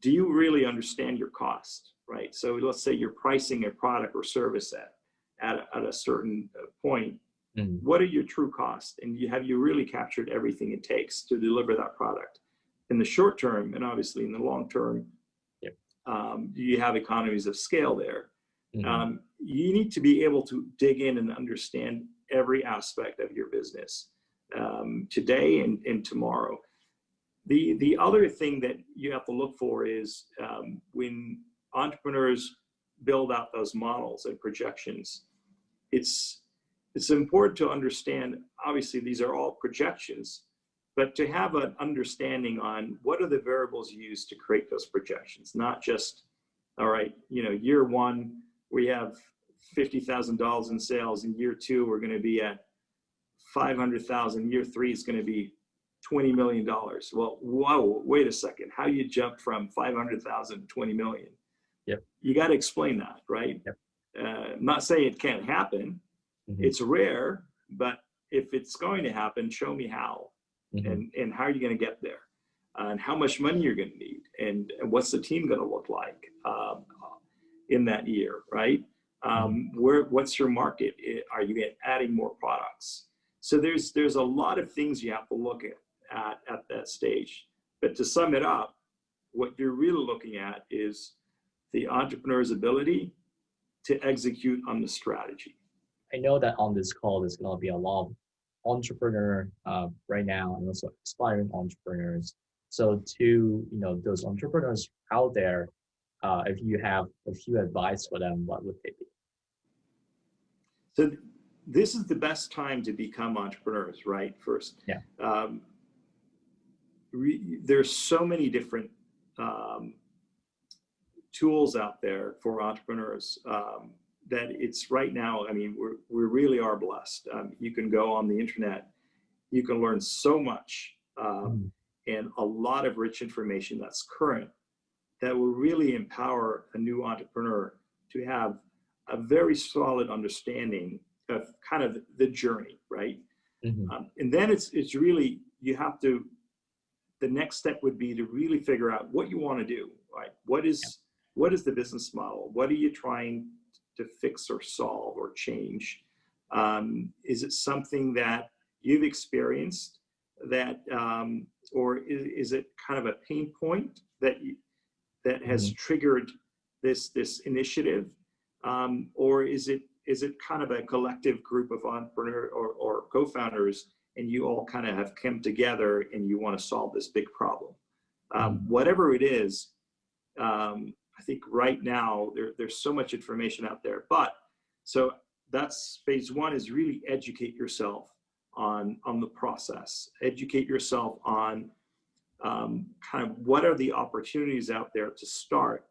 do you really understand your cost, right? So let's say you're pricing a product or service at a certain point. What are your true costs? And have you really captured everything it takes to deliver that product in the short term, and obviously in the long term? Do you have economies of scale there? You need to be able to dig in and understand every aspect of your business, today and tomorrow. The other thing that you have to look for is, when entrepreneurs build out those models and projections, it's important to understand, obviously these are all projections, but to have an understanding on what are the variables used to create those projections, not just, all right, year one, we have $50,000 in sales. In year two, we're going to be at 500,000. Year three is going to be $20 million. Well, whoa, wait a second. How you jump from 500,000 to 20 million? You got to explain that, right? I'm not saying it can't happen. It's rare, but if it's going to happen, show me how, and how are you going to get there, and how much money you're going to need, and what's the team going to look like in that year, right? What's your market? Are you adding more products? So there's a lot of things you have to look at that stage. But to sum it up, what you're really looking at is the entrepreneur's ability to execute on the strategy. I know that on this call, there's going to be a lot of entrepreneur right now, and also aspiring entrepreneurs. So to those entrepreneurs out there, if you have a few advice for them, what would they be? So this is the best time to become entrepreneurs, right? First, there's so many different tools out there for entrepreneurs, that it's right now, I mean, we really are blessed. You can go on the internet, you can learn so much, and a lot of rich information that's current, that will really empower a new entrepreneur to have a very solid understanding of kind of the journey, right? And then it's really, the next step would be to really figure out what you want to do, right? What is the business model? What are you trying to fix or solve or change? Is it something that you've experienced that, or is it kind of a pain point that has triggered this initiative? Or is it kind of a collective group of entrepreneurs or co-founders, and you all kind of have come together and you want to solve this big problem? Whatever it is, I think right now there's so much information out there. But so that's phase one, is really educate yourself on the process. Educate yourself on kind of what are the opportunities out there to start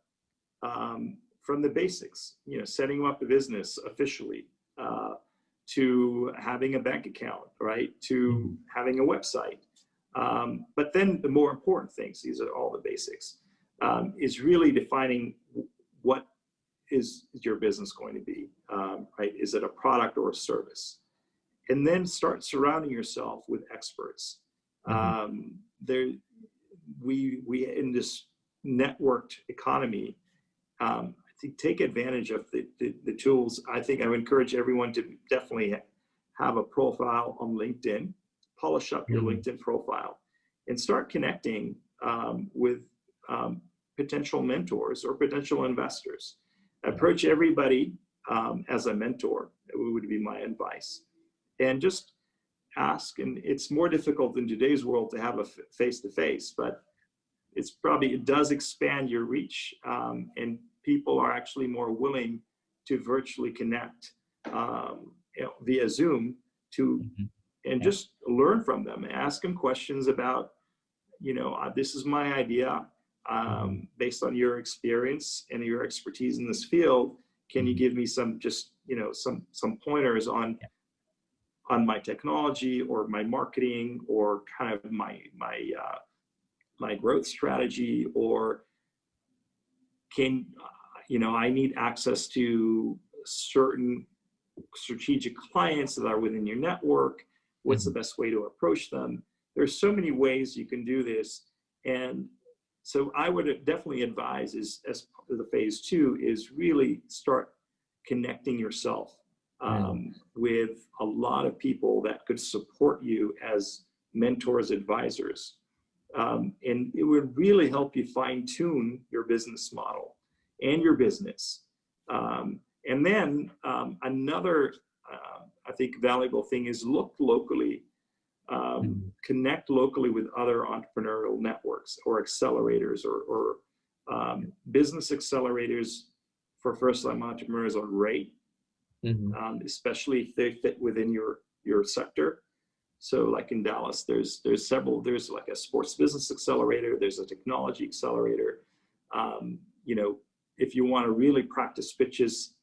from the basics, you know, setting up a business officially, to having a bank account, right? To having a website. But then the more important things, these are all the basics, is really defining what is your business going to be, right? Is it a product or a service? And then start surrounding yourself with experts. We in this networked economy, I think take advantage of the tools. I think I would encourage everyone to definitely have a profile on LinkedIn, polish up your LinkedIn profile, and start connecting with potential mentors or potential investors. Approach everybody as a mentor, would be my advice. And just ask, and it's more difficult in today's world to have a face-to-face, but it does expand your reach, and people are actually more willing to virtually connect via Zoom and just learn from them. Ask them questions about, this is my idea, based on your experience and your expertise in this field. Can you give me some some pointers on my technology or my marketing or kind of my growth strategy, or I need access to certain strategic clients that are within your network. What's the best way to approach them? There's so many ways you can do this. And so I would definitely advise, as the phase two, is really start connecting yourself with a lot of people that could support you as mentors, advisors. And it would really help you fine tune your business model and your business. And then another, I think, valuable thing is look locally, connect locally with other entrepreneurial networks or accelerators or business accelerators for first-time entrepreneurs are great, especially if they fit within your sector. So like in Dallas, there's several, there's like a sports business accelerator, there's a technology accelerator. If you want to really practice pitches,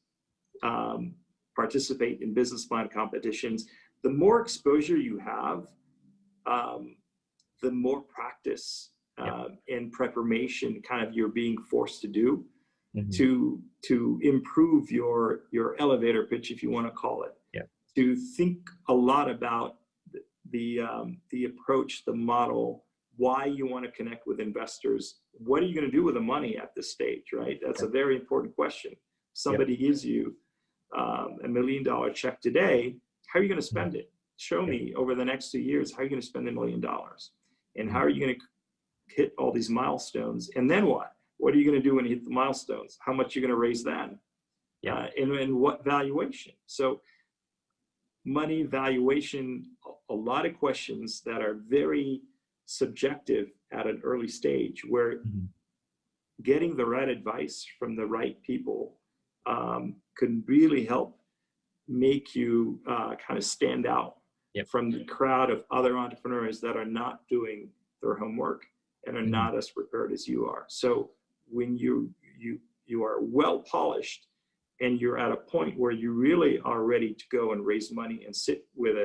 participate in business plan competitions, the more exposure you have, the more practice and preparation kind of you're being forced to do to improve your elevator pitch, if you want to call it. To think a lot about the approach, the model, why you want to connect with investors. What are you going to do with the money at this stage, right? That's a very important question. Somebody gives you $1 million check today, how are you going to spend it? Show me over the next 2 years, how are you going to spend $1 million? And how are you going to hit all these milestones? And then what? What are you going to do when you hit the milestones? How much are you going to raise then? And what valuation? So money, valuation, a lot of questions that are very subjective at an early stage, where getting the right advice from the right people can really help make you kind of stand out from the crowd of other entrepreneurs that are not doing their homework and are not as prepared as you are. So when you are well polished and you're at a point where you really are ready to go and raise money and sit with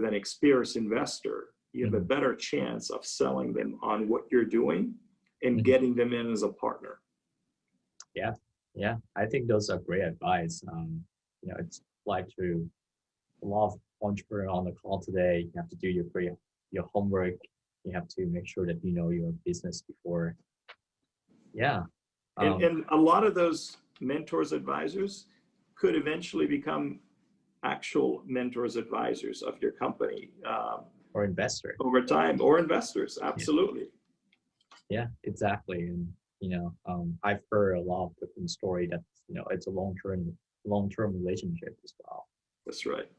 an experienced investor, you have a better chance of selling them on what you're doing and getting them in as a partner. Yeah, I think those are great advice. It's like to a lot of entrepreneurs on the call today. You have to do your homework. You have to make sure that you know your business before. And a lot of those mentors, advisors could eventually become actual mentors, advisors of your company. Or investors. Over time, or investors, absolutely. Yeah, exactly. And I've heard a lot of different story that it's a long-term relationship as well. That's right.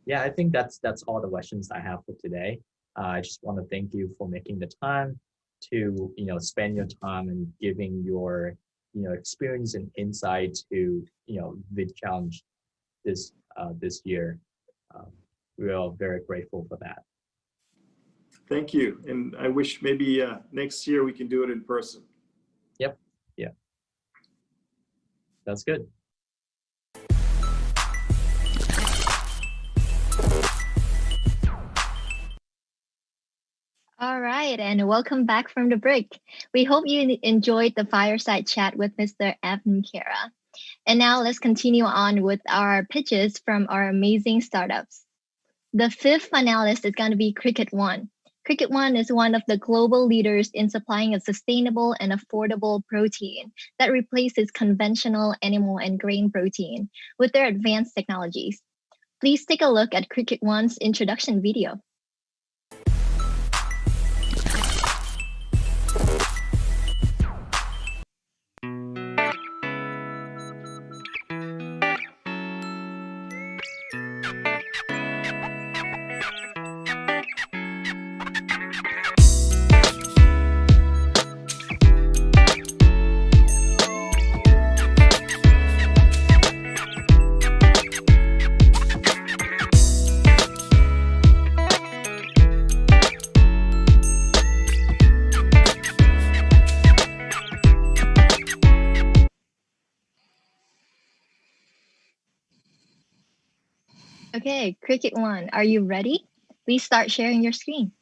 Yeah, I think that's all the questions I have for today. I just want to thank you for making the time to spend your time and giving your experience and insight to VietChallenge this year. We are very grateful for that. Thank you, and I wish maybe next year we can do it in person. Yep. Yeah. That's good. All right, and welcome back from the break. We hope you enjoyed the fireside chat with Mr. Evan Kara. And now let's continue on with our pitches from our amazing startups. The fifth finalist is going to be Cricket One. Cricket One is one of the global leaders in supplying a sustainable and affordable protein that replaces conventional animal and grain protein with their advanced technologies. Please take a look at Cricket One's introduction video. Okay, Cricket One, are you ready? Please start sharing your screen.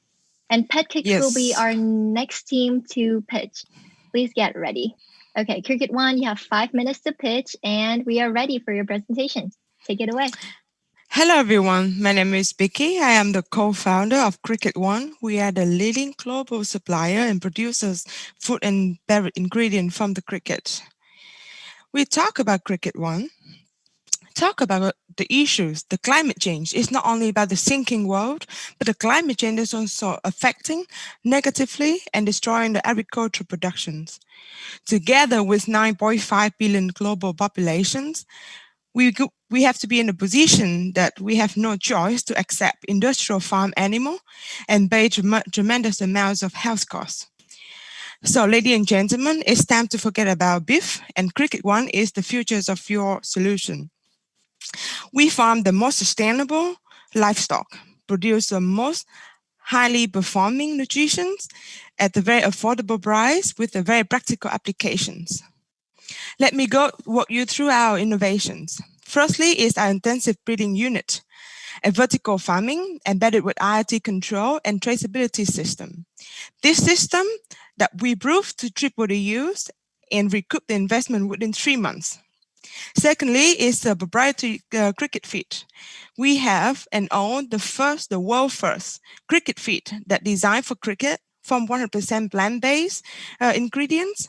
And Pet Kicks will be our next team to pitch. Please get ready. Okay, Cricket One, you have 5 minutes to pitch, and we are ready for your presentation. Take it away. Hello, everyone. My name is Vicky. I am the co-founder of Cricket One. We are the leading global supplier and producers food and beverage ingredients from the cricket. We talk about Cricket One. Talk about the issues. The climate change is not only about the sinking world, but the climate change is also affecting negatively and destroying the agricultural productions. Together with 9.5 billion global populations, we have to be in a position that we have no choice to accept industrial farm animal and pay tremendous amounts of health costs. So, ladies and gentlemen, it's time to forget about beef, and Cricket One is the futures of your solution. We farm the most sustainable livestock, produce the most highly performing nutrition at a very affordable price with a very practical applications. Let me walk you through our innovations. Firstly is our intensive breeding unit, a vertical farming embedded with IoT control and traceability system. This system that we proved to triple the use and recoup the investment within 3 months. Secondly is the proprietary cricket feed. We have and own the world first cricket feed that designed for cricket from 100% plant-based ingredients.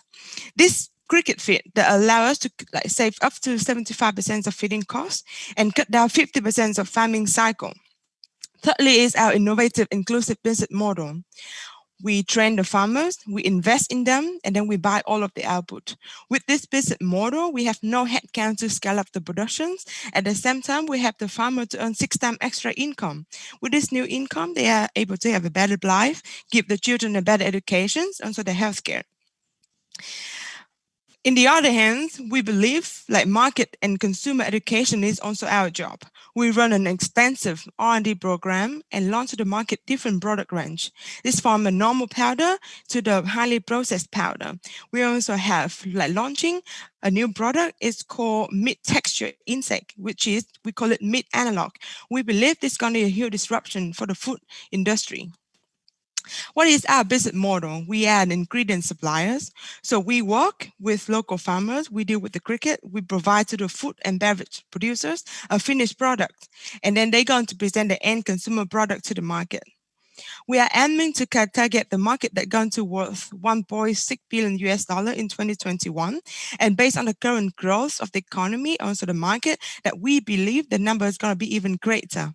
This cricket feed that allow us to save up to 75% of feeding costs and cut down 50% of farming cycle. Thirdly is our innovative inclusive business model. We train the farmers, we invest in them, and then we buy all of the output. With this business model, we have no headcount to scale up the productions. At the same time, we have the farmer to earn 6 times extra income. With this new income, they are able to have a better life, give the children a better education, and also the healthcare. In the other hand, we believe market and consumer education is also our job. We run an extensive R&D program and launch to the market different product range. This from a normal powder to the highly processed powder. We also have launching a new product. It's called meat texture insect, which is, we call it meat analog. We believe this is going to be a huge disruption for the food industry. What is our business model? We are an ingredient suppliers. So we work with local farmers. We deal with the cricket. We provide to the food and beverage producers a finished product. And then they're going to present the end consumer product to the market. We are aiming to target the market that's going to worth $1.6 billion in 2021. And based on the current growth of the economy, also the market, that we believe the number is going to be even greater.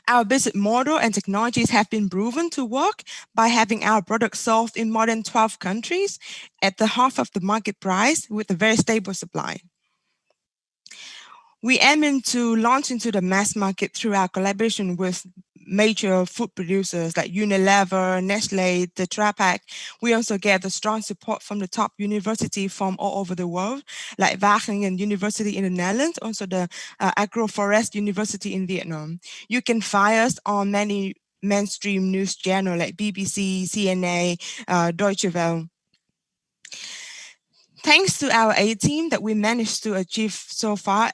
Our business model and technologies have been proven to work by having our products sold in more than 12 countries at the half of the market price with a very stable supply. We aim to launch into the mass market through our collaboration with major food producers like Unilever, Nestle, Tetra Pak. We also get the strong support from the top university from all over the world, like Wageningen University in the Netherlands, also the Agroforest University in Vietnam. You can find us on many mainstream news channels like BBC, CNA, Deutsche Welle. Thanks to our A team that we managed to achieve so far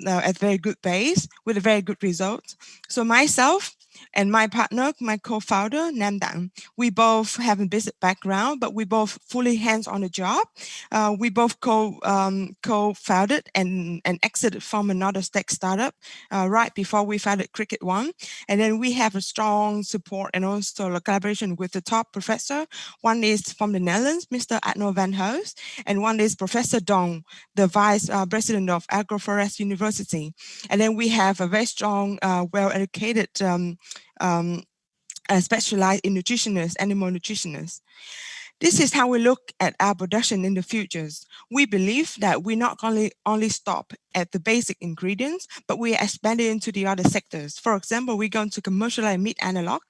at very good pace with a very good result. So myself and my partner, my co-founder, Nam Dang, we both have a business background, but we both fully hands on the job. We both co-founded and exited from another tech startup right before we founded Cricket One. And then we have a strong support and also a collaboration with the top professor. One is from the Netherlands, Mr. Adno van Huis, and one is Professor Dong, the vice president of Agroforest University. And then we have a very strong, well-educated specialized in nutritionists, animal nutritionists. This is how we look at our production in the futures. We believe that we not only stop at the basic ingredients, but we are expanding into the other sectors. For example, we're going to commercialize meat analog.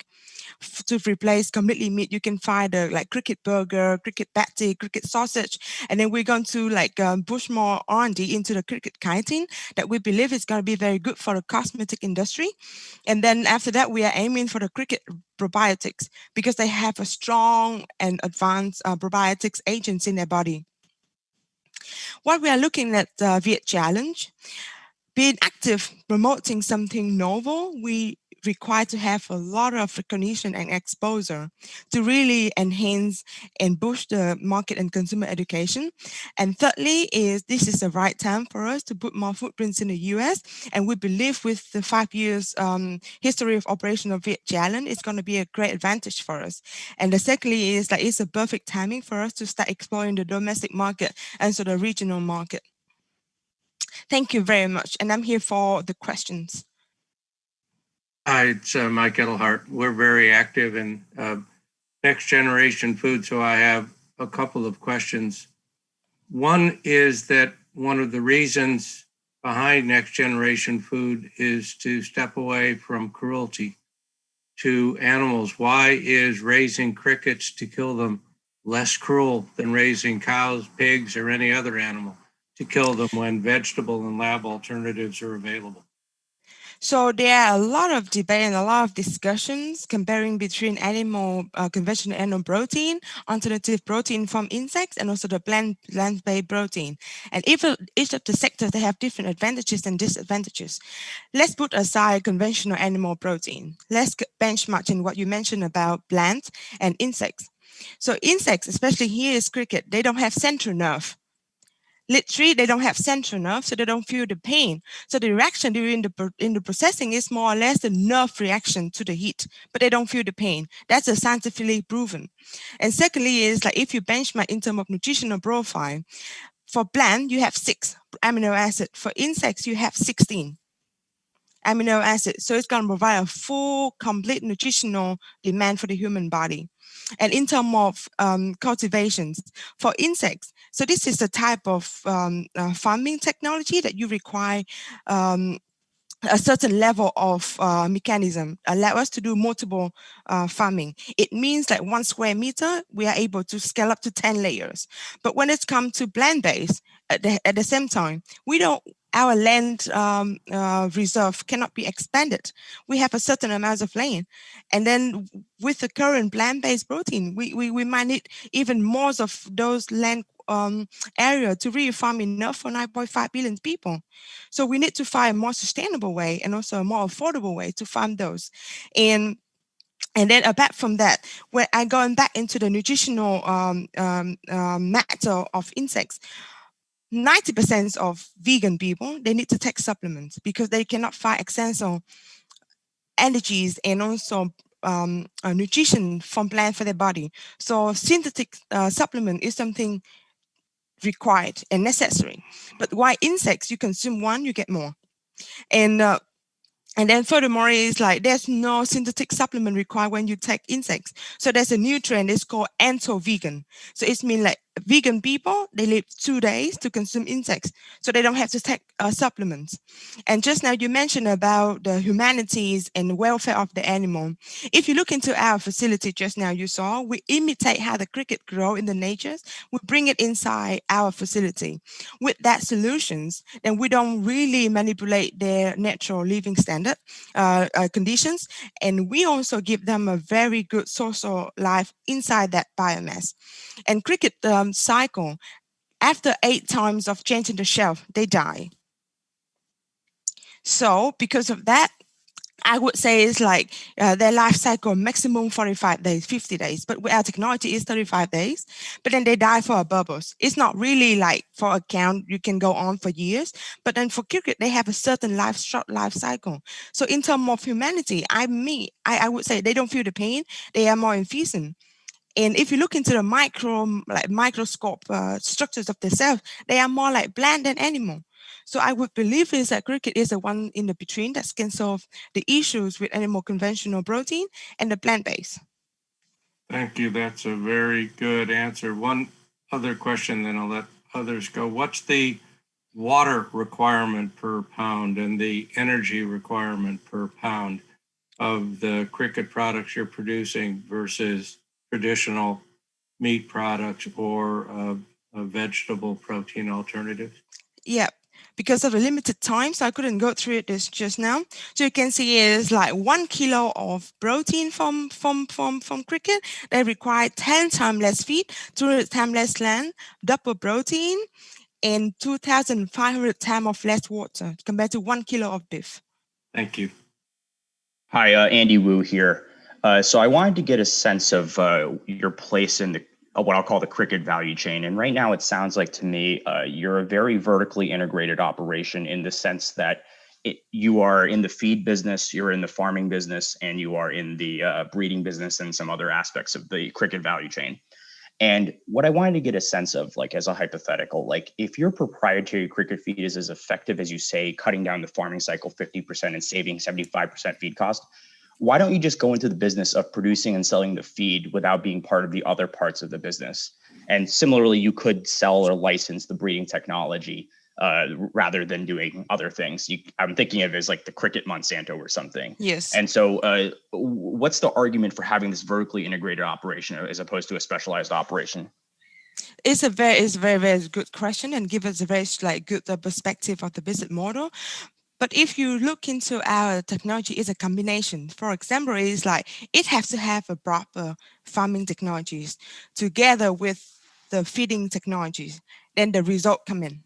To replace completely meat, you can find like cricket burger, cricket patty, cricket sausage, and then we're going to push more R&D into the cricket chitin that we believe is going to be very good for the cosmetic industry. And then after that, we are aiming for the cricket probiotics because they have a strong and advanced probiotics agents in their body. What we are looking at VietChallenge, being active, promoting something novel, we require to have a lot of recognition and exposure to really enhance and boost the market and consumer education. And thirdly is this is the right time for us to put more footprints in the US. And we believe with the 5 years history of operation of VietChallenge, it's going to be a great advantage for us. And the secondly is that it's a perfect timing for us to start exploring the domestic market and so the regional market. Thank you very much. And I'm here for the questions. Hi, it's Mike Edelhart. We're very active in next generation food, so I have a couple of questions. One is that one of the reasons behind next generation food is to step away from cruelty to animals. Why is raising crickets to kill them less cruel than raising cows, pigs, or any other animal to kill them when vegetable and lab alternatives are available? So there are a lot of debate and a lot of discussions comparing between conventional animal protein, alternative protein from insects, and also the plant-based protein. And each of the sectors, they have different advantages and disadvantages. Let's put aside conventional animal protein. Let's benchmark in what you mentioned about plants and insects. So insects, especially here is cricket, they don't have central nerve. Literally, they don't have central nerve, so they don't feel the pain. So the reaction during the processing is more or less the nerve reaction to the heat, but they don't feel the pain. That's scientifically proven. And secondly is like if you benchmark in terms of nutritional profile, for plant, you have 6 amino acids. For insects, you have 16 amino acids. So it's going to provide a full, complete nutritional demand for the human body. And in terms of cultivations, for insects, so this is the type of farming technology that you require a certain level of mechanism allow us to do multiple farming. It means like 1 square meter, we are able to scale up to 10 layers. But when it's come to plant-based, at the same time, our land reserve cannot be expanded. We have a certain amount of land. And then with the current plant-based protein, we might need even more of those land area to really farm enough for 9.5 billion people. So we need to find a more sustainable way and also a more affordable way to farm those. And then apart from that, when I going back into the nutritional matter of insects, 90% of vegan people, they need to take supplements because they cannot find essential energies and also nutrition from plant for their body. So synthetic supplement is something required and necessary. But why insects, you consume one, you get more. And then furthermore, is like there's no synthetic supplement required when you take insects. So there's a new trend, it's called anto-vegan. So it means like vegan people, they live 2 days to consume insects, so they don't have to take supplements. And just now you mentioned about the humanities and welfare of the animal. If you look into our facility just now, you saw we imitate how the cricket grow in the nature. We bring it inside our facility. With that solutions, then we don't really manipulate their natural living standard conditions, and we also give them a very good social life inside that biomass. And cricket cycle, after 8 times of changing the shell, they die. So because of that, I would say it's like their life cycle maximum 45 days, 50 days. But with our technology, it's 35 days. But then they die for a bubbles. It's not really like for a count, you can go on for years. But then for cricket, they have a certain short life cycle. So in terms of humanity, I would say they don't feel the pain. They are more efficient. And if you look into the microscope structures of the cells, they are more like plant than animal. So I would believe is that cricket is the one in the between that can solve the issues with animal conventional protein and the plant-based. Thank you. That's a very good answer. One other question, then I'll let others go. What's the water requirement per pound and the energy requirement per pound of the cricket products you're producing versus traditional meat products or a vegetable protein alternative? Yeah, because of the limited time, so I couldn't go through it just now. So you can see is like 1 kilo of protein from cricket. They require 10 times less feed, 200 times less land, double protein, and 2,500 times of less water compared to 1 kilo of beef. Thank you. Hi, Andy Wu here. So I wanted to get a sense of your place in the what I'll call the cricket value chain. And right now it sounds like to me you're a very vertically integrated operation in the sense that you are in the feed business, you're in the farming business, and you are in the breeding business and some other aspects of the cricket value chain. And what I wanted to get a sense of, like as a hypothetical, like if your proprietary cricket feed is as effective as you say, cutting down the farming cycle 50% and saving 75% feed cost, why don't you just go into the business of producing and selling the feed without being part of the other parts of the business? And similarly, you could sell or license the breeding technology rather than doing other things. I'm thinking of it as like the cricket Monsanto or something. Yes. And so what's the argument for having this vertically integrated operation as opposed to a specialized operation? It's a very good question and give us a very good perspective of the business model. But if you look into our technology, it's a combination. For example, it's like it has to have a proper farming technologies together with the feeding technologies. Then the result come in.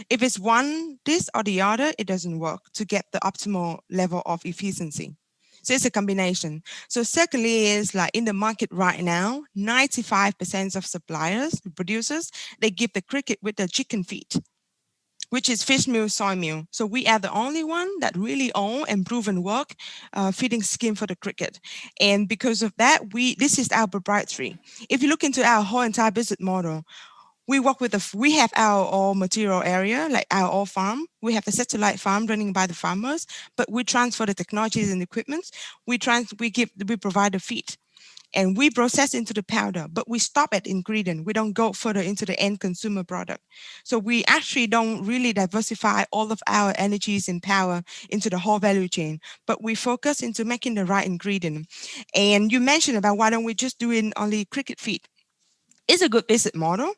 If it's one, this or the other, it doesn't work to get the optimal level of efficiency. So it's a combination. So secondly is like in the market right now, 95% of suppliers, producers, they give the cricket with the chicken feed, which is fish meal, soy meal. So we are the only one that really own and proven work feeding scheme for the cricket. And because of that, this is our proprietary. If you look into our whole entire business model, we work with we have our all material area, like our all farm. We have a satellite farm running by the farmers, but we transfer the technologies and equipment. We provide the feed. And we process into the powder, but we stop at ingredient. We don't go further into the end consumer product. So we actually don't really diversify all of our energies and power into the whole value chain, but we focus into making the right ingredient. And you mentioned about why don't we just do it only cricket feed? It's a good business model.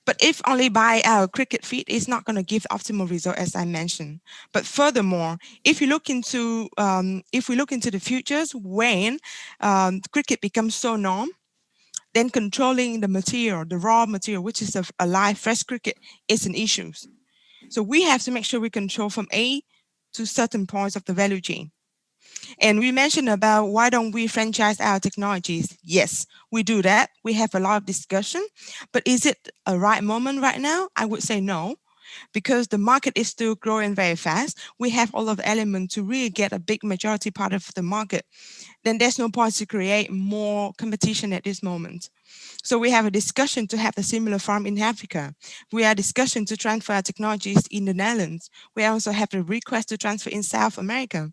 But if only buy our cricket feed, it's not going to give optimal result, as I mentioned. But furthermore, if you look into, if we look into the futures, when cricket becomes so norm, then controlling the material, the raw material, which is a live fresh cricket, is an issue. So we have to make sure we control from A to certain points of the value chain. And we mentioned about why don't we franchise our technologies? Yes, we do that. We have a lot of discussion, but is it a right moment right now? I would say no, because the market is still growing very fast. We have all of the elements to really get a big majority part of the market. Then there's no point to create more competition at this moment. So we have a discussion to have a similar farm in Africa. We are discussion to transfer our technologies in the Netherlands. We also have a request to transfer in South America.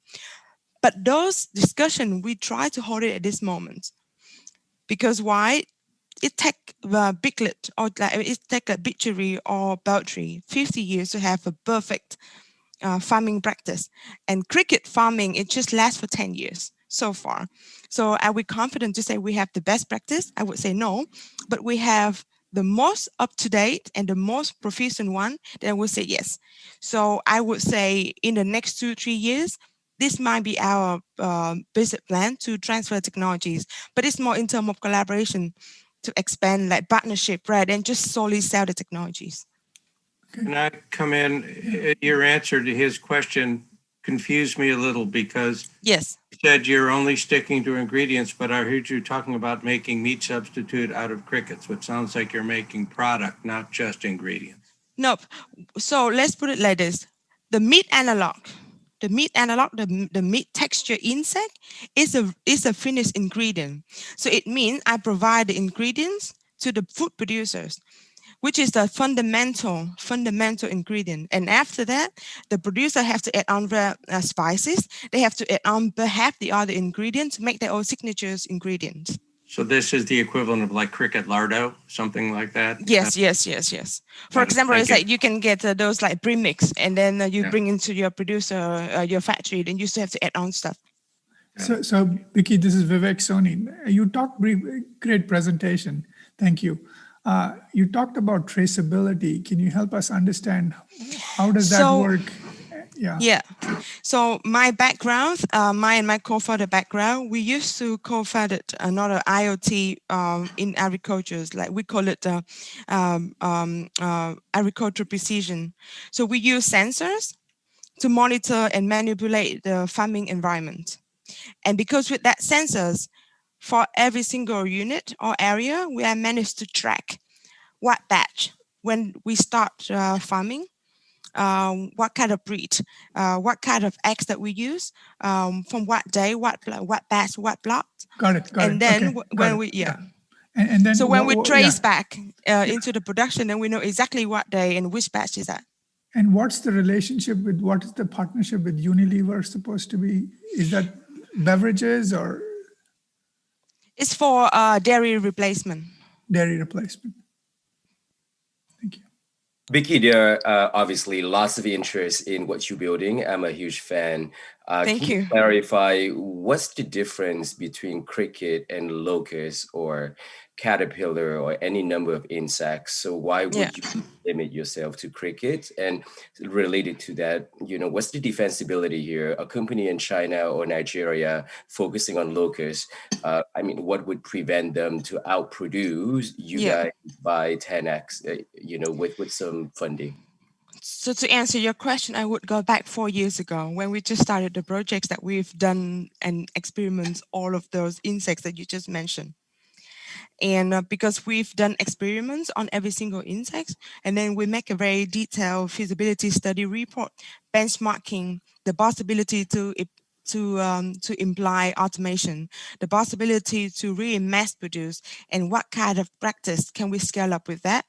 But those discussions, we try to hold it at this moment. Because why? it take piglet or like it take a bitchery or poultry 50 years to have a perfect farming practice. And cricket farming, it just lasts for 10 years so far. So are we confident to say we have the best practice? I would say no, but we have the most up-to-date and the most proficient one, then I would say yes. So I would say in the next 2-3 years, this might be our business plan to transfer technologies, but it's more in terms of collaboration to expand like partnership rather than just solely sell the technologies. Can I come in? Your answer to his question confused me a little because yes, you said you're only sticking to ingredients, but I heard you talking about making meat substitute out of crickets, which sounds like you're making product, not just ingredients. Nope. So let's put it like this. The meat analog, the meat texture insect is a finished ingredient. So it means I provide the ingredients to the food producers, which is the fundamental ingredient. And after that, the producer has to add on the spices. They have to add on perhaps the other ingredients to make their own signatures ingredients. So this is the equivalent of like cricket lardo, something like that? Yes. For example, it's like you can get those like premix, and then you bring into your producer, your factory, then you still have to add on stuff. So Vicky, this is Vivek Soni. You talked great presentation. Thank you. You talked about traceability. Can you help us understand how does that work? Yeah. So my background, my co-founder background, we used to co-founded another IoT in agriculture, like we call it agriculture precision. So we use sensors to monitor and manipulate the farming environment. And because with that sensors, for every single unit or area, we have managed to track what batch, when we start farming, what kind of breed, what kind of eggs that we use, from what day, what batch, what plot. Got it. And then okay. when we, And then so when we trace back into the production, then we know exactly what day and which batch is that. And what's the relationship with, what is the partnership with Unilever supposed to be? Is that beverages or? It's for dairy replacement. Dairy replacement. Thank you. Vicky, there are obviously lots of interest in what you're building. I'm a huge fan. Thank can you clarify what's the difference between cricket and locust or caterpillar or any number of insects? So why would you limit yourself to cricket? And related to that, what's the defensibility here? A company in China or Nigeria focusing on locusts, what would prevent them to outproduce you guys by 10x, with some funding? So to answer your question, I would go back 4 years ago when we just started the projects that we've done and experiments all of those insects that you just mentioned. And because we've done experiments on every single insect, and then we make a very detailed feasibility study report, benchmarking the possibility to imply automation, the possibility to really mass produce, and what kind of practice can we scale up with that.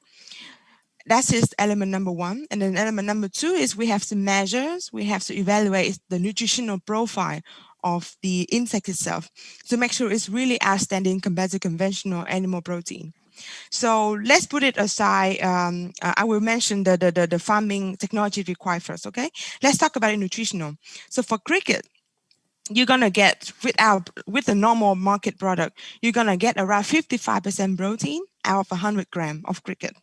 That's just element number one. And then element number two is we have to measure, we have to evaluate the nutritional profile of the insect itself to make sure it's really outstanding compared to conventional animal protein. So let's put it aside. I will mention the farming technology required first, okay? Let's talk about it nutritional. So for cricket, you're gonna get with the normal market product, you're gonna get around 55% protein out of 100 grams of cricket.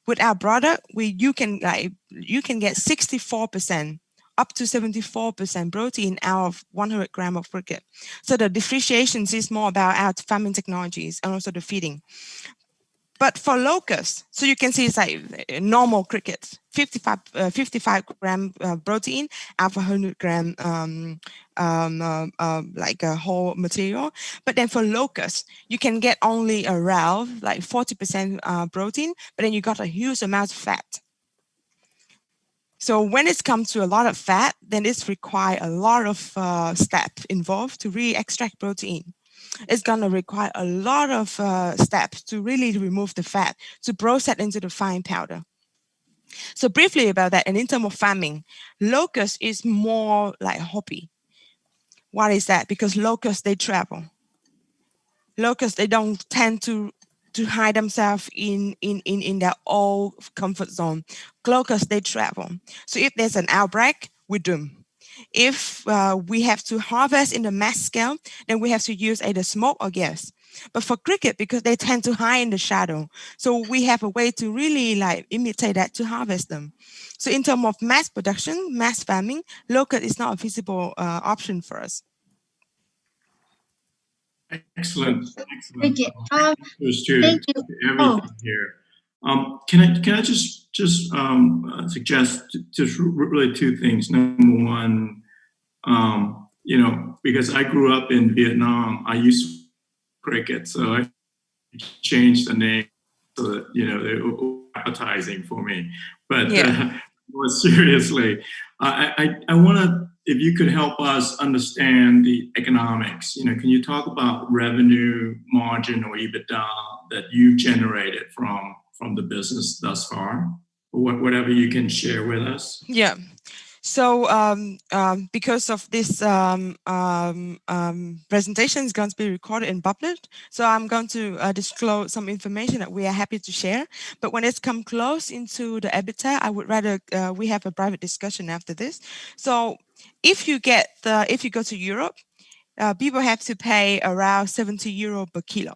With our product, you can get 64%, up to 74% protein out of 100 grams of cricket. So the differentiation is more about our farming technologies and also the feeding. But for locusts, so you can see it's like normal crickets, 55 gram protein out of 100 gram like a whole material. But then for locusts, you can get only around like 40% protein, but then you got a huge amount of fat. So when it comes to a lot of fat, then it's require a lot of steps involved to really extract protein. It's going to require a lot of steps to really remove the fat, to process into the fine powder. So briefly about that, and in terms of farming, locust is more like hobby. Why is that? Because locusts, they travel. Locusts, they don't tend to to hide themselves in their old comfort zone. Locals, they travel. So if there's an outbreak, we're doomed. If we have to harvest in the mass scale, then we have to use either smoke or gas. But for cricket, because they tend to hide in the shadow, so we have a way to really like imitate that to harvest them. So in terms of mass production, mass farming, local is not a feasible option for us. Excellent, excellent. Thank you. Thank you. Everything here. Can I just suggest just really two things. Number one, you know, because I grew up in Vietnam, I used cricket, so I changed the name so that, you know, they were appetizing for me. But more seriously, I want to, if you could help us understand the economics, you know, can you talk about revenue margin or EBITDA that you've generated from the business thus far? Whatever you can share with us. Yeah. So because of this presentation is going to be recorded and published, so I'm going to disclose some information that we are happy to share. But when it's come close into the EBITDA, I would rather we have a private discussion after this. So if you go to Europe, people have to pay around 70 euro per kilo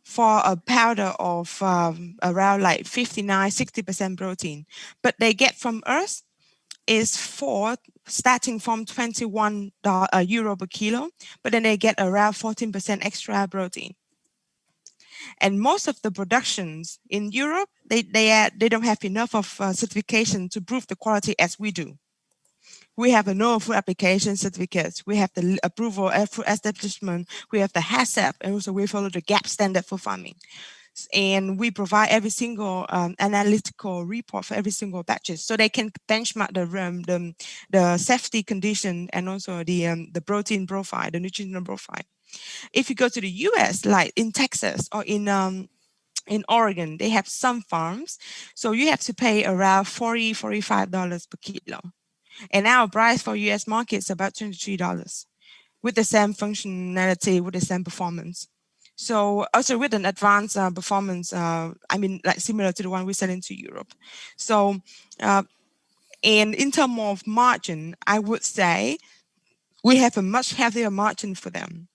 for a powder of around like 59-60% protein. But they get from us is starting from 21 euro per kilo, but then they get around 14% extra protein. And most of the productions in Europe, they don't have enough of certification to prove the quality as we do. We have a no food application certificates. We have the approval food establishment. We have the HACCP, and also we follow the GAP standard for farming. And we provide every single analytical report for every single batches, so they can benchmark the safety condition and also the protein profile, the nutritional profile. If you go to the US, like in Texas or in Oregon, they have some farms, so you have to pay around $45 per kilo. And our price for US market is about $23 with the same functionality, with the same performance. So also with an advanced performance, I mean, like similar to the one we sell into Europe. So, and in terms of margin, I would say we have a much healthier margin for them.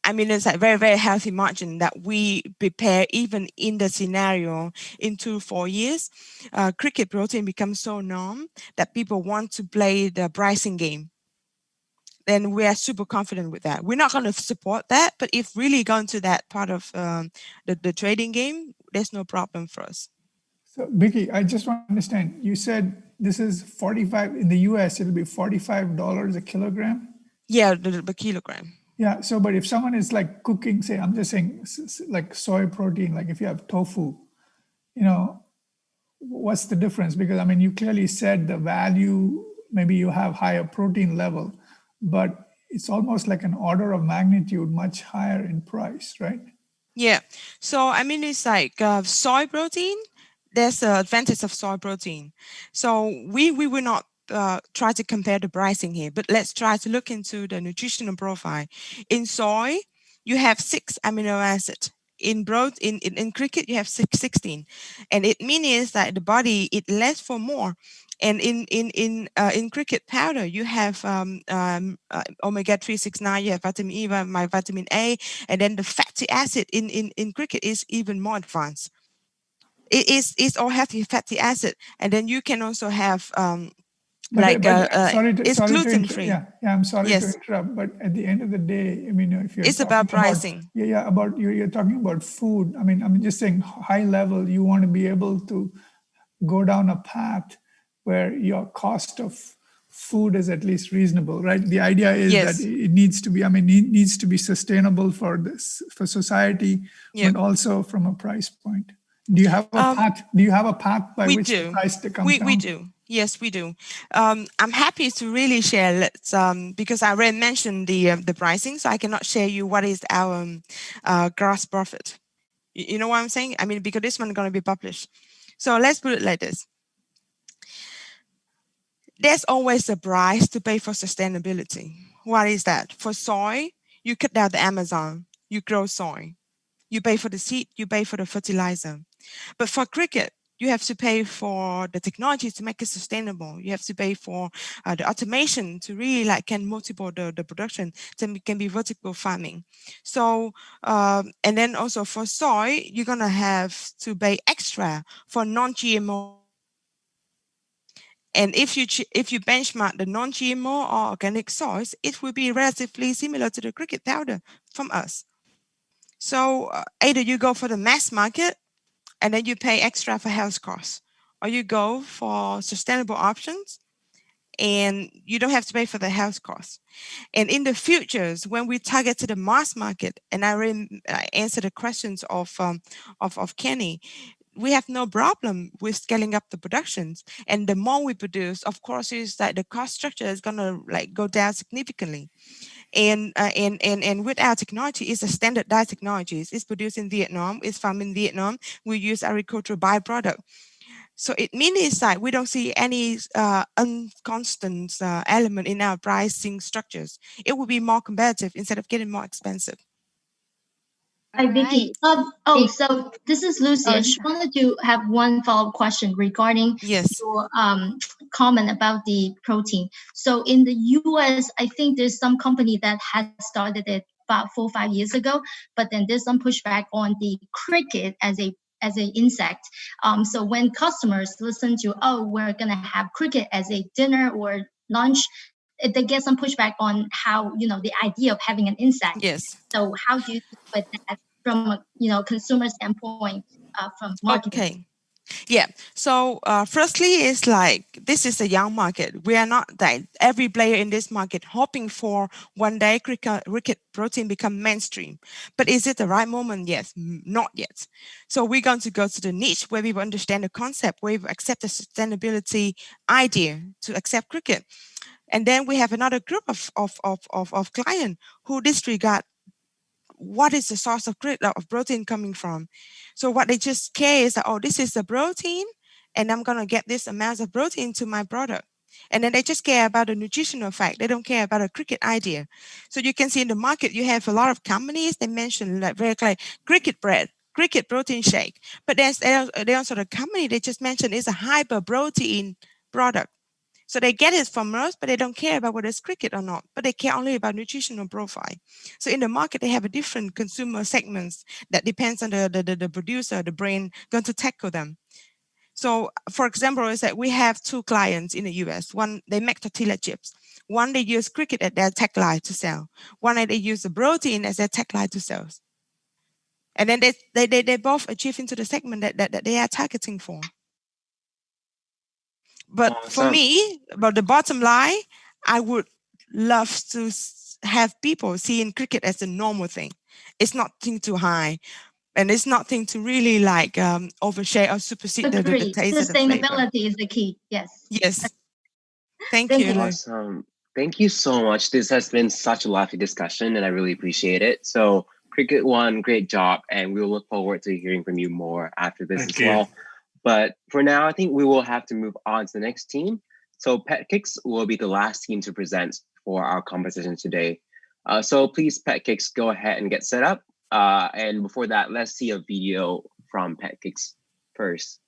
I mean, it's a very, very healthy margin that we prepare even in the scenario in 2-4 years. Cricket protein becomes so norm that people want to play the pricing game. Then we are super confident with that. We're not going to support that, but if really going to that part of the trading game, there's no problem for us. So Vicky, I just want to understand, you said this is 45, in the US, it'll be $45 a kilogram? Yeah, the kilogram. Yeah, so but if someone is like cooking, say, I'm just saying like soy protein, like if you have tofu, you know, what's the difference? Because I mean, you clearly said the value, maybe you have higher protein level, but it's almost like an order of magnitude much higher in price, right? Yeah, so I mean, it's like soy protein, there's an advantage of soy protein. So we will not try to compare the pricing here, but let's try to look into the nutritional profile. In soy, you have 6 amino acids. In cricket, you have 16, and it means that the body it less for more. And in cricket powder, you have omega-3, 6, 9. You have vitamin E, my vitamin A, and then the fatty acid in cricket is even more advanced. It's all healthy fatty acid, and then you can also have it's gluten free. Yeah, I'm sorry to interrupt, but at the end of the day, I mean, if you're it's about pricing. About you're talking about food. I mean, I'm just saying high level. You want to be able to go down a path where your cost of food is at least reasonable, right? The idea is that it needs to be. I mean, it needs to be sustainable for society, but also from a price point. Do you have a path? Do you have a path by which the price comes down? We do. Yes, we do. I'm happy to really share because I already mentioned the pricing, so I cannot share you what is our gross profit. You know what I'm saying? I mean, because this one is going to be published. So let's put it like this. There's always a price to pay for sustainability. What is that? For soy, You cut down the Amazon, you grow soy. You pay for the seed, you pay for the fertilizer. But for cricket, you have to pay for the technology to make it sustainable. You have to pay for the automation to really like can multiple the production can be vertical farming. So and then also for soy, you're gonna have to pay extra for non-GMO. And if you benchmark the non-GMO or organic soys, it will be relatively similar to the cricket powder from us. So either you go for the mass market and then you pay extra for health costs, or you go for sustainable options and you don't have to pay for the health costs. And in the futures, when we target to the mass market, and I answer the questions of Kenny, we have no problem with scaling up the productions. And the more we produce, of course, is that the cost structure is gonna like go down significantly. And with our technology, it's a standardized technology. It's produced in Vietnam. It's farmed in Vietnam. We use agricultural byproduct. So it means that we don't see any unconstant element in our pricing structures. It will be more competitive instead of getting more expensive. Hi, Vicky. So this is Lucy. I just wanted to have one follow-up question regarding your comment about the protein. So in the US, I think there's some company that had started it about 4 or 5 years ago, but then there's some pushback on the cricket as an insect. So when customers listen to, oh, we're gonna have cricket as a dinner or lunch, they get some pushback on how, the idea of having an insect. Yes. So how do you deal with that from a, consumer standpoint, from marketing? Okay. Yeah. So firstly, it's like this is a young market. We are not that every player in this market hoping for one day cricket protein become mainstream. But is it the right moment? Yes, not yet. So we're going to go to the niche where we understand the concept, where we accept the sustainability idea to accept cricket. And then we have another group of client who disregard what is the source of protein coming from. So what they just care is that, oh, this is the protein, and I'm going to get this amount of protein to my product. And then they just care about the nutritional fact. They don't care about a cricket idea. So you can see in the market, you have a lot of companies, they mention like very clear, cricket bread, cricket protein shake. But there's also the company they just mentioned is a hyper protein product. So they get it from us, but they don't care about whether it's cricket or not, but they care only about nutritional profile. So in the market, they have a different consumer segments that depends on the producer, the brand going to tackle them. So for example, is that we have 2 clients in the US. One, they make tortilla chips. One, they use cricket as their tagline to sell. One, they use the protein as their tagline to sell. And then they both achieve into the segment that they are targeting for. But for me, about the bottom line, I would love to have people seeing cricket as a normal thing. It's not thing too high, and it's not thing to really like overshare or supersede the taste of the flavor. Sustainability is the key. Yes. Yes. Thank you. Awesome. Thank you so much. This has been such a lively discussion, and I really appreciate it. So, Cricket One, great job, and we'll look forward to hearing from you more after this as well. But for now, I think we will have to move on to the next team. So PetKicks will be the last team to present for our conversation today. So please, PetKicks, go ahead and get set up. And before that, let's see a video from PetKicks first.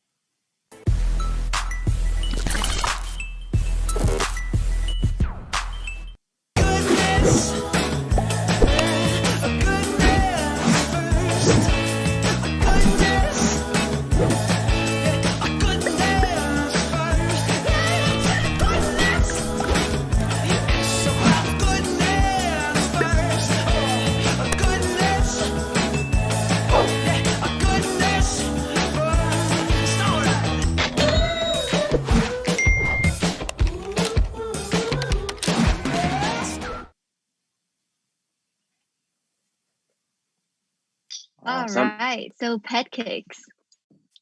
Awesome. All right. So PetKicks.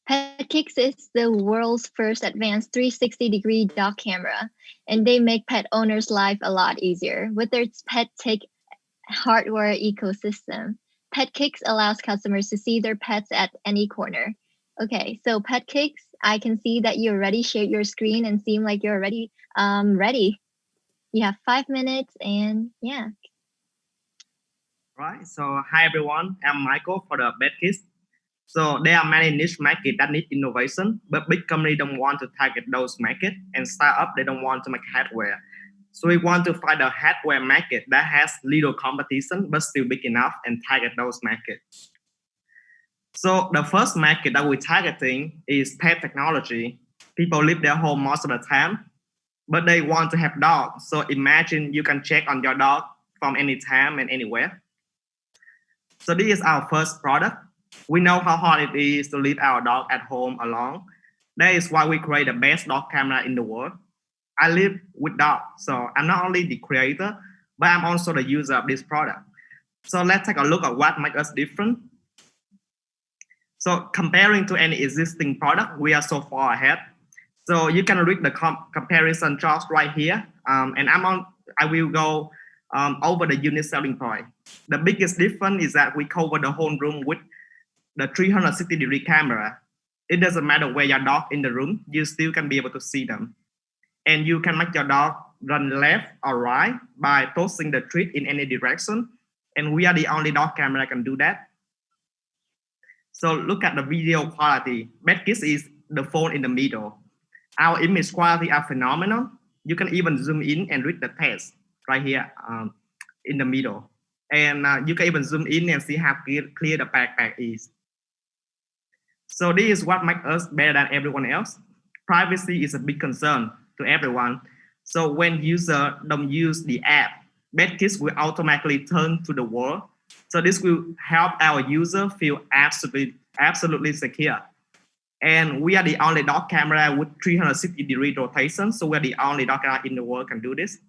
PetKicks is the world's first advanced 360-degree dog camera, and they make pet owners' life a lot easier with their pet tech hardware ecosystem. PetKicks allows customers to see their pets at any corner. Okay, so PetKicks, I can see that you already shared your screen and seem like you're already ready. You have 5 minutes, and yeah. Right. So hi everyone, I'm Michael for the BetKids. So there are many niche markets that need innovation, but big companies don't want to target those markets, and startup they don't want to make hardware. So we want to find a hardware market that has little competition but still big enough and target those markets. So the first market that we're targeting is pet technology. People leave their home most of the time, but they want to have dogs. So imagine you can check on your dog from any time and anywhere. So this is our first product. We know how hard it is to leave our dog at home alone. That is why we create the best dog camera in the world. I live with dogs, so I'm not only the creator, but I'm also the user of this product. So let's take a look at what makes us different. So comparing to any existing product, we are so far ahead. So you can read the comparison charts right here, and I will go over the unique selling point. The biggest difference is that we cover the whole room with the 360-degree camera. It doesn't matter where your dog in the room, you still can be able to see them. And you can make your dog run left or right by tossing the treat in any direction. And we are the only dog camera that can do that. So look at the video quality. BetKids is the phone in the middle. Our image quality are phenomenal. You can even zoom in and read the text right here in the middle. And you can even zoom in and see how clear the backpack is. So this is what makes us better than everyone else. Privacy is a big concern to everyone. So when users don't use the app, BetKids will automatically turn to the wall. So this will help our user feel absolutely secure. And we are the only dog camera with 360-degree rotation. So we're the only dog camera in the world can do this.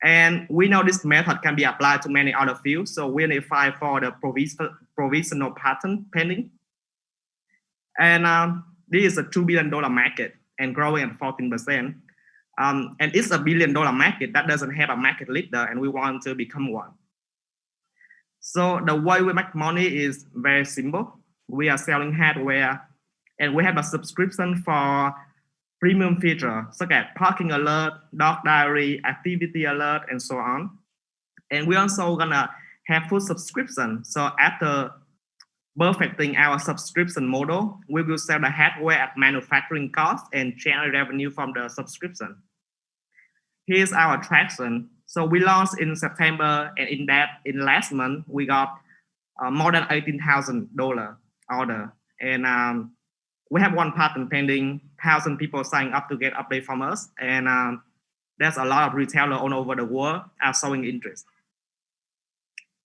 And we know this method can be applied to many other fields. So we need to file for the provisional patent pending. And this is a $2 billion market and growing at 14%. And it's a $1 billion market that doesn't have a market leader, and we want to become one. So the way we make money is very simple. We are selling hardware, and we have a subscription for premium features such as parking alert, dog diary, activity alert, and so on. And we're also gonna have full subscription. So after perfecting our subscription model, we will sell the hardware at manufacturing cost and generate revenue from the subscription. Here's our traction. So we launched in September, and in last month, we got more than $18,000 order. And we have one patent pending, 1,000 people signing up to get update from us. And there's a lot of retailers all over the world are showing interest.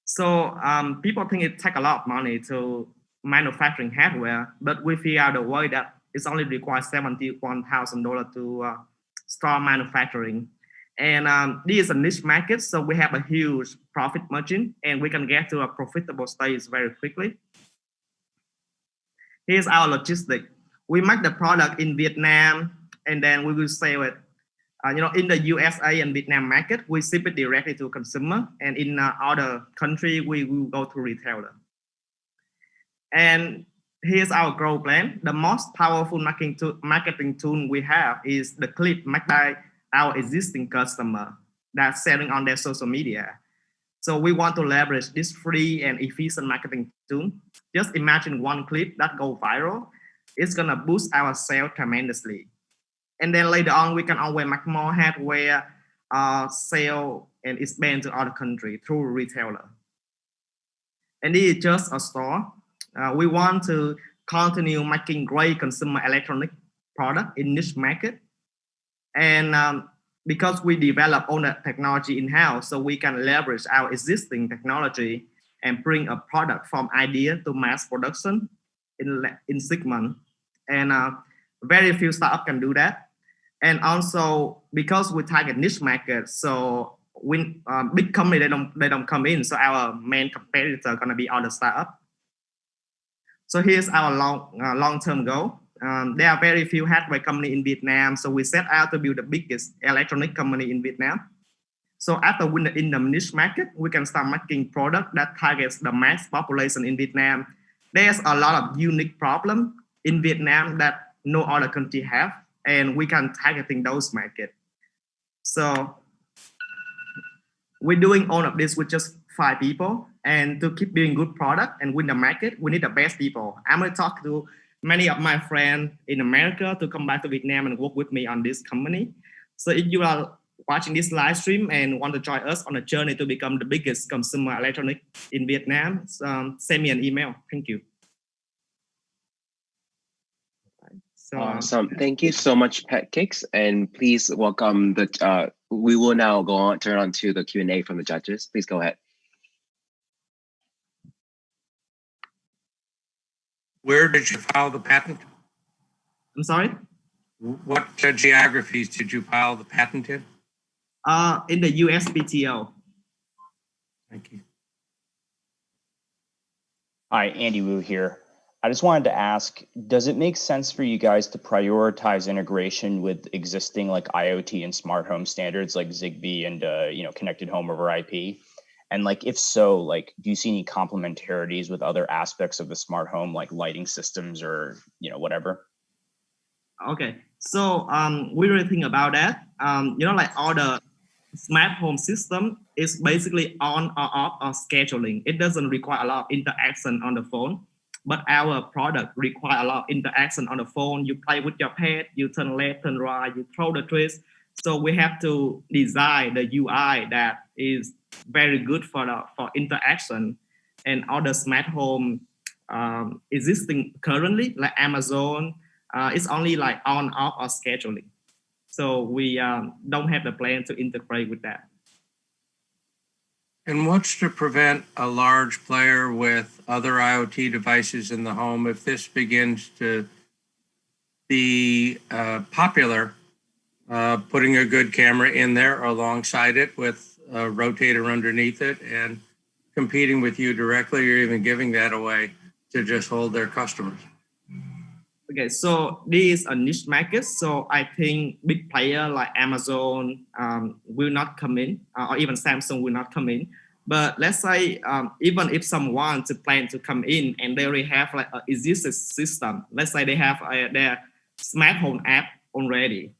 So people think it takes a lot of money to manufacturing hardware, but we figure out a way that it's only requires $71,000 to start manufacturing. And this is a niche market, so we have a huge profit margin, and we can get to a profitable stage very quickly. Here's our logistics. We make the product in Vietnam, and then we will sell it. In the USA and Vietnam market, we ship it directly to consumer, and in other countries, we will go to retailer. And here's our growth plan. The most powerful marketing tool we have is the clip made by our existing customer that's selling on their social media. So we want to leverage this free and efficient marketing tool. Just imagine one clip that goes viral. It's gonna boost our sales tremendously. And then later on, we can always make more hardware, sell and expand to other countries through retailer. And this is just a store. We want to continue making great consumer electronic product in niche market. And because we develop all the technology in-house, so we can leverage our existing technology and bring a product from idea to mass production in 6 months. And very few startups can do that. And also because we target niche markets, so when big company they don't come in, so our main competitor are gonna be other startups. So here's our long-term goal. There are very few hardware companies in Vietnam, so we set out to build the biggest electronic company in Vietnam. So after winning in the niche market, we can start making product that targets the mass population in Vietnam. There's a lot of unique problems in Vietnam that no other country have, and we can targeting those markets. So we're doing all of this with just 5 people, And to keep building good product and win the market, we need the best people. I'm going to talk to many of my friends in America to come back to Vietnam and work with me on this company. So if you are watching this live stream and want to join us on a journey to become the biggest consumer electronic in Vietnam, send me an email. Thank you. So, awesome. Thank you so much, Pet Cakes. And please welcome we will now turn on to the Q&A from the judges. Please go ahead. Where did you file the patent? I'm sorry? What geographies did you file the patent in? In the USPTO. Thank you. Hi, Andy Wu here. I just wanted to ask, does it make sense for you guys to prioritize integration with existing like IoT and smart home standards like Zigbee and connected home over IP? And like, if so, like, do you see any complementarities with other aspects of the smart home, like lighting systems or, whatever? Okay, so we really think about that. Like all the smart home system is basically on or off or scheduling. It doesn't require a lot of interaction on the phone, but our product require a lot of interaction on the phone. You play with your pet, you turn left, turn right, you throw the twist. So we have to design the UI that is very good for interaction. And all the smart home existing currently, like Amazon, it's only like on, off, or scheduling. So we don't have the plan to integrate with that. And what's to prevent a large player with other IoT devices in the home, if this begins to be popular, putting a good camera in there alongside it with a rotator underneath it and competing with you directly, or even giving that away to just hold their customers? Okay, so this is a niche market. So I think big player like Amazon will not come in, or even Samsung will not come in. But let's say even if someone to plan to come in and they already have like an existing system, let's say they have their smart home app already,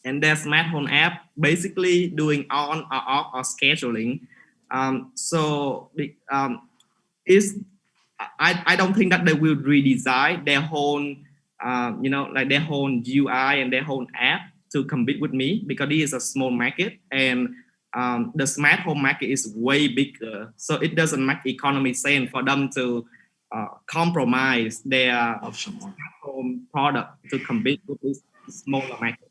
and their smart home app basically doing on or off or scheduling. I don't think that they will redesign their whole like their whole UI and their whole app to compete with me, because this is a small market and the smart home market is way bigger. So it doesn't make economic sense for them to compromise their smart home product to compete with this smaller market.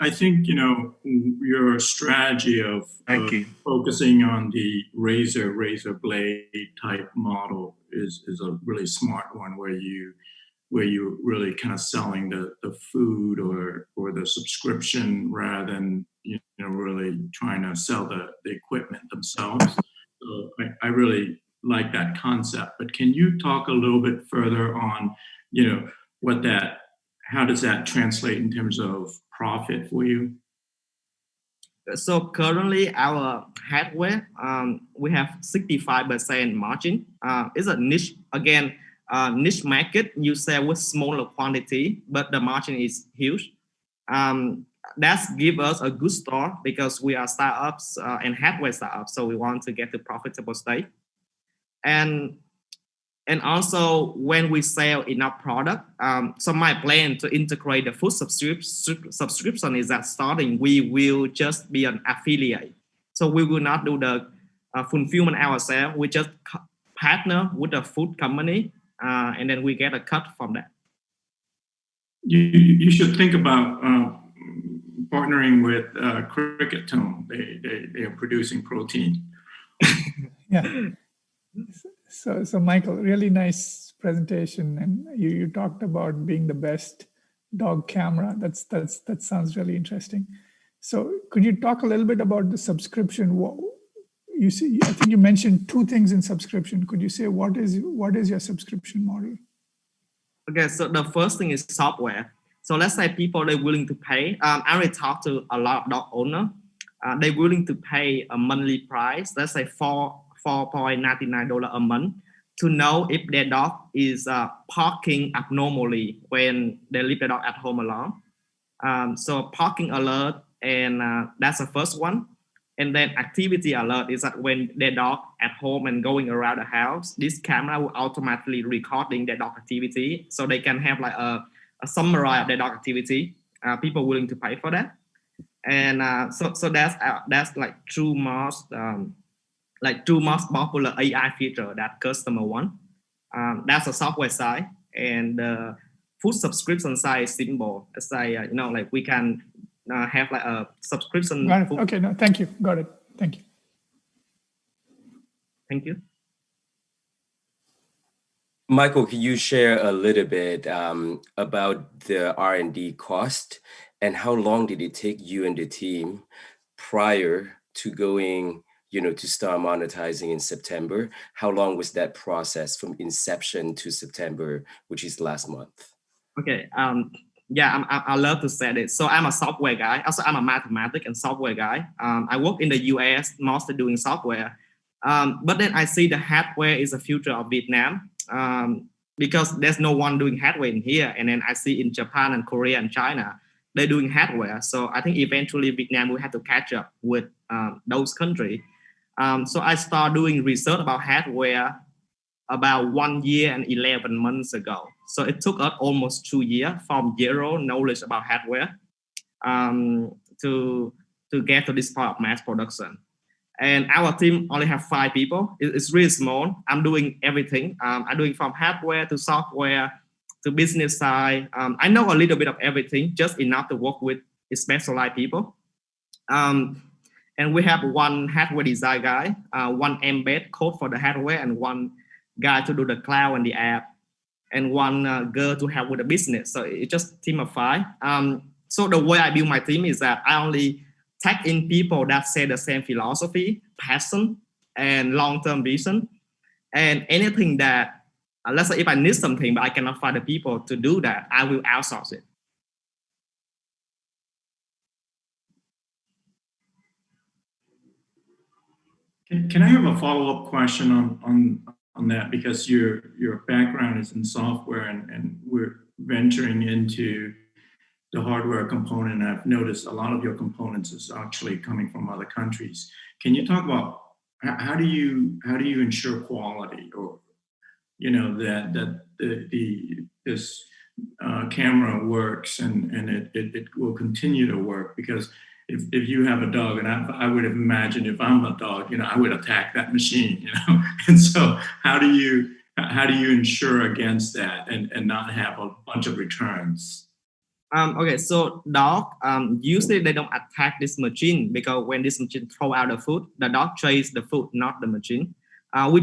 I think, your strategy of focusing on the razor blade type model is a really smart one, where you really kind of selling the food or the subscription rather than really trying to sell the equipment themselves. So I really like that concept. But can you talk a little bit further on how does that translate in terms of profit for you? So currently our hardware, we have 65% margin. It's a niche, again, niche market. You sell with smaller quantity, but the margin is huge. That's give us a good start because we are startups and hardware startups. So we want to get to profitable state. And also when we sell enough product, so my plan to integrate the food subscription is that starting, we will just be an affiliate. So we will not do the fulfillment ourselves. We just partner with the food company and then we get a cut from that. You should think about partnering with Cricket Tone. They are producing protein. Yeah. So Michael, really nice presentation, and you talked about being the best dog camera. That sounds really interesting. So could you talk a little bit about the subscription? I think you mentioned two things in subscription. Could you say what is your subscription model? Okay, so the first thing is software. So let's say people are willing to pay. I already talked to a lot of dog owners. They're willing to pay a monthly price. Let's say $4.99 a month to know if their dog is parking abnormally when they leave the dog at home alone. So parking alert, and that's the first one. And then activity alert is that when their dog at home and going around the house, this camera will automatically recording their dog activity, so they can have like a summary of their dog activity. People willing to pay for that, and so that's like two most popular AI feature that customer want. That's a software side, and the food subscription side is simple. It's like like we can have like a subscription. Got it. Okay, no, thank you. Got it. Thank you. Thank you. Michael, can you share a little bit about the R&D cost and how long did it take you and the team prior to going, to start monetizing in September? How long was that process from inception to September, which is last month? Okay. Yeah, I love to say it. So I'm a software guy. Also, I'm a mathematics and software guy. I work in the US, mostly doing software. But then I see the hardware is the future of Vietnam because there's no one doing hardware in here. And then I see in Japan and Korea and China, they're doing hardware. So I think eventually Vietnam will have to catch up with those countries. So I started doing research about hardware about 1 year and 11 months ago. So it took us almost 2 years from zero knowledge about hardware to get to this point of mass production. And our team only have 5 people. It's really small. I'm doing everything. I'm doing from hardware to software to business side. I know a little bit of everything, just enough to work with specialized people. And we have one hardware design guy, one embed code for the hardware, and one guy to do the cloud and the app, and one girl to help with the business. So it's just a team of 5. So the way I build my team is that I only tag in people that say the same philosophy, passion, and long-term vision. And anything that, let's say if I need something, but I cannot find the people to do that, I will outsource it. Can I have a follow-up question on that? Because your background is in software and we're venturing into the hardware component. I've noticed a lot of your components is actually coming from other countries. Can you talk about how do you ensure quality, or that this camera works and it will continue to work? Because if you have a dog, and I would imagine if I'm a dog, I would attack that machine, And so how do you ensure against that and not have a bunch of returns? Okay, so dog, usually they don't attack this machine, because when this machine throw out the food, the dog chase the food, not the machine. We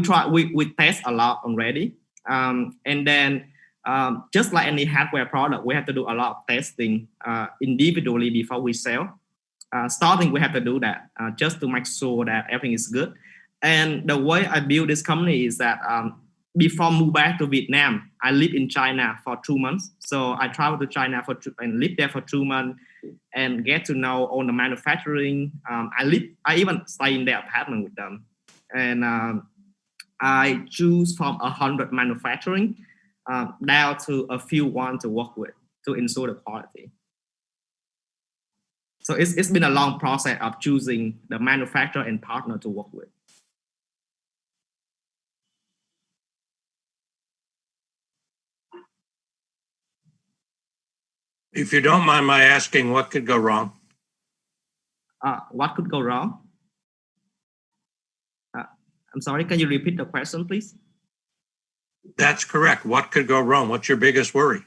test a lot already. And then just like any hardware product, we have to do a lot of testing individually before we sell. Starting, we have to do that just to make sure that everything is good. And the way I build this company is that before move back to Vietnam, I lived in China for 2 months. So I traveled to China and lived there for 2 months and get to know all the manufacturing. I even stay in their apartment with them. And I choose from 100 manufacturing down to a few one to work with to ensure the quality. So it's been a long process of choosing the manufacturer and partner to work with. If you don't mind my asking, what could go wrong? What could go wrong? I'm sorry, can you repeat the question, please? That's correct. What could go wrong? What's your biggest worry?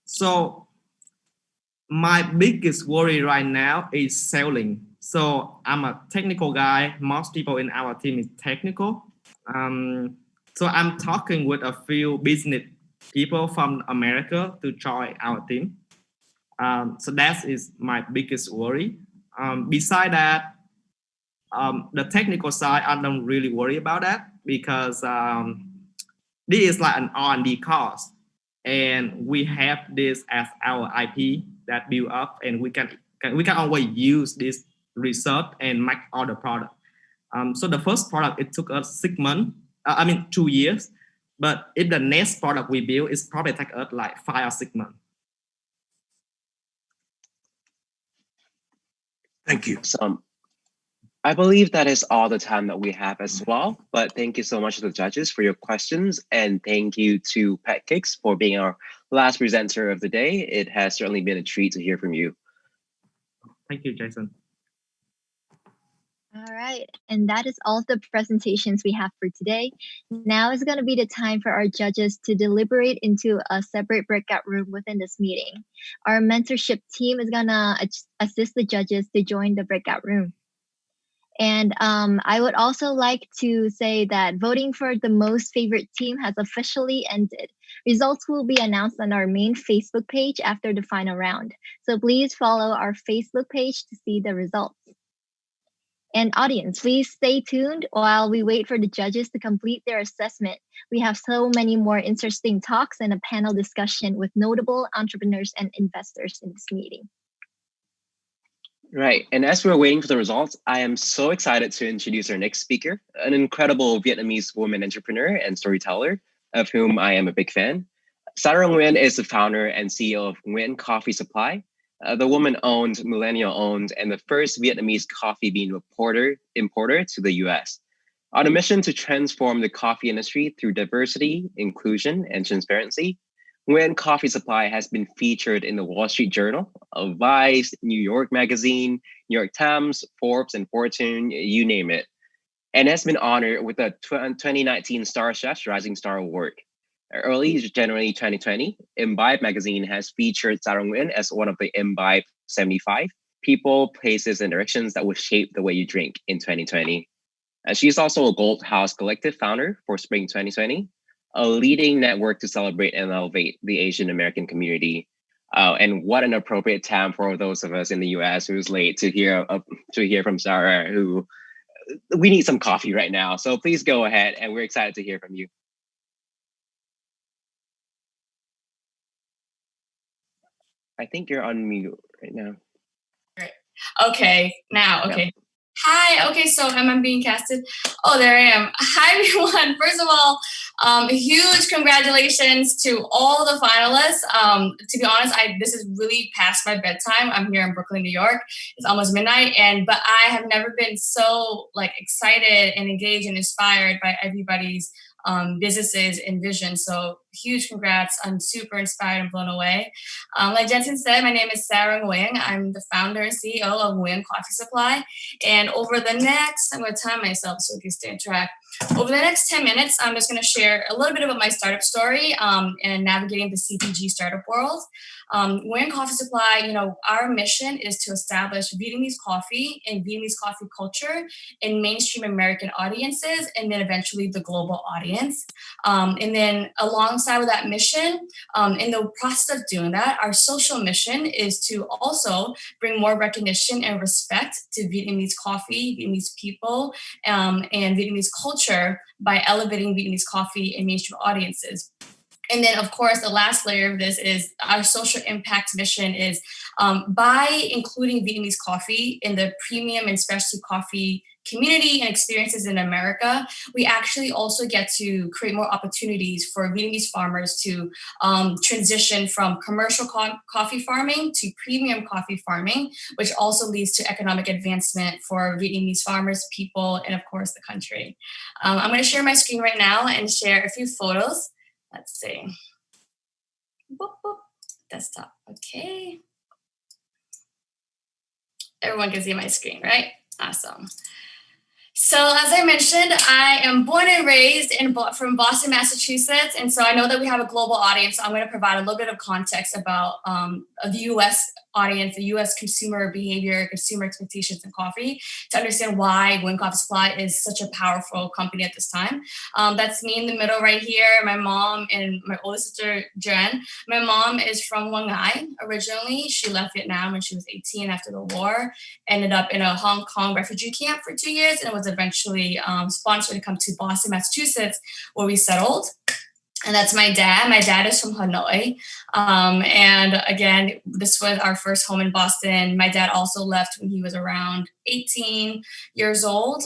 So my biggest worry right now is selling. So I'm a technical guy. Most people in our team is technical. So I'm talking with a few business people from America to join our team. So that is my biggest worry. Beside that, the technical side, I don't really worry about that, because this is like an R&D cost, and we have this as our IP that build up, and we can always use this research and make all the product. So the first product, it took us 6 months. 2 years. But if the next product we build, it's probably take us like 5 or 6 months. Thank you. So I believe that is all the time that we have as well. But thank you so much to the judges for your questions. And thank you to Pat Kicks for being our last presenter of the day. It has certainly been a treat to hear from you. Thank you, Jason. All right, and that is all the presentations we have for today. Now is going to be the time for our judges to deliberate into a separate breakout room within this meeting. Our mentorship team is going to assist the judges to join the breakout room. And I would also like to say that voting for the most favorite team has officially ended. Results will be announced on our main Facebook page after the final round. So please follow our Facebook page to see the results. And audience, please stay tuned while we wait for the judges to complete their assessment. We have so many more interesting talks and a panel discussion with notable entrepreneurs and investors in this meeting. Right, and as we're waiting for the results, I am so excited to introduce our next speaker, an incredible Vietnamese woman entrepreneur and storyteller, of whom I am a big fan. Sarah Nguyen is the founder and CEO of Nguyen Coffee Supply. The woman-owned, millennial-owned, and the first Vietnamese coffee bean importer to the US. On a mission to transform the coffee industry through diversity, inclusion, and transparency, Nguyen Coffee Supply has been featured in the Wall Street Journal, Vice, New York Magazine, New York Times, Forbes, and Fortune, you name it, and has been honored with the 2019 Star Chef's Rising Star Award. Early January 2020, Imbibe magazine has featured Sarah Nguyen as one of the Imbibe 75 people, places, and directions that will shape the way you drink in 2020. She's also a Gold House Collective founder for Spring 2020, a leading network to celebrate and elevate the Asian American community. And what an appropriate time for those of us in the US who's late to hear from Sarah, who we need some coffee right now. So please go ahead, and we're excited to hear from you. I think you're on mute right now. Great. Okay, now, okay. Yep. Hi, okay, so am I being casted? Oh, there I am. Hi, everyone. First of all, huge congratulations to all the finalists. To be honest, this is really past my bedtime. I'm here in Brooklyn, New York. It's almost midnight, but I have never been so excited and engaged and inspired by everybody's businesses and vision. So huge congrats. I'm super inspired and blown away. Like Jensen said, my name is Sarah Nguyen. I'm the founder and CEO of Nguyen Coffee Supply. And over the next, I'm going to time myself so we can stay on track. Over the next 10 minutes, I'm just going to share a little bit about my startup story and navigating the CPG startup world. Nguyen Coffee Supply, our mission is to establish Vietnamese coffee and Vietnamese coffee culture in mainstream American audiences, and then eventually the global audience. And then alongside with that mission, in the process of doing that, our social mission is to also bring more recognition and respect to Vietnamese coffee, Vietnamese people, and Vietnamese culture by elevating Vietnamese coffee in mainstream audiences. And then, of course, the last layer of this is our social impact mission is by including Vietnamese coffee in the premium and specialty coffee community and experiences in America, we actually also get to create more opportunities for Vietnamese farmers to transition from commercial coffee farming to premium coffee farming, which also leads to economic advancement for Vietnamese farmers, people, and of course the country. I'm going to share my screen right now and share a few photos. Let's see. Boop, boop. Desktop. Okay. Everyone can see my screen, right? Awesome. So as I mentioned, I am born and raised from Boston, Massachusetts. And so I know that we have a global audience. So I'm going to provide a little bit of context about the US audience, the US consumer behavior, consumer expectations in coffee to understand why Nguyen Coffee Supply is such a powerful company at this time. That's me in the middle right here, my mom and my older sister, Jen. My mom is from Quang Ngai originally. She left Vietnam when she was 18 after the war, ended up in a Hong Kong refugee camp for 2 years, and was eventually sponsored to come to Boston, Massachusetts, where we settled. And that's my dad. My dad is from Hanoi. And again, this was our first home in Boston. My dad also left when he was around 18 years old,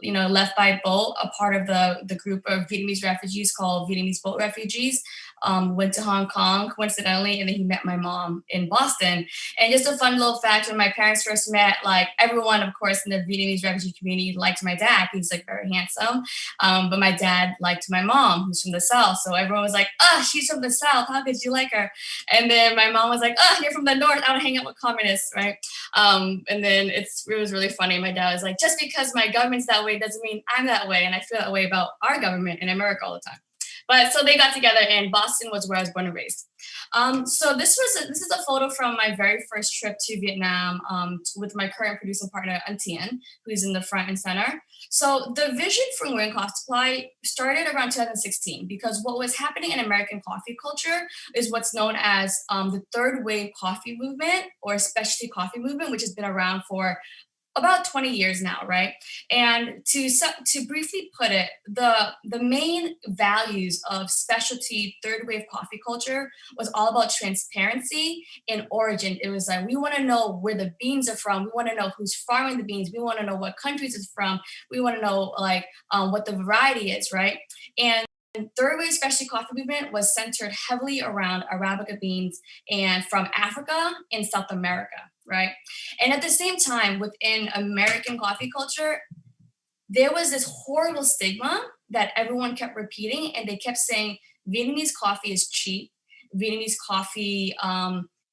left by boat, a part of the group of Vietnamese refugees called Vietnamese boat refugees went to Hong Kong coincidentally, and then he met my mom in Boston. And just a fun little fact, when my parents first met, like everyone, of course, in the Vietnamese refugee community liked my dad. He's like very handsome. But my dad liked my mom, who's from the South. So everyone was like, oh, she's from the South. How could you like her? And then my mom was like, oh, you're from the North. I don't hang out with communists, right? And then it was really funny. My dad was like, just because my government's that way doesn't mean I'm that way. And I feel that way about our government in America all the time. But so they got together, and Boston was where I was born and raised. So this is a photo from my very first trip to Vietnam with my current producing partner, Antien, who's in the front and center. So the vision for Nguyen Coffee Supply started around 2016 because what was happening in American coffee culture is what's known as the third wave coffee movement or specialty coffee movement, which has been around for about 20 years now, right? And to briefly put it, the main values of specialty third wave coffee culture was all about transparency and origin. It was like, we want to know where the beans are from. We want to know who's farming the beans. We want to know what countries it's from. We want to know like what the variety is, right? And third wave specialty coffee movement was centered heavily around Arabica beans and from Africa and South America, right? And at the same time, within American coffee culture, there was this horrible stigma that everyone kept repeating, and they kept saying Vietnamese coffee is cheap. Vietnamese coffee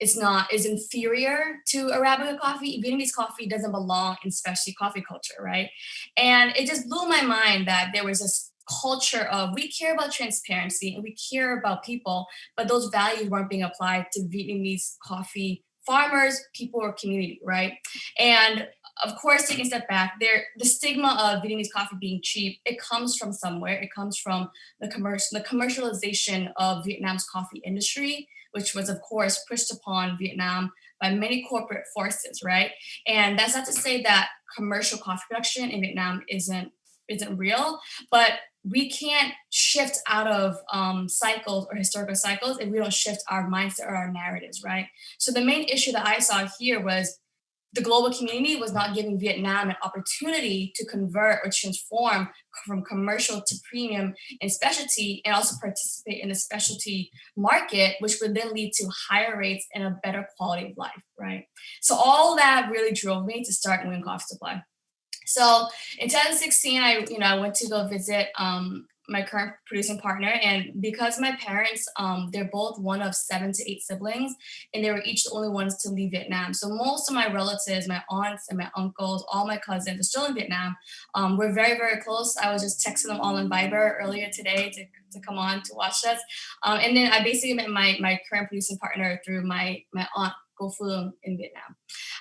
is inferior to Arabica coffee. Vietnamese coffee doesn't belong in specialty coffee culture, right? And it just blew my mind that there was this culture of we care about transparency and we care about people, but those values weren't being applied to Vietnamese coffee farmers, people, or community, right? And of course, taking a step back, the stigma of Vietnamese coffee being cheap, it comes from somewhere. It comes from the commercialization of Vietnam's coffee industry, which was, of course, pushed upon Vietnam by many corporate forces, right? And that's not to say that commercial coffee production in Vietnam isn't real, but we can't shift out of cycles or historical cycles if we don't shift our mindset or our narratives, right? So the main issue that I saw here was the global community was not giving Vietnam an opportunity to convert or transform from commercial to premium and specialty, and also participate in the specialty market, which would then lead to higher rates and a better quality of life, right? So all that really drove me to start Nguyen Coffee Supply. So in 2016, I went to go visit my current producing partner, and because my parents, they're both one of 7 to 8 siblings, and they were each the only ones to leave Vietnam. So most of my relatives, my aunts and my uncles, all my cousins are still in Vietnam. We're very, very close. I was just texting them all in Viber earlier today to come on to watch us. And then I basically met my current producing partner through my aunt, Go Phuong, in Vietnam.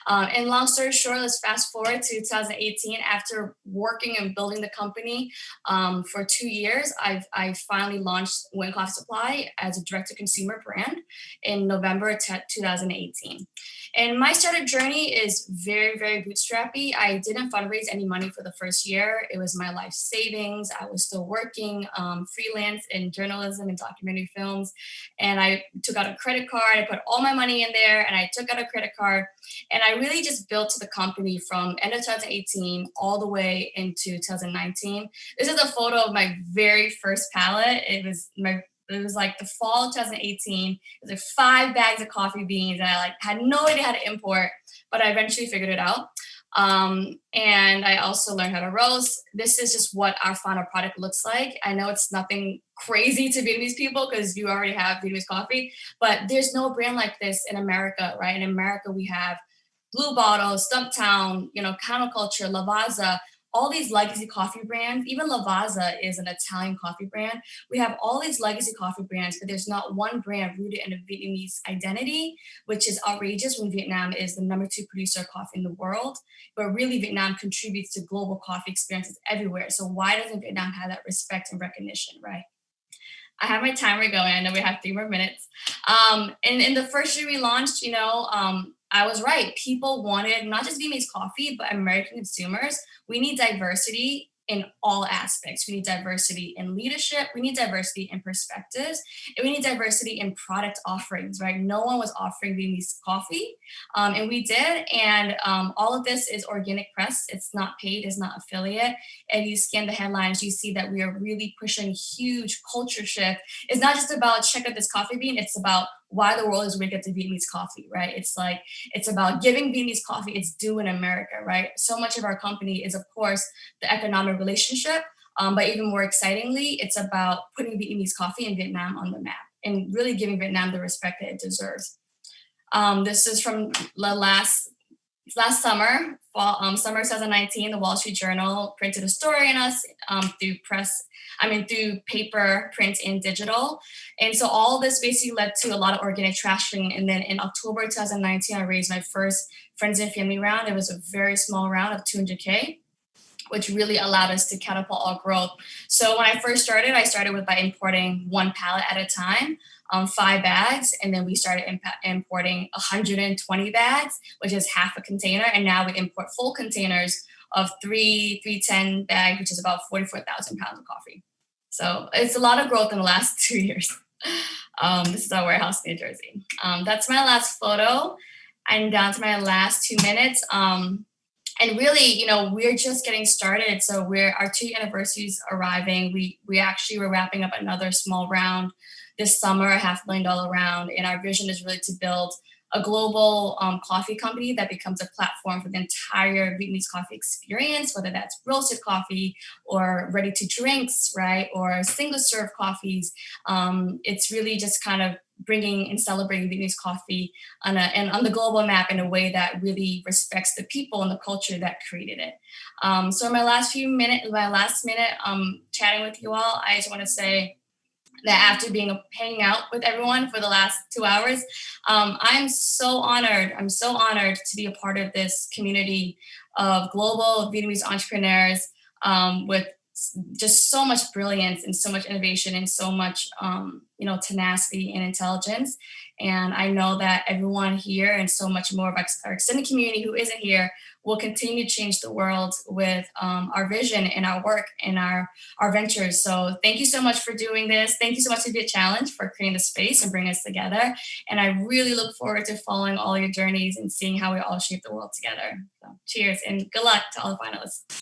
And long story short, let's fast forward to 2018. After working and building the company for 2 years, I finally launched Nguyen Coffee Supply as a direct-to-consumer brand in November 2018. And my startup journey is very, very bootstrappy. I didn't fundraise any money for the first year. It was my life savings. I was still working freelance in journalism and documentary films. And I took out a credit card. I put all my money in there, and I took out a credit card. And I really just built the company from end of 2018 all the way into 2019. This is a photo of my very first pallet. It was like the fall of 2018. It was like 5 bags of coffee beans, and I had no idea how to import, but I eventually figured it out. And I also learned how to roast. This is just what our final product looks like. I know it's nothing crazy to Vietnamese people because you already have Vietnamese coffee, but there's no brand like this in America, right? In America, we have Blue Bottle, Stumptown, Counterculture, Lavazza, all these legacy coffee brands. Even Lavazza is an Italian coffee brand. We have all these legacy coffee brands, but there's not one brand rooted in a Vietnamese identity, which is outrageous when Vietnam is the #2 producer of coffee in the world. But really, Vietnam contributes to global coffee experiences everywhere. So why doesn't Vietnam have that respect and recognition, right? I have my timer going. I know we have 3 more minutes. And in the first year we launched, I was right. People wanted not just Vietnamese coffee, but American consumers. We need diversity in all aspects. We need diversity in leadership, we need diversity in perspectives, and we need diversity in product offerings, right? No one was offering Vietnamese coffee, and we did. And all of this is organic press. It's not paid, it's not affiliate. And you scan the headlines, you see that we are really pushing huge culture shift. It's not just about check out this coffee bean, it's about why the world is wicked to Vietnamese coffee, right? It's about giving Vietnamese coffee its due in America, right? So much of our company is, of course, the economic relationship, but even more excitingly, it's about putting Vietnamese coffee in Vietnam on the map and really giving Vietnam the respect that it deserves. This is from the last summer, summer 2019, the Wall Street Journal printed a story on us through paper, print, and digital. And so all this basically led to a lot of organic trashing. And then in October 2019, I raised my first friends and family round. It was a very small round of 200K, which really allowed us to catapult our growth. So when I first started, I started by importing 1 pallet at a time, 5 bags, and then we started importing 120 bags, which is half a container, and now we import full containers of 310 bags, which is about 44,000 pounds of coffee. So it's a lot of growth in the last 2 years. This is our warehouse in New Jersey. That's my last photo. I'm down to my last 2 minutes. And really, we're just getting started. So our 2 anniversaries arriving. We actually were wrapping up another small round this summer, a $500,000 round. And our vision is really to build a global coffee company that becomes a platform for the entire Vietnamese coffee experience, whether that's roasted coffee or ready to drinks, right? Or single serve coffees. It's really just kind of bringing and celebrating Vietnamese coffee on the global map in a way that really respects the people and the culture that created it. So in my last minute chatting with you all, I just want to say that after hanging out with everyone for the last 2 hours, I'm so honored. I'm so honored to be a part of this community of global Vietnamese entrepreneurs with just so much brilliance and so much innovation and so much tenacity and intelligence. And I know that everyone here and so much more of our extended community who isn't here will continue to change the world with our vision and our work and our ventures. So thank you so much for doing this. Thank you so much to VietChallenge for creating the space and bringing us together. And I really look forward to following all your journeys and seeing how we all shape the world together. So cheers and good luck to all the finalists.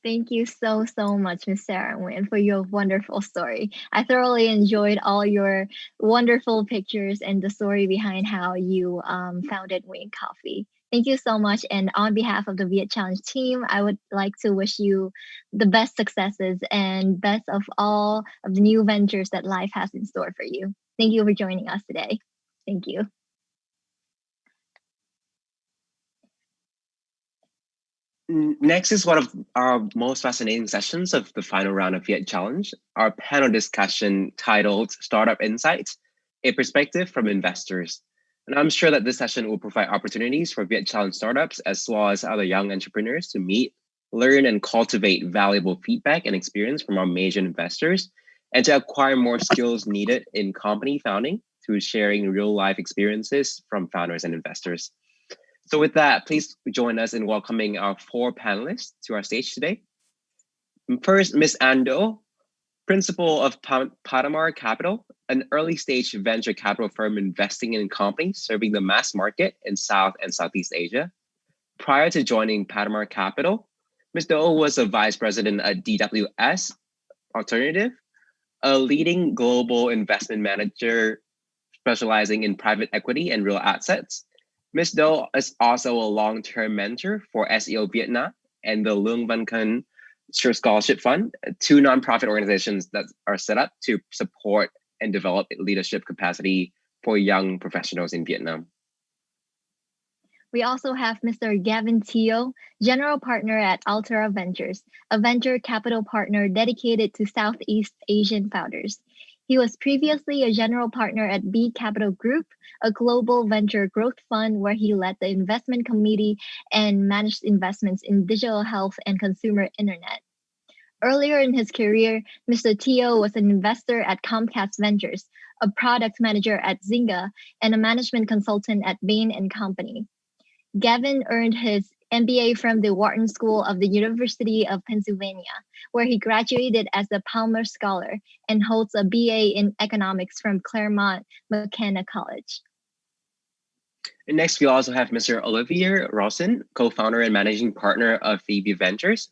Thank you so much, Ms. Sarah Nguyen, for your wonderful story. I thoroughly enjoyed all your wonderful pictures and the story behind how you founded Nguyen Coffee. Thank you so much. And on behalf of the VietChallenge team, I would like to wish you the best successes and best of all of the new ventures that life has in store for you. Thank you for joining us today. Thank you. Next is one of our most fascinating sessions of the final round of VietChallenge, our panel discussion titled Startup Insights, a Perspective from Investors. And I'm sure that this session will provide opportunities for VietChallenge startups as well as other young entrepreneurs to meet, learn, and cultivate valuable feedback and experience from our major investors, and to acquire more skills needed in company founding through sharing real-life experiences from founders and investors. So with that, please join us in welcoming our 4 panelists to our stage today. First, Ms. Ando, principal of Padamar Capital, an early stage venture capital firm investing in companies serving the mass market in South and Southeast Asia. Prior to joining Padamar Capital, Ms. Do was a vice president at DWS Alternative, a leading global investment manager specializing in private equity and real assets. Ms. Do is also a long-term mentor for SEO Vietnam and the Lương Văn Can Scholarship Fund, 2 nonprofit organizations that are set up to support and develop leadership capacity for young professionals in Vietnam. We also have Mr. Gavin Teo, General Partner at Altera Ventures, a venture capital partner dedicated to Southeast Asian founders. He was previously a general partner at B Capital Group, a global venture growth fund where he led the investment committee and managed investments in digital health and consumer internet. Earlier in his career, Mr. Teo was an investor at Comcast Ventures, a product manager at Zynga, and a management consultant at Bain & Company. Gavin earned his MBA from the Wharton School of the University of Pennsylvania, where he graduated as a Palmer Scholar and holds a BA in economics from Claremont McKenna College. And next, we also have Mr. Olivier Rosen, co-founder and managing partner of VietVentures.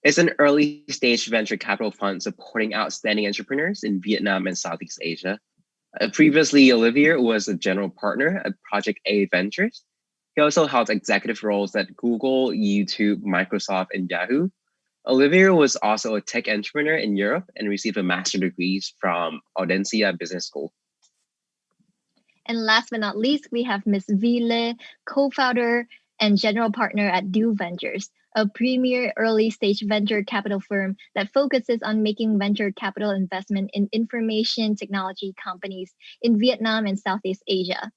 It's an early-stage venture capital fund supporting outstanding entrepreneurs in Vietnam and Southeast Asia. Previously, Olivier was a general partner at Project A Ventures. He also held executive roles at Google, YouTube, Microsoft, and Yahoo. Olivier was also a tech entrepreneur in Europe and received a master's degree from Audencia Business School. And last but not least, we have Ms. Vi Le, co-founder and general partner at Do Ventures, a premier early-stage venture capital firm that focuses on making venture capital investment in information technology companies in Vietnam and Southeast Asia.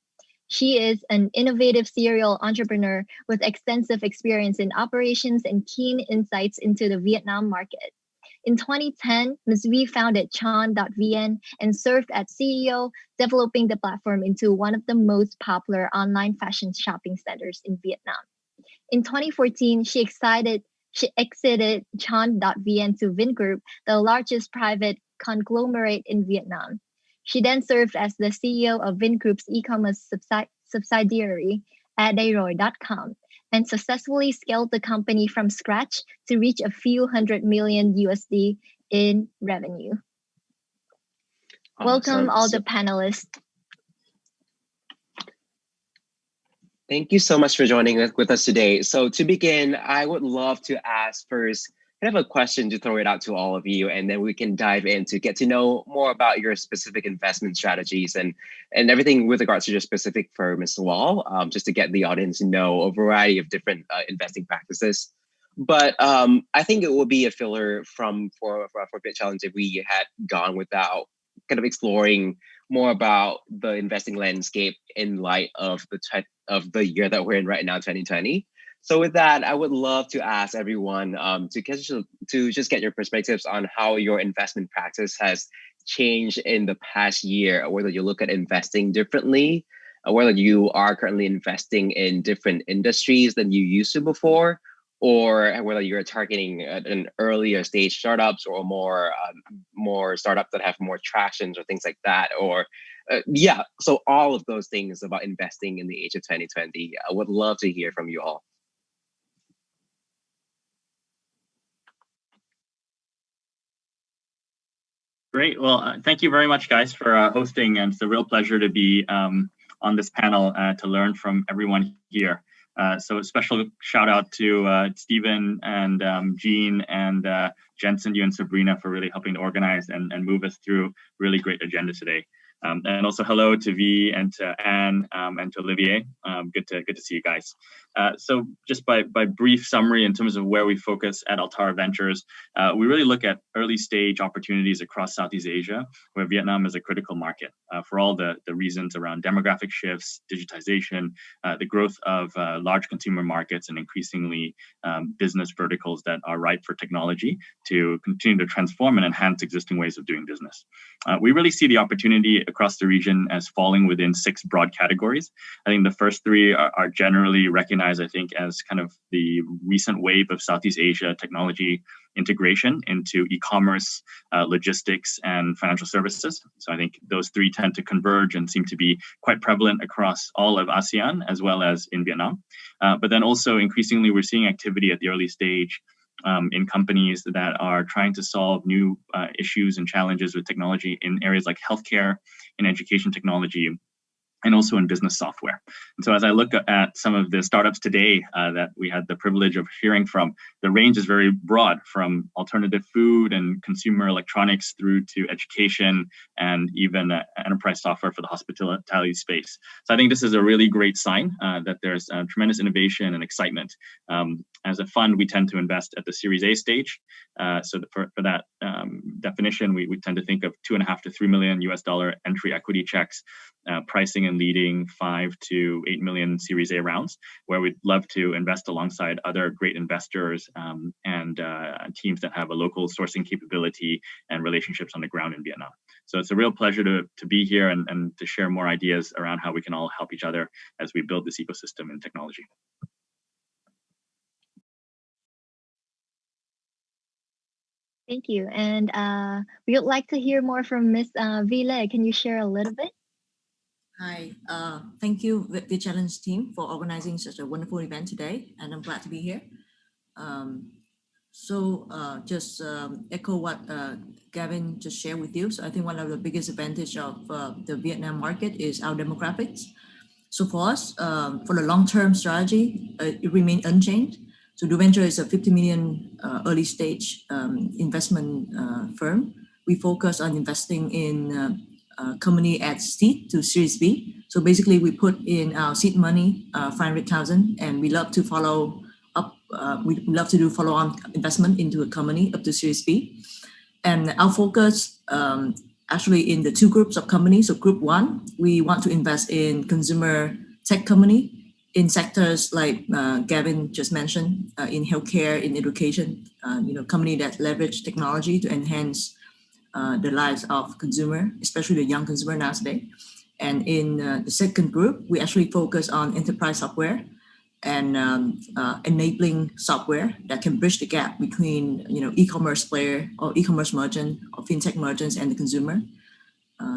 She is an innovative serial entrepreneur with extensive experience in operations and keen insights into the Vietnam market. In 2010, Ms. V founded Chan.vn and served as CEO, developing the platform into one of the most popular online fashion shopping centers in Vietnam. In 2014, she exited Chan.vn to Vingroup, the largest private conglomerate in Vietnam. She then served as the CEO of Vingroup's e-commerce subsidiary, Adaroy.com, and successfully scaled the company from scratch to reach a few $100 million USD in revenue. Welcome all the panelists. Thank you so much for joining with us today. So to begin, I would love to ask first, kind of a question to throw it out to all of you, and then we can dive in to get to know more about your specific investment strategies and everything with regards to your specific firm as well, just to get the audience to know a variety of different investing practices. But I think it would be a filler for VietChallenge if we had gone without kind of exploring more about the investing landscape in light of the year that we're in right now, 2020. So with that, I would love to ask everyone to just get your perspectives on how your investment practice has changed in the past year, whether you look at investing differently, whether you are currently investing in different industries than you used to before, or whether you're targeting an earlier stage startups or more startups that have more tractions or things like that, or so all of those things about investing in the age of 2020. I would love to hear from you all. Great. Well, thank you very much, guys, for hosting. And it's a real pleasure to be on this panel to learn from everyone here. So a special shout out to Stephen and Jean and Jensen, you and Sabrina for really helping to organize and move us through really great agenda today. And also hello to V and to Anne and to Olivier. Good to see you guys. So just by brief summary in terms of where we focus at Altara Ventures, we really look at early stage opportunities across Southeast Asia, where Vietnam is a critical market for all the reasons around demographic shifts, digitization, the growth of large consumer markets, and increasingly business verticals that are ripe for technology to continue to transform and enhance existing ways of doing business. We really see the opportunity across the region as falling within 6 broad categories. I think the first 3 are generally recognized, I think, as kind of the recent wave of Southeast Asia technology integration into e-commerce, logistics, and financial services. So I think those 3 tend to converge and seem to be quite prevalent across all of ASEAN as well as in Vietnam. But then also increasingly we're seeing activity at the early stage in companies that are trying to solve new issues and challenges with technology in areas like healthcare, in education technology, and also in business software. And so as I look at some of the startups today that we had the privilege of hearing from, the range is very broad, from alternative food and consumer electronics through to education and even enterprise software for the hospitality space. So I think this is a really great sign that there's tremendous innovation and excitement. As a fund, we tend to invest at the Series A stage. So for that definition, we tend to think of $2.5 to $3 million US entry equity checks, pricing and leading 5 to 8 million Series A rounds, where we'd love to invest alongside other great investors and teams that have a local sourcing capability and relationships on the ground in Vietnam. So it's a real pleasure to be here and to share more ideas around how we can all help each other as we build this ecosystem in technology. Thank you. And we would like to hear more from Miss Vile. Can you share a little bit? Hi, thank you, VietChallenge team, for organizing such a wonderful event today, and I'm glad to be here. Just echo what Gavin just shared with you. So I think one of the biggest advantage of the Vietnam market is our demographics. So for us, for the long-term strategy, it remains unchanged. So DoVenture is a 50 million early stage investment firm. We focus on investing in company at seed to Series B. So basically, we put in our seed money, 500,000, and we love to follow up. We love to do follow-on investment into a company up to Series B. And our focus actually in the two groups of companies. So group one, we want to invest in consumer tech company in sectors like Gavin just mentioned, in healthcare, in education, company that leverage technology to enhance the lives of consumer, especially the young consumer nowadays. And in the second group, we actually focus on enterprise software and enabling software that can bridge the gap between e-commerce player or e-commerce merchant or fintech merchants and the consumer.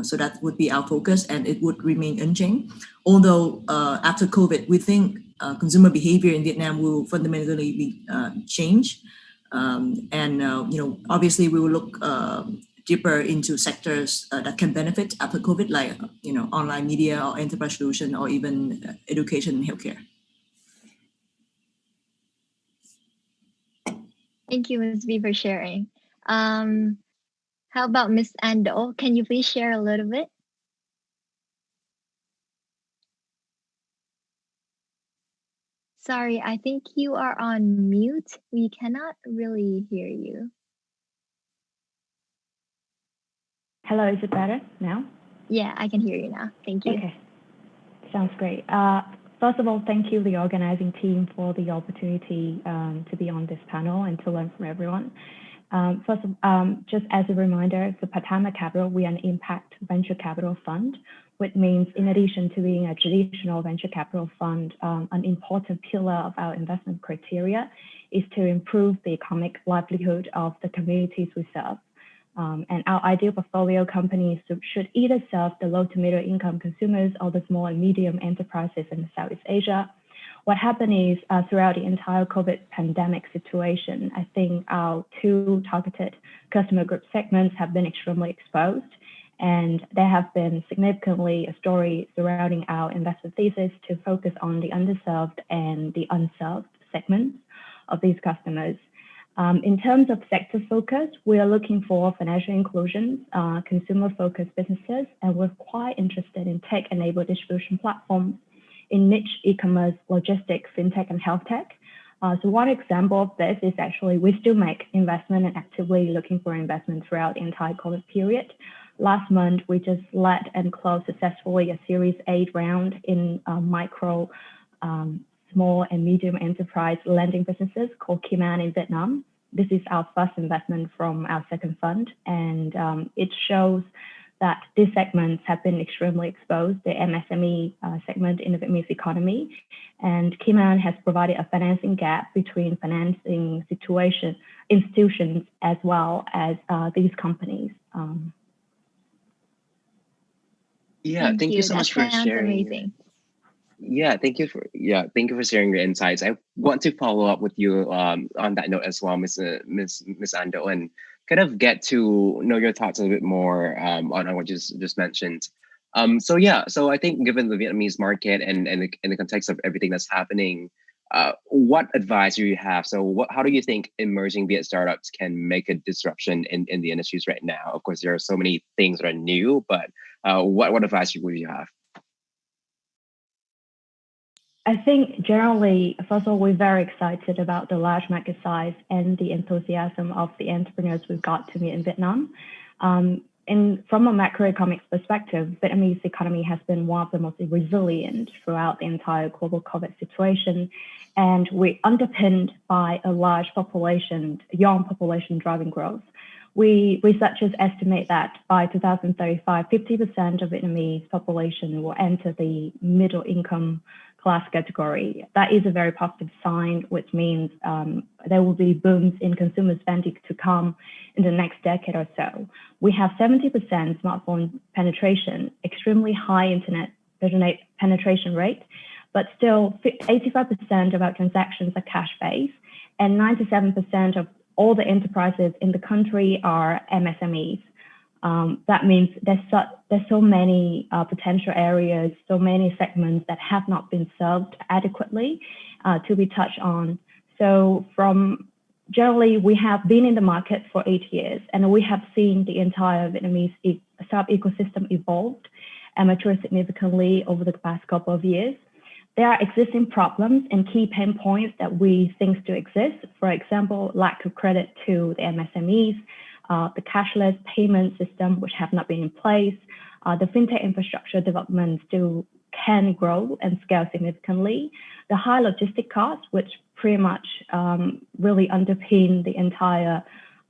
So that would be our focus, and it would remain unchanged. Although after COVID, we think consumer behavior in Vietnam will fundamentally be changed, obviously we will look deeper into sectors that can benefit after COVID, like online media or enterprise solution, or even education and healthcare. Thank you, Ms. V, for sharing. How about Ms. Ando? Can you please share a little bit? Sorry, I think you are on mute. We cannot really hear you. Hello, is it better now? Yeah, I can hear you now. Thank you. Okay, sounds great. First of all, thank you, the organizing team, for the opportunity to be on this panel and to learn from everyone. Just as a reminder, for Patama Capital, we are an impact venture capital fund, which means in addition to being a traditional venture capital fund, an important pillar of our investment criteria is to improve the economic livelihood of the communities we serve. And our ideal portfolio companies should either serve the low to middle income consumers or the small and medium enterprises in Southeast Asia. What happened is throughout the entire COVID pandemic situation, I think our two targeted customer group segments have been extremely exposed, and there have been significantly a story surrounding our investment thesis to focus on the underserved and the unserved segments of these customers. In terms of sector focus, we are looking for financial inclusion, consumer-focused businesses, and we're quite interested in tech-enabled distribution platforms in niche e-commerce, logistics, fintech, and health tech. So one example of this is actually we still make investment and actively looking for investment throughout the entire COVID period. Last month, we just led and closed successfully a Series A round in micro, small and medium enterprise lending businesses called Kim An in Vietnam. This is our first investment from our second fund, and it shows that these segments have been extremely exposed, the MSME segment in the Vietnamese economy. And Kim An has provided a financing gap between financing institutions as well as these companies. Thank you so much for sharing. Amazing. Thank you for sharing your insights. I want to follow up with you on that note as well, Miss Ando, and kind of get to know your thoughts a little bit more on what you just mentioned. So I think given the Vietnamese market and in the context of everything that's happening, what advice do you have? So how do you think emerging Viet startups can make a disruption in the industries right now? Of course, there are so many things that are new, but what advice would you have? I think generally, first of all, we're very excited about the large market size and the enthusiasm of the entrepreneurs we've got to meet in Vietnam. From a macroeconomic perspective, Vietnamese economy has been one of the most resilient throughout the entire global COVID situation. And we're underpinned by a large population, young population driving growth. Researchers estimate that by 2035, 50% of Vietnamese population will enter the middle income class category. That is a very positive sign, which means there will be booms in consumer spending to come in the next decade or so. We have 70% smartphone penetration, extremely high internet penetration rate, but still 85% of our transactions are cash-based, and 97% of all the enterprises in the country are MSMEs. That means there's so many potential areas, so many segments that have not been served adequately to be touched on. So generally, we have been in the market for 8 years, and we have seen the entire Vietnamese startup ecosystem evolved and mature significantly over the past couple of years. There are existing problems and key pain points that we think still exist. For example, lack of credit to the MSMEs, the cashless payment system, which have not been in place, the fintech infrastructure development still can grow and scale significantly, the high logistic costs, which pretty much really underpin the entire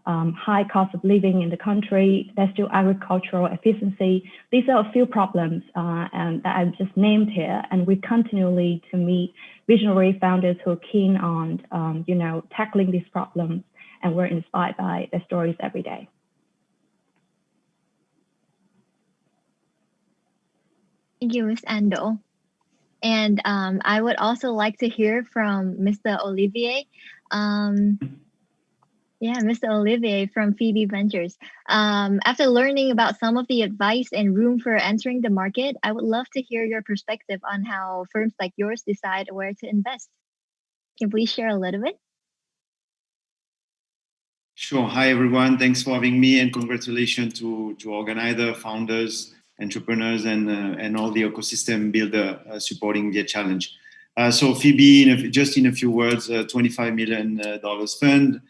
high cost of living in the country. There's still agricultural efficiency. These are a few problems and that I've just named here, and we continually to meet visionary founders who are keen on tackling these problems, and we're inspired by their stories every day. Thank you, Ms. Ando. And I would also like to hear from Mr. Olivier. Mr. Olivier from Phoebe Ventures. After learning about some of the advice and room for entering the market, I would love to hear your perspective on how firms like yours decide where to invest. Can you please share a little bit? Sure. Hi, everyone. Thanks for having me, and congratulations to organizer, founders, entrepreneurs, and all the ecosystem builder supporting VietChallenge. So Phoebe, just in a few words, $25 million fund.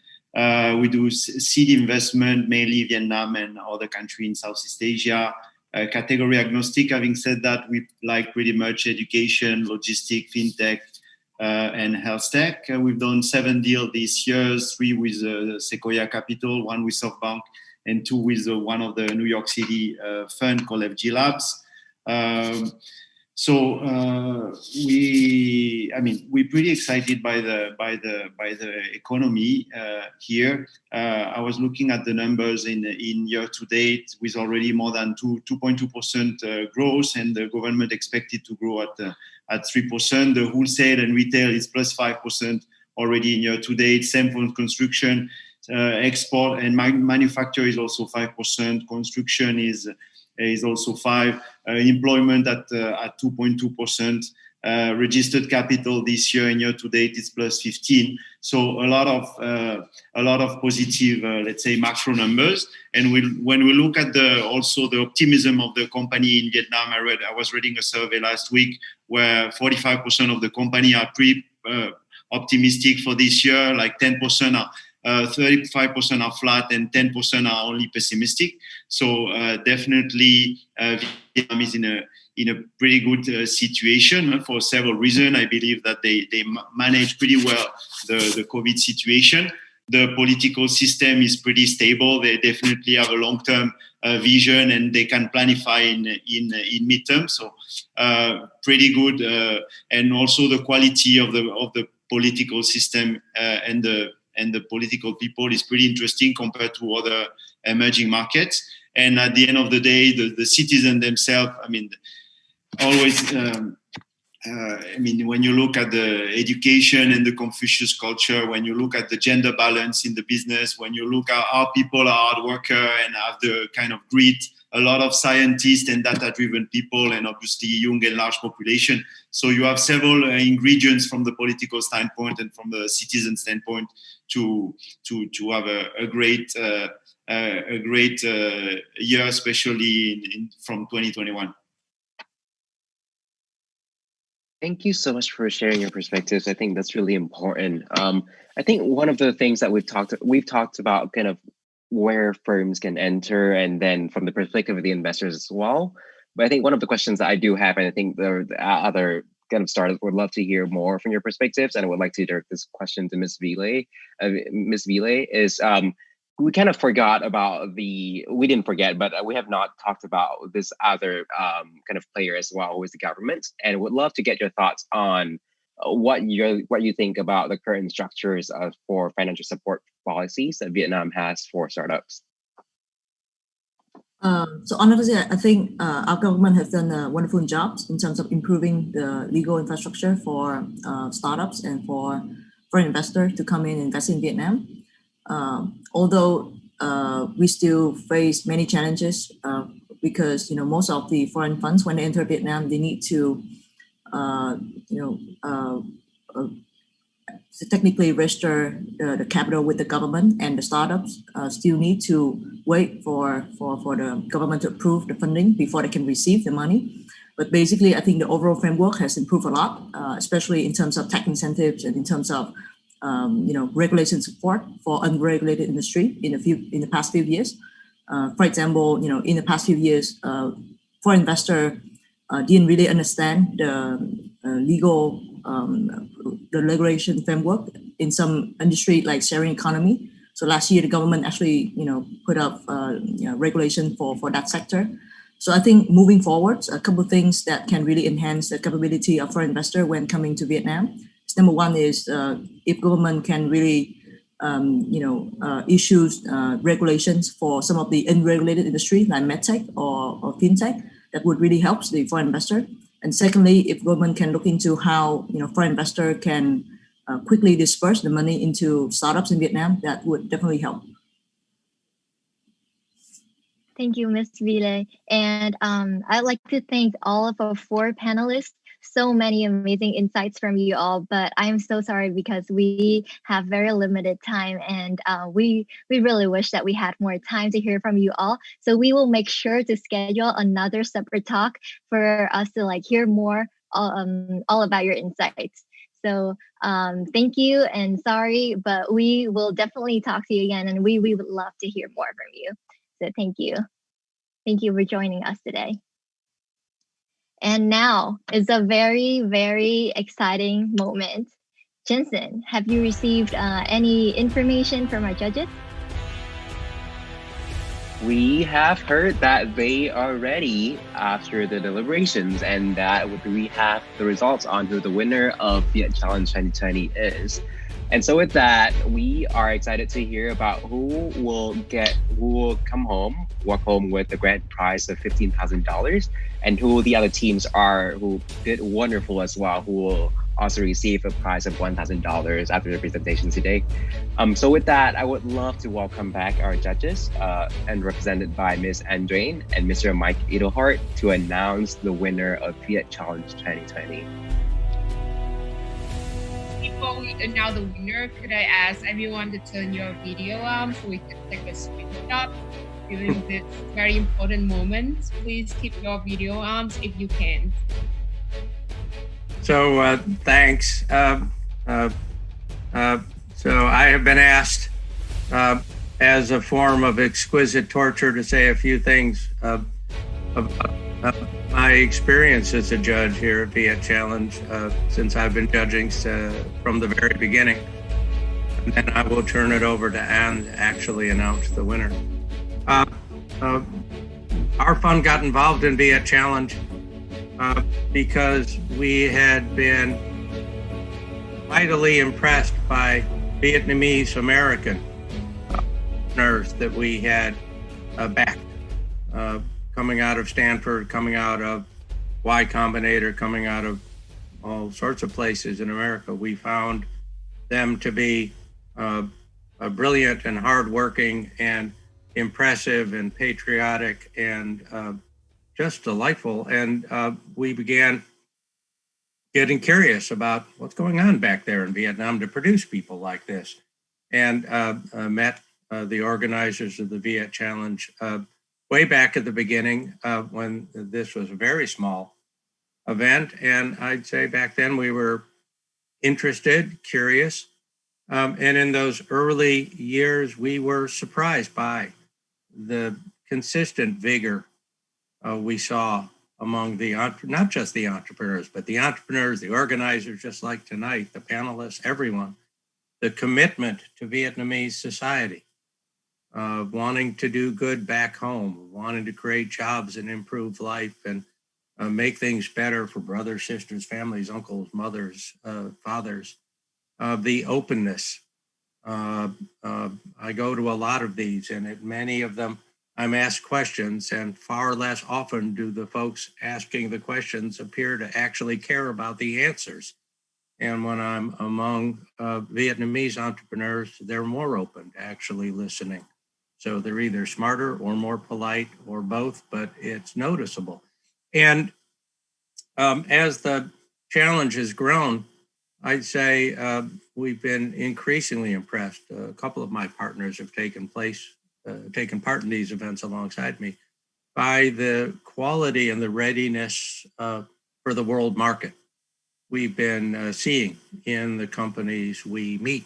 We do seed investment, mainly Vietnam and other countries in Southeast Asia. Category agnostic. Having said that, we like pretty much education, logistics, fintech, and health tech. We've done 7 deals this year, 3 with Sequoia Capital, 1 with SoftBank, and 2 with one of the New York City fund called FG Labs. We're pretty excited by the economy here. I was looking at the numbers in year to date, with already more than 2.2% growth, and the government expected to grow at 3%. The wholesale and retail is plus 5% already in year to date. Same for construction, export and manufacture is also 5%. Construction is also 5%. Employment at 2.2%. Registered capital this year in year to date is plus 15. So a lot of positive, let's say, macro numbers. And when we look at also the optimism of the company in Vietnam, I was reading a survey last week where 45% of the company are pretty optimistic for this year, like 10% are 35% are flat and 10% are only pessimistic. So definitely Vietnam is in a pretty good situation for several reasons. I believe that they manage pretty well the COVID situation. The political system is pretty stable. They definitely have a long-term vision, and they can planify in midterm. So pretty good, and also the quality of the political system and the political people is pretty interesting compared to other emerging markets. And at the end of the day, the citizens themselves, always, when you look at the education and the Confucius culture, when you look at the gender balance in the business, when you look at how people are hard worker and have the kind of grit, a lot of scientists and data-driven people, and obviously young and large population. So you have several ingredients from the political standpoint and from the citizen standpoint to have a great year, especially from 2021. Thank you so much for sharing your perspectives. I think that's really important. I think one of the things that we've talked about kind of where firms can enter, and then from the perspective of the investors as well. But I think one of the questions that I do have, and I think the other kind of startups would love to hear more from your perspectives, and I would like to direct this question to Ms. Ville. Ms. Ville, is we kind of forgot about we didn't forget, but we have not talked about this other kind of player as well, who is the government, and would love to get your thoughts on what you think about the current structures for financial support policies that Vietnam has for startups. So honestly, I think our government has done a wonderful job in terms of improving the legal infrastructure for startups and for foreign investors to come in and invest in Vietnam. Although we still face many challenges because most of the foreign funds, when they enter Vietnam, they need to technically register the capital with the government, and the startups still need to wait for the government to approve the funding before they can receive the money. But basically, I think the overall framework has improved a lot, especially in terms of tax incentives and in terms of regulation support for unregulated industry in the past few years. For example, in the past few years, foreign investor didn't really understand the legal the regulation framework in some industry like sharing economy. So last year, the government actually put up regulation for that sector. So I think moving forward, a couple of things that can really enhance the capability of foreign investor when coming to Vietnam. Number one is if government can really issue regulations for some of the unregulated industry like medtech or fintech, that would really help the foreign investor. And secondly, if government can look into how foreign investor can quickly disperse the money into startups in Vietnam, that would definitely help. Thank you, Ms. Ville. And I'd like to thank all of our 4 panelists. So many amazing insights from you all, but I'm so sorry because we have very limited time, and we really wish that we had more time to hear from you all. So we will make sure to schedule another separate talk for us to hear more all about your insights. So thank you, and sorry, but we will definitely talk to you again, and we would love to hear more from you. So thank you. Thank you for joining us today. And now is a very, very exciting moment. Jensen, have you received any information from our judges? We have heard that they are ready after the deliberations, and that we have the results on who the winner of VietChallenge 2020 is. And so with that, we are excited to hear about who will walk home with the grand prize of $15,000, and who the other teams are who did wonderful as well, who will also receive a prize of $1,000 after the presentation today. So with that, I would love to welcome back our judges, and represented by Ms. Andrain and Mr. Mike Edelhart, to announce the winner of VietChallenge 2020. Before we announce the winner, could I ask everyone to turn your video on so we can take a screenshot during this very important moment? Please keep your video on if you can. So thanks. So I have been asked as a form of exquisite torture to say a few things about my experience as a judge here at VietChallenge since I've been judging from the very beginning. And then I will turn it over to Anne to actually announce the winner. Our fund got involved in VietChallenge because we had been mightily impressed by Vietnamese American entrepreneurs that we had backed. Coming out of Stanford, coming out of Y Combinator, coming out of all sorts of places in America. We found them to be brilliant and hardworking and impressive and patriotic and just delightful. And we began getting curious about what's going on back there in Vietnam to produce people like this, and met the organizers of the VietChallenge way back at the beginning when this was a very small event. And I'd say back then we were interested, curious. And in those early years, we were surprised by the consistent vigor we saw among the, not just the entrepreneurs, but the entrepreneurs, the organizers, just like tonight, the panelists, everyone, the commitment to Vietnamese society. wanting to do good back home, wanting to create jobs and improve life and make things better for brothers, sisters, families, uncles, mothers, fathers. The openness. I go to a lot of these, and at many of them, I'm asked questions, and far less often do the folks asking the questions appear to actually care about the answers. And when I'm among Vietnamese entrepreneurs, they're more open to actually listening. So they're either smarter or more polite or both, but it's noticeable. And as the challenge has grown, I'd say we've been increasingly impressed. A couple of my partners have taken part in these events alongside me by the quality and the readiness for the world market we've been seeing in the companies we meet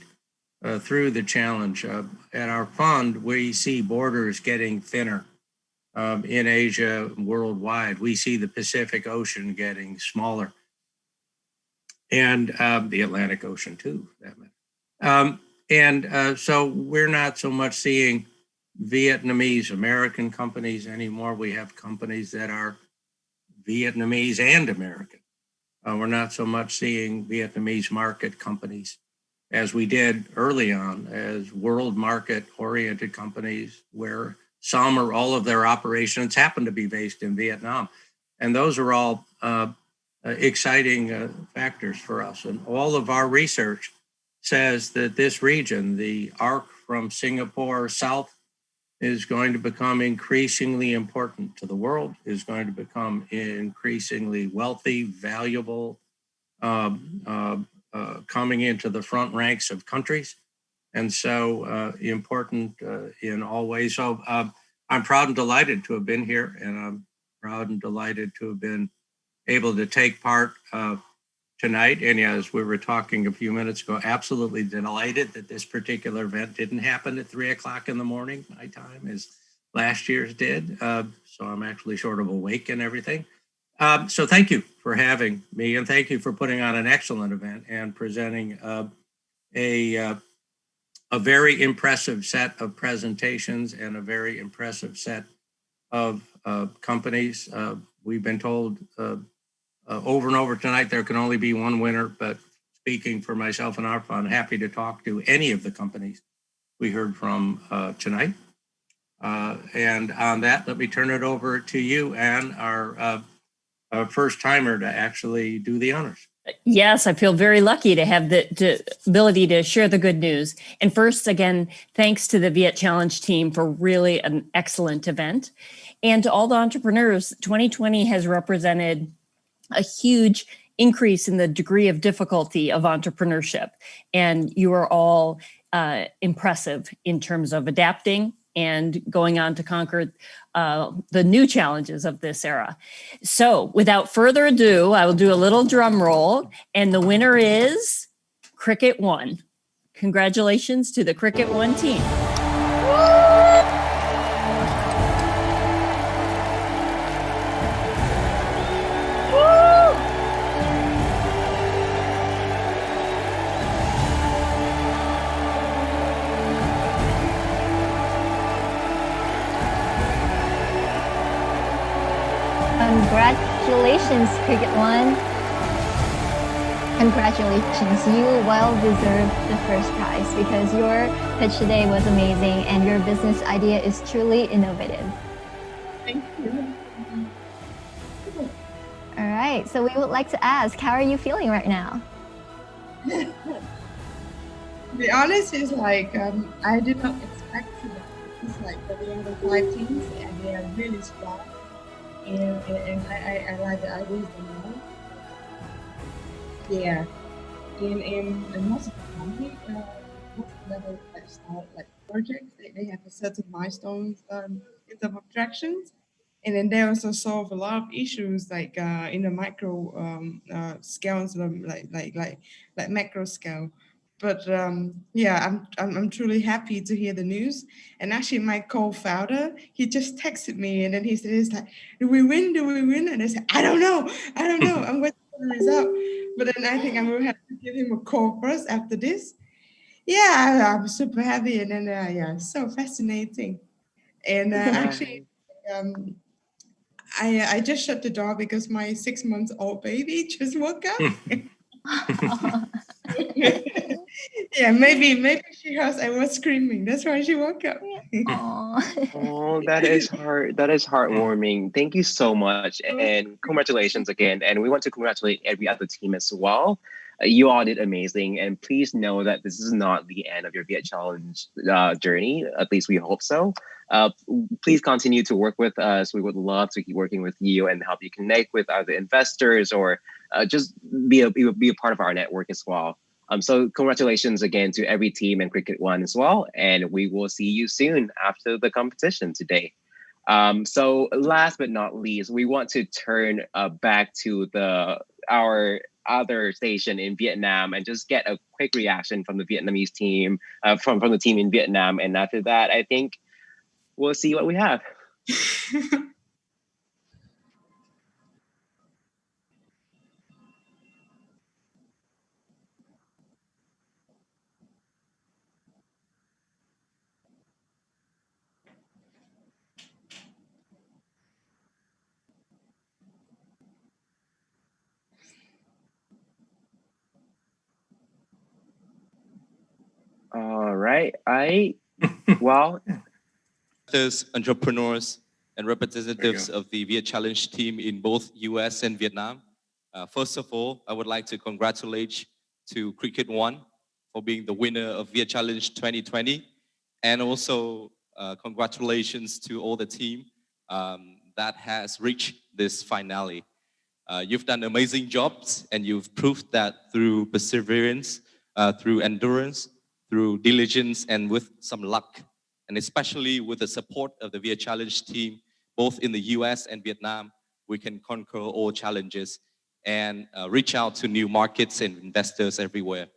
through the challenge. At our fund, we see borders getting thinner in Asia, worldwide. We see the Pacific Ocean getting smaller, and the Atlantic Ocean too, for that matter. So we're not so much seeing Vietnamese American companies anymore. We have companies that are Vietnamese and American. We're not so much seeing Vietnamese market companies as we did early on as world market oriented companies where some or all of their operations happen to be based in Vietnam. And those are all exciting factors for us. And all of our research says that this region, the arc from Singapore south, is going to become increasingly important to the world, is going to become increasingly wealthy, valuable, coming into the front ranks of countries. And so important in all ways. So I'm proud and delighted to have been here, and I'm proud and delighted to have been able to take part tonight. And as we were talking a few minutes ago, absolutely delighted that this particular event didn't happen at 3 o'clock in the morning, my time, as last year's did. So I'm actually sort of awake and everything. So thank you for having me, and thank you for putting on an excellent event and presenting a very impressive set of presentations and a very impressive set of companies. We've been told over and over tonight there can only be one winner, but speaking for myself and our fund, happy to talk to any of the companies we heard from tonight. And on that, let me turn it over to you, Anne, our first timer to actually do the honors. Yes, I feel very lucky to have the ability to share the good news. And first, again, thanks to the VietChallenge team for really an excellent event. And to all the entrepreneurs, 2020 has represented a huge increase in the degree of difficulty of entrepreneurship. And you are all impressive in terms of adapting and going on to conquer the new challenges of this era. So without further ado, I will do a little drum roll, and the winner is Cricket One. Congratulations to the Cricket One team. Congratulations, Cricket One. Congratulations, you well deserve the first prize because your pitch today was amazing and your business idea is truly innovative. Thank you. All right, so we would like to ask, how are you feeling right now? To be honest, it's like I did not expect to. It's like we have 5 teams and they are really strong. And I like the ideas the most. Yeah. And most of the company, most of them like start like projects, they have a certain milestones in terms of tractions. And then they also solve a lot of issues like in the micro scale, like macro scale. But yeah, I'm truly happy to hear the news. And actually, my co-founder, he just texted me, and then he said, "He's like, do we win? Do we win?" And I said, "I don't know. I'm waiting for the result." But then I think I will have to give him a call first after this. Yeah, I'm super happy, and then yeah, so fascinating. And actually, um, I just shut the door because my 6-month-old baby just woke up. Yeah, maybe she heard I was screaming. That's why she woke up. Oh, that is heart. That is heartwarming. Thank you so much, and congratulations again. And we want to congratulate every other team as well. You all did amazing, and please know that this is not the end of your VietChallenge journey. At least we hope so. Please continue to work with us. We would love to keep working with you and help you connect with other investors, or just be a part of our network as well. So congratulations again to every team and Cricket One as well. And we will see you soon after the competition today. So last but not least, we want to turn back to our other station in Vietnam and just get a quick reaction from the Vietnamese team, from the team in Vietnam. And after that, I think we'll see what we have. All right. Well, entrepreneurs, and representatives of the VietChallenge team in both US and Vietnam. First of all, I would like to congratulate to Cricket One for being the winner of VietChallenge 2020. And also congratulations to all the team that has reached this finale. You've done amazing jobs, and you've proved that through perseverance, through endurance, through diligence, and with some luck, and especially with the support of the VietChallenge team, both in the US and Vietnam, we can conquer all challenges and reach out to new markets and investors everywhere.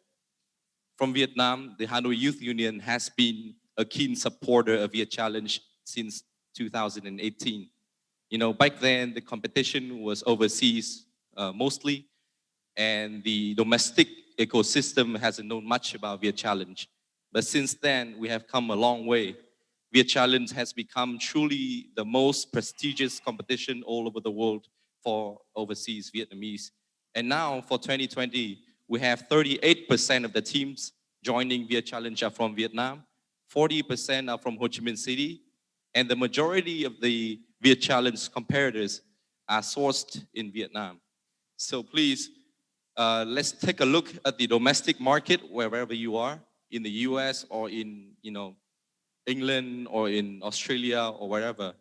From Vietnam, the Hanoi Youth Union has been a keen supporter of VietChallenge since 2018. You know, back then the competition was overseas mostly, and the domestic ecosystem hasn't known much about VietChallenge. But since then, we have come a long way. VietChallenge has become truly the most prestigious competition all over the world for overseas Vietnamese. And now for 2020, we have 38% of the teams joining VietChallenge are from Vietnam, 40% are from Ho Chi Minh City, and the majority of the VietChallenge competitors are sourced in Vietnam. So please, let's take a look at the domestic market wherever you are, in the US or in England or in Australia or wherever.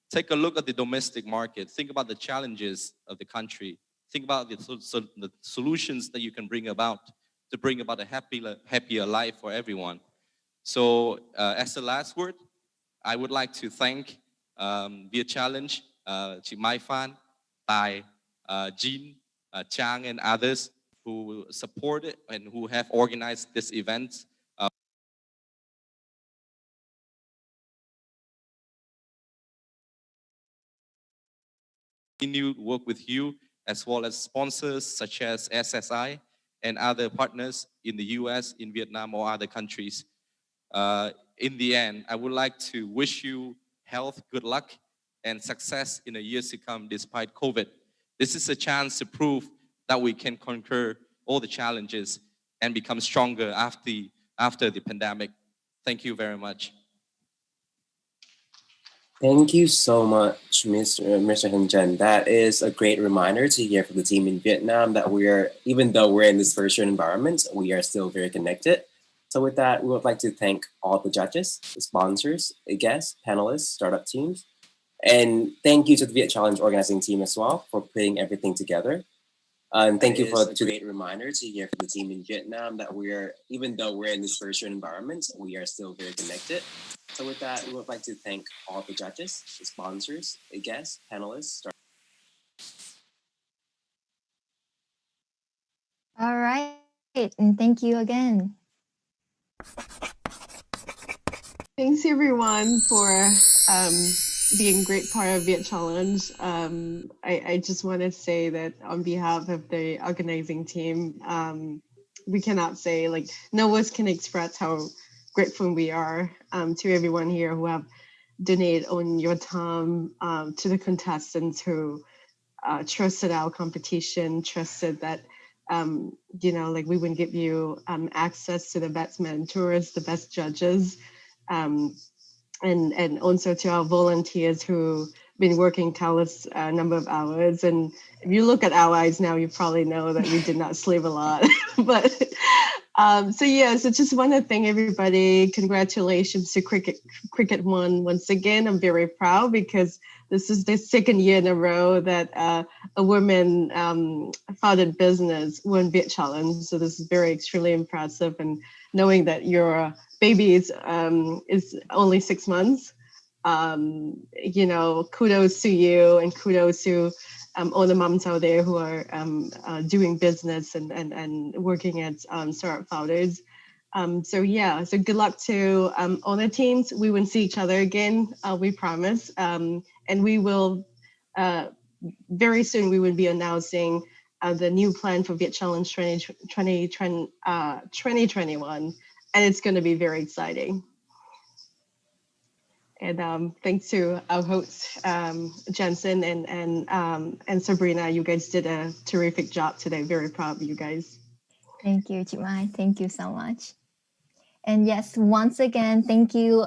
Take a look at the domestic market. Think about the challenges of the country. Think about the solutions that you can bring about to bring about a happier life for everyone. So as the last word, I would like to thank VietChallenge, chị Mai Phan, Tài, Jean, Chang, and others who supported and who have organized this event. Continue to work with you as well as sponsors such as SSI and other partners in the US, in Vietnam, or other countries. In the end, I would like to wish you health, good luck, and success in the years to come despite COVID. This is a chance to prove that we can conquer all the challenges and become stronger after the pandemic. Thank you very much. Thank you so much, Mr. Hình Trần. That is a great reminder to hear from the team in Vietnam that even though we're in this virtual environment, we are still very connected. So with that, we would like to thank all the judges, the sponsors, the guests, panelists, startup teams, and thank you to the VietChallenge organizing team as well for putting everything together. And thank you for a great reminder to hear from the team in Vietnam that even though we're in this virtual environment, we are still very connected. So with that, we would like to thank all the judges, the sponsors, the guests, panelists. All right, and thank you again. Thanks everyone for being a great part of VietChallenge. I just want to say that on behalf of the organizing team, we cannot say, like, no words can express how grateful we are to everyone here who have donated on your time, to the contestants who trusted our competition, trusted that, you know, like we would give you access to the best mentors, the best judges, and also to our volunteers who been working tireless number of hours. And if you look at our eyes now, you probably know that we did not sleep a lot. But so yeah, so just want to thank everybody. Congratulations to Cricket One once again. I'm very proud because this is the second year in a row that a woman founded business won VietChallenge. So this is very extremely impressive. And knowing that your baby is only 6 months, you know, kudos to you and kudos to all the moms out there who are doing business and working at startup founders. So yeah, so good luck to all the teams. We will see each other again, we promise. And we will, very soon we will be announcing the new plan for VietChallenge 2021. And it's going to be very exciting. And thanks to our hosts, Jensen and Sabrina. You guys did a terrific job today. Very proud of you guys. Thank you, Chị Mai. Thank you so much. And yes, once again, thank you,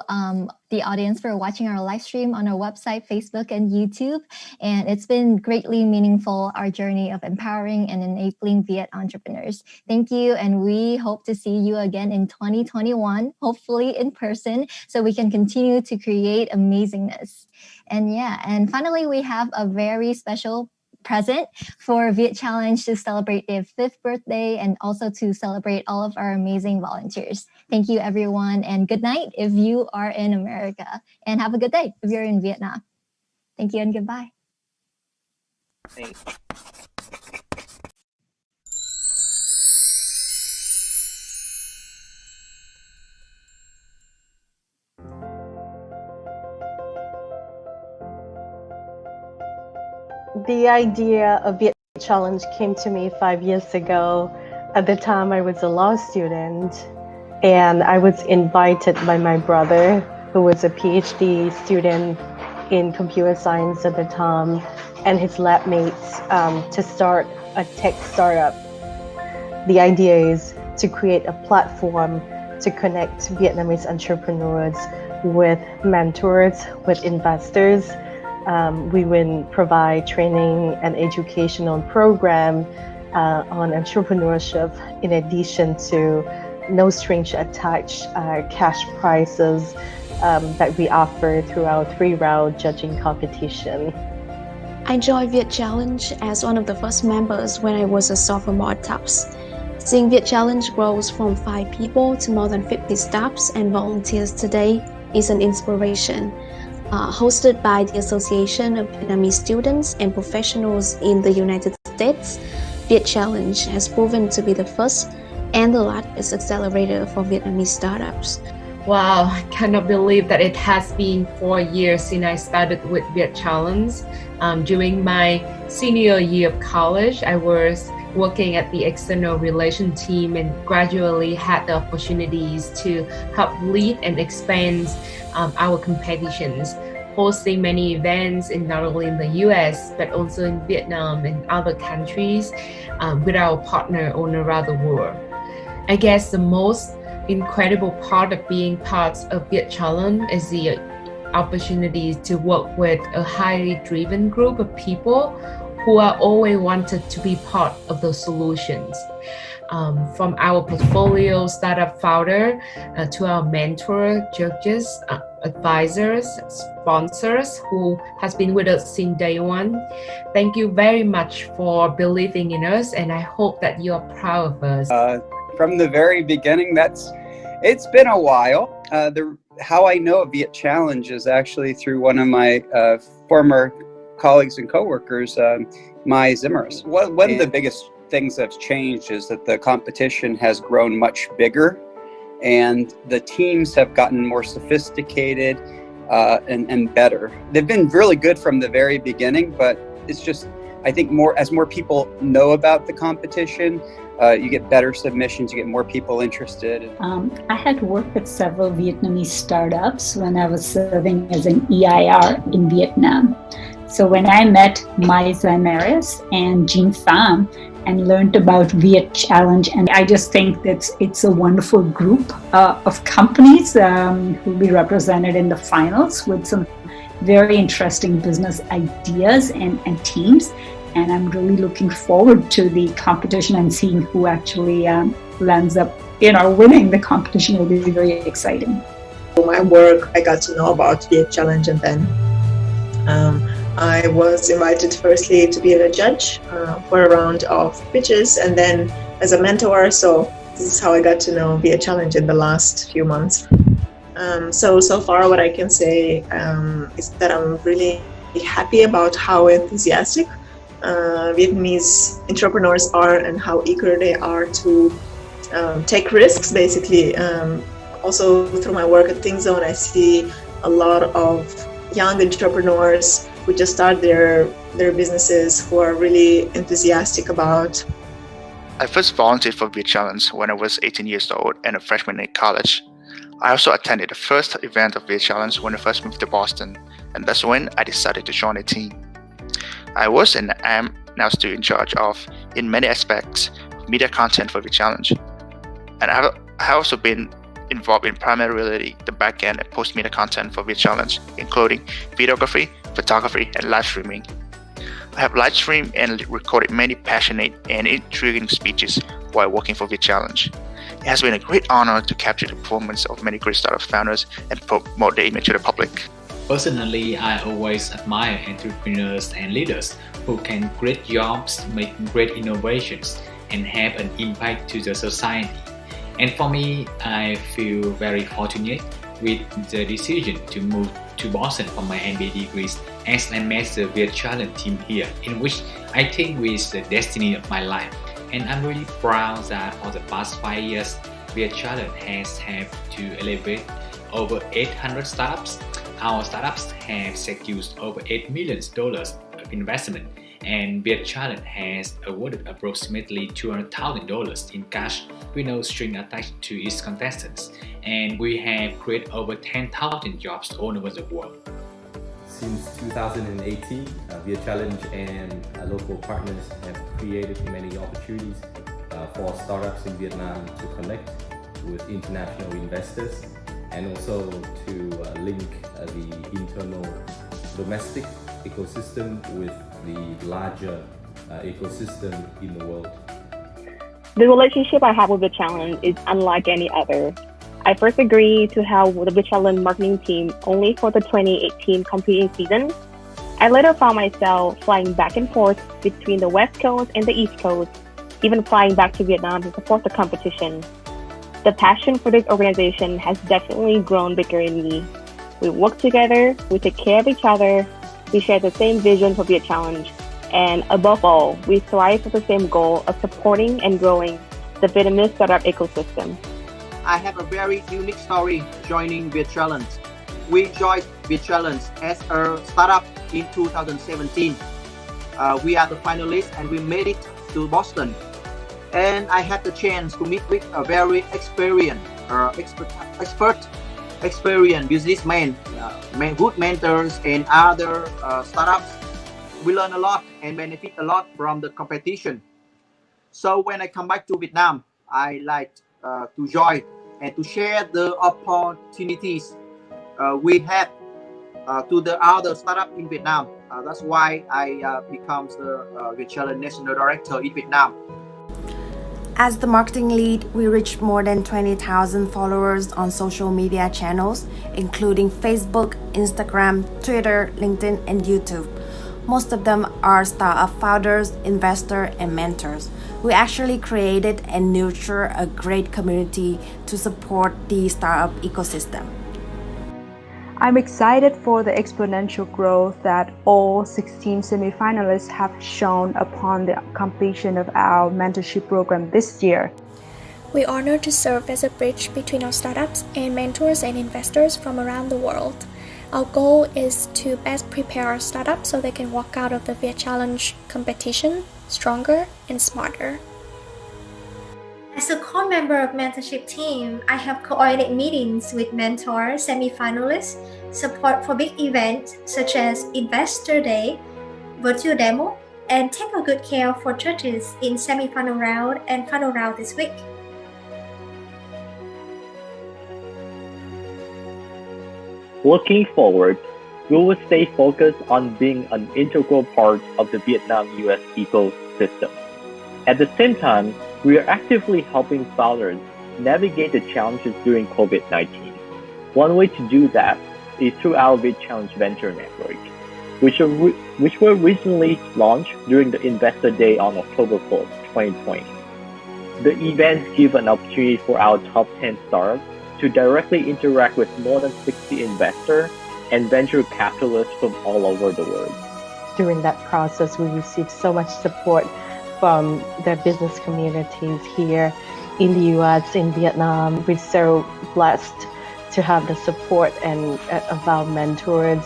the audience, for watching our live stream on our website, Facebook, and YouTube. And it's been greatly meaningful, our journey of empowering and enabling Viet entrepreneurs. Thank you, and we hope to see you again in 2021, hopefully in person, so we can continue to create amazingness. And yeah, and finally, we have a very special present for VietChallenge to celebrate their 5th birthday and also to celebrate all of our amazing volunteers. Thank you, everyone, and good night if you are in America, and have a good day if you're in Vietnam. Thank you and goodbye. Thanks. The idea of VietChallenge came to me 5 years ago. At the time, I was a law student, and I was invited by my brother, who was a PhD student in computer science at the time, and his lab mates to start a tech startup. The idea is to create a platform to connect Vietnamese entrepreneurs with mentors, with investors. We will provide training and educational program on entrepreneurship, in addition to no strings attached cash prizes that we offer through our 3-round judging competition. I joined VietChallenge as one of the first members when I was a sophomore at TUPS. Seeing VietChallenge grows from 5 people to more than 50 staffs and volunteers today is an inspiration. Hosted by the Association of Vietnamese Students and Professionals in the United States, VietChallenge has proven to be the first and the largest accelerator for Vietnamese startups. Wow, I cannot believe that it has been 4 years since I started with VietChallenge. During my senior year of college, I was working at the external relations team and gradually had the opportunities to help lead and expand our competitions, hosting many events in not only in the US, but also in Vietnam and other countries with our partner all around the world. I guess the most incredible part of being part of VietChallenge is the opportunity to work with a highly driven group of people who are always wanted to be part of the solutions. From our portfolio startup founder to our mentor, judges, advisors, sponsors who has been with us since day one. Thank you very much for believing in us, and I hope that you are proud of us. From the very beginning, it's been a while. How I know of VietChallenge is actually through one of my former colleagues and coworkers, Mai Zimmers. One of the biggest things that's changed is that the competition has grown much bigger, and the teams have gotten more sophisticated and better. They've been really good from the very beginning, but it's just, I think, as more people know about the competition, you get better submissions, you get more people interested. I had worked with several Vietnamese startups when I was serving as an EIR in Vietnam. So when I met Mai Maris and Jean Pham and learned about VietChallenge, and I just think that it's a wonderful group of companies who will be represented in the finals with some very interesting business ideas and teams. And I'm really looking forward to the competition and seeing who actually lands up, winning the competition. Will be very exciting. For my work, I got to know about VietChallenge, and then I was invited firstly to be a judge for a round of pitches, and then as a mentor. So this is how I got to know VietChallenge in the last few months. So far what I can say is that I'm really happy about how enthusiastic Vietnamese entrepreneurs are and how eager they are to take risks, basically. Also through my work at ThinkZone, I see a lot of young entrepreneurs who just start their businesses, who are really enthusiastic about. I first volunteered for VietChallenge when I was 18 years old and a freshman in college. I also attended the first event of VietChallenge when I first moved to Boston, and that's when I decided to join the team. I was and am now still in charge of, in many aspects, media content for VietChallenge. And I have also been involved in primarily the back-end and post-media content for VietChallenge, including videography, photography, and live streaming. I have live streamed and recorded many passionate and intriguing speeches while working for VietChallenge. It has been a great honor to capture the performance of many great startup founders and promote their image to the public. Personally, I always admire entrepreneurs and leaders who can create jobs, make great innovations, and have an impact to the society. And for me, I feel very fortunate with the decision to move to Boston for my MBA degrees as I met the VietChallenge team here, in which I think is the destiny of my life. And I'm really proud that for the past 5 years, VietChallenge has helped to elevate over 800 startups. Our startups have secured over $8 million of investment, and VietChallenge has awarded approximately $200,000 in cash with no string attached to its contestants. And we have created over 10,000 jobs all over the world. Since 2018, VietChallenge and local partners have created many opportunities for startups in Vietnam to connect with international investors and also to link the internal domestic ecosystem with the larger ecosystem in the world. The relationship I have with VietChallenge is unlike any other. I first agreed to help with the VietChallenge marketing team only for the 2018 competing season. I later found myself flying back and forth between the West Coast and the East Coast, even flying back to Vietnam to support the competition. The passion for this organization has definitely grown bigger in me. We work together, we take care of each other, we share the same vision for VietChallenge, and above all, we strive for the same goal of supporting and growing the Vietnamese startup ecosystem. I have a very unique story joining VietChallenge. We joined VietChallenge as a startup in 2017. We are the finalists and we made it to Boston. And I had the chance to meet with a very experienced businessmen, good mentors and other startups. We learn a lot and benefit a lot from the competition. So when I come back to Vietnam, I like to join and to share the opportunities we have to the other startup in Vietnam. That's why I become the VietChallenge National Director in Vietnam. As the marketing lead, we reached more than 20,000 followers on social media channels, including Facebook, Instagram, Twitter, LinkedIn, and YouTube. Most of them are startup founders, investors, and mentors. We actually created and nurture a great community to support the startup ecosystem. I'm excited for the exponential growth that all 16 semifinalists have shown upon the completion of our mentorship program this year. We're honored to serve as a bridge between our startups and mentors and investors from around the world. Our goal is to best prepare our startups so they can walk out of the VietChallenge competition stronger and smarter. As a core member of mentorship team, I have coordinated meetings with mentors, semi-finalists, support for big events such as Investor Day, virtual demo, and take a good care for judges in semi-final round and final round this week. Looking forward, we will stay focused on being an integral part of the Vietnam-US ecosystem. At the same time, we are actively helping founders navigate the challenges during COVID-19. One way to do that is through our VietChallenge Venture Network, which were recently launched during the Investor Day on October 4th, 2020. The events give an opportunity for our top 10 startups to directly interact with more than 60 investors and venture capitalists from all over the world. During that process, we received so much support from the business communities here in the US, in Vietnam. We're so blessed to have the support of our mentors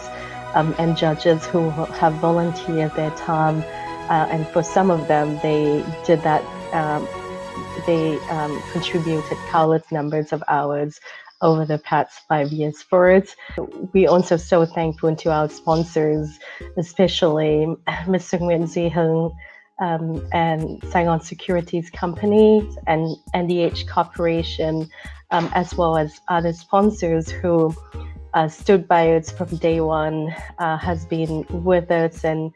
and judges who have volunteered their time. And for some of them, they did that. They contributed countless numbers of hours over the past 5 years for it. We're also so thankful to our sponsors, especially Mr. Nguyen Duy Hưng and Saigon Securities Company and NDH Corporation, as well as other sponsors who stood by us from day one, has been with us, and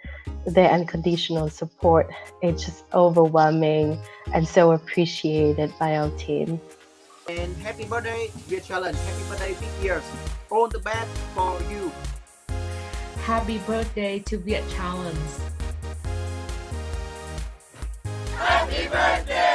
their unconditional support is just overwhelming and so appreciated by our team. And happy birthday, VietChallenge. Happy birthday, big years. All the best for you. Happy birthday to VietChallenge. Happy birthday!